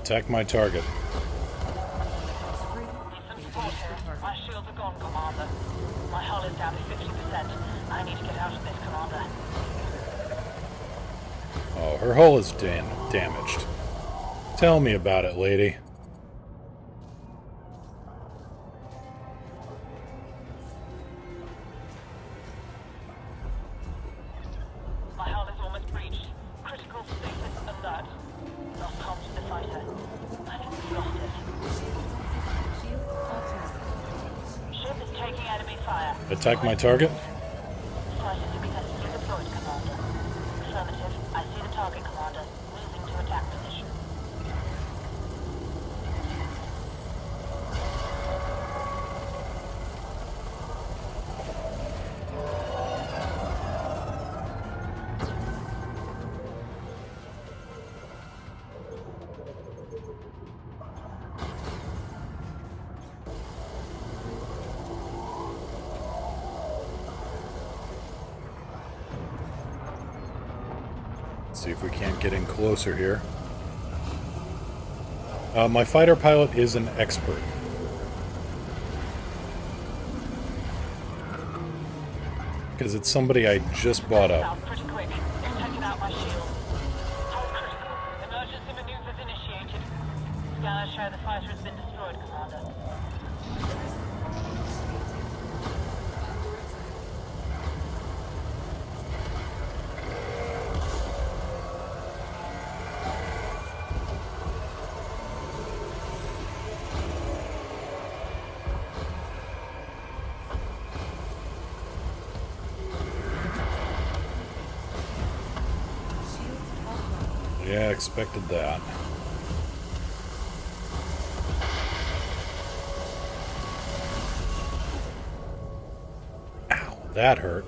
Attack my target.
Free.
Some
Engage
support
the
here.
target.
My shields are gone, Commander. My hull is down to 50%. I need to get out of this, Commander.
Oh, her hull is damaged. Tell me about it, lady.
My hull is almost breached. Critical status alert. Lost comms with the fighter. I think we've lost it.
Shield offline.
Ship is taking enemy fire.
Attack my target.
Fighter successfully deployed, Commander. Affirmative. I see the target, Commander. Moving to attack position.
See if we can't get in closer here. My fighter pilot is an expert. Because it's somebody I just bought up.
South pretty quick. It's taken out my shield. Hull critical. Emergency maneuvers initiated. Scanners show the fighter has been destroyed, Commander.
Shields offline.
Yeah, expected that. Ow, that hurt.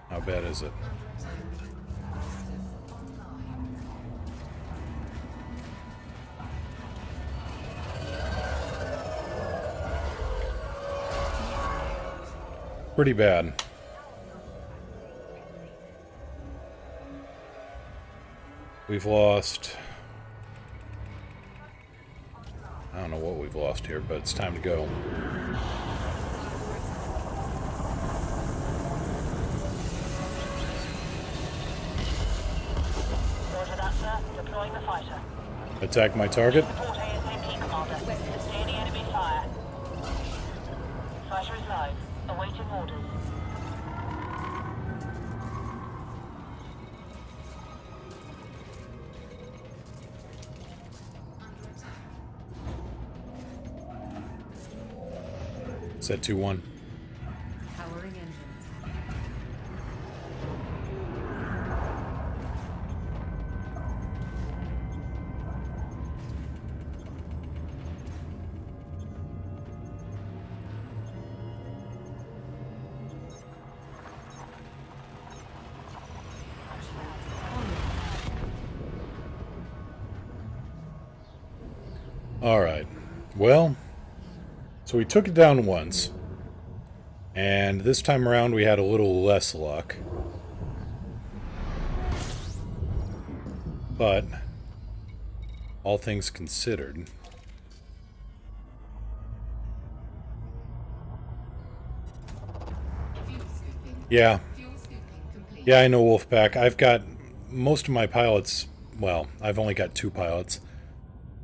How bad is it? Pretty bad. We've lost... I don't know what we've lost here, but it's time to go.
Roger that, sir. Deploying the fighter.
Attack my target.
Support ASAP, Commander. Sustaining enemy fire. Fighter is live. Awaiting orders.
Set 2-1.
Powering engines.
Alright. Well, so we took it down once. And this time around we had a little less luck. But, all things considered... Yeah. Yeah, I know, Wolfpack. I've got most of my pilots... Well, I've only got 2 pilots.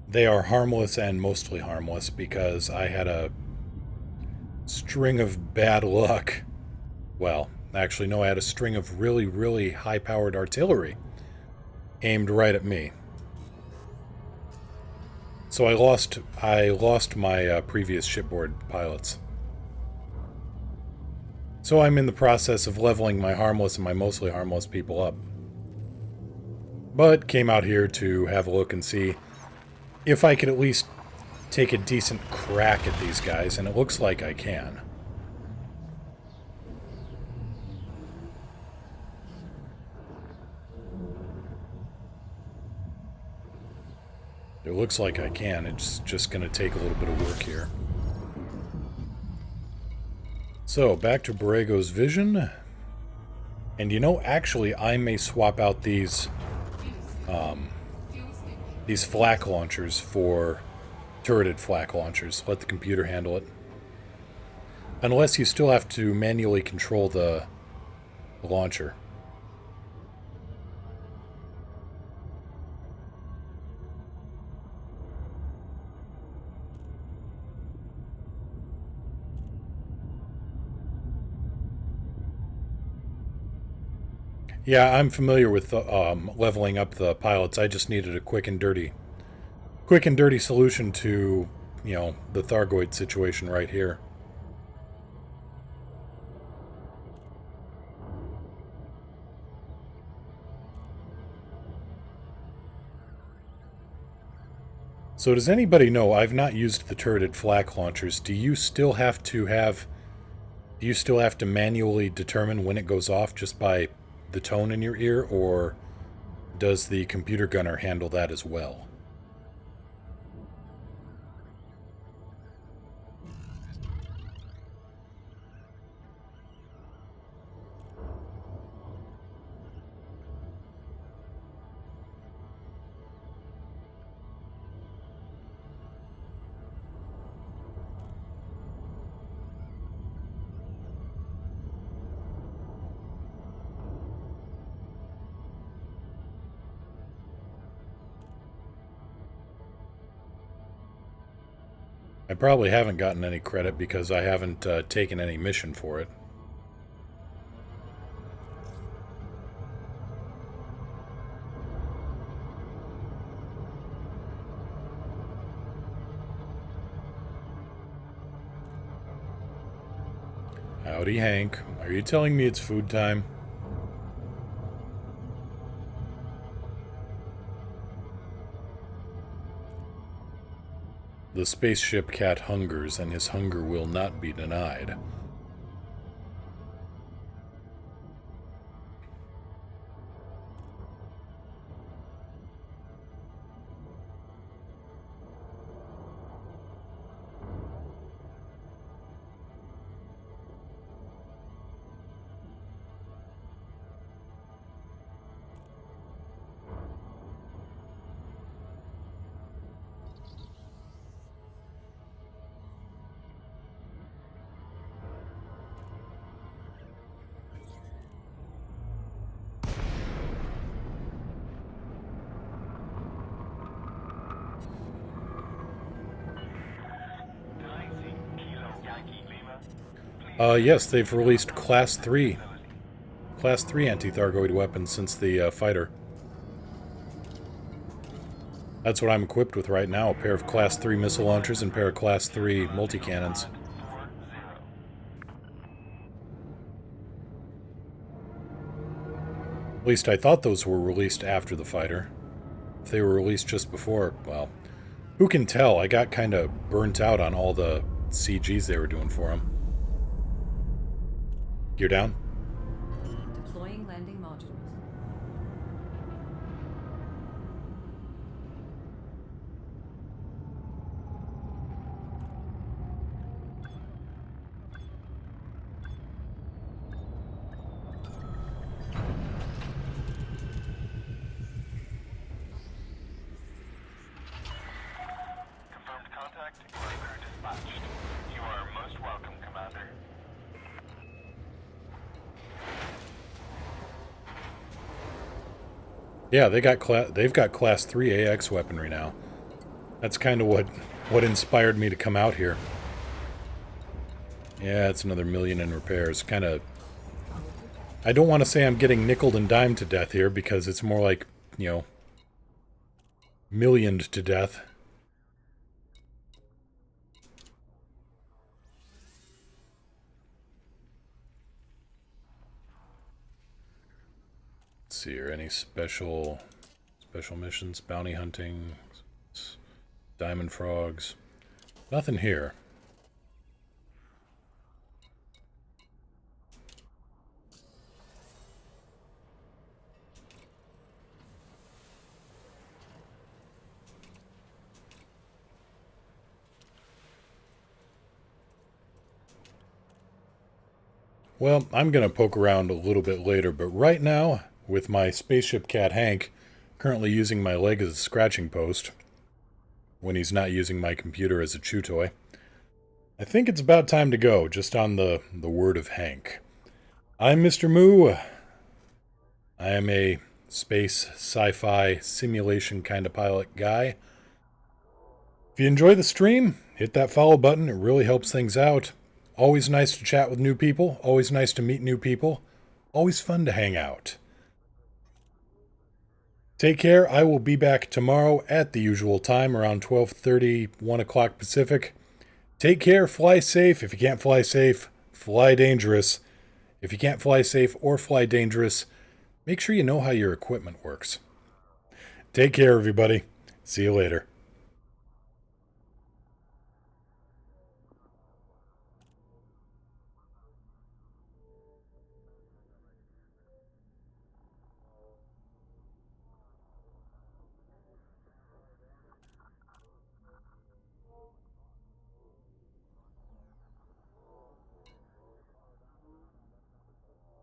They are harmless and mostly harmless because I had a string of bad luck. Well, actually, no, I had a string of really, really high-powered artillery aimed right at me. So I lost my previous shipboard pilots. So I'm in the process of leveling my harmless and my mostly harmless people up. But came out here to have a look and see if I could at least take a decent crack at these guys, and it looks like I can. It looks like I can. It's just going to take a little bit of work here. So, back to Borrego's vision. And you know, actually, I may swap out these flak launchers for turreted flak launchers. Let the computer handle it. Unless you still have to manually control the launcher. Yeah, I'm familiar with leveling up the pilots. I just needed a quick and dirty solution to, you know, the Thargoid situation right here. So does anybody know, I've not used the turreted flak launchers. Do you still have to manually determine when it goes off just by the tone in your ear, or does the computer gunner handle that as well? I probably haven't gotten any credit because I haven't taken any mission for it. Howdy, Hank. Are you telling me it's food time? The spaceship cat hungers, and his hunger will not be denied. Yes, they've released Class 3 anti-Thargoid weapons since the fighter. That's what I'm equipped with right now, a pair of Class 3 missile launchers and a pair of Class 3 multi-cannons. At least I thought those were released after the fighter. If they were released just before, well, who can tell? I got kind of burnt out on all the CGs they were doing for them. You're down?
Deploying landing modules.
Confirmed contact. Crew dispatched. You are most welcome, Commander.
Yeah, they've got Class 3 AX weaponry now. That's kind of what inspired me to come out here. Yeah, it's another million in repairs. Kind of... I don't want to say I'm getting nickeled and dimed to death here, because it's more like, you know, millioned to death. Let's see here, any special missions, bounty hunting, diamond frogs. Nothing here. Well, I'm going to poke around a little bit later, but right now, with my spaceship cat Hank, currently using my leg as a scratching post, when he's not using my computer as a chew toy, I think it's about time to go, just on the word of Hank. I'm Mr. Moo. I am a space, sci-fi, simulation kind of pilot guy. If you enjoy the stream, hit that follow button. It really helps things out. Always nice to chat with new people. Always nice to meet new people. Always fun to hang out. Take care. I will be back tomorrow at the usual time, around 12:30, 1 o'clock Pacific. Take care. Fly safe. If you can't fly safe, fly dangerous. If you can't fly safe or fly dangerous, make sure you know how your equipment works. Take care, everybody. See you later.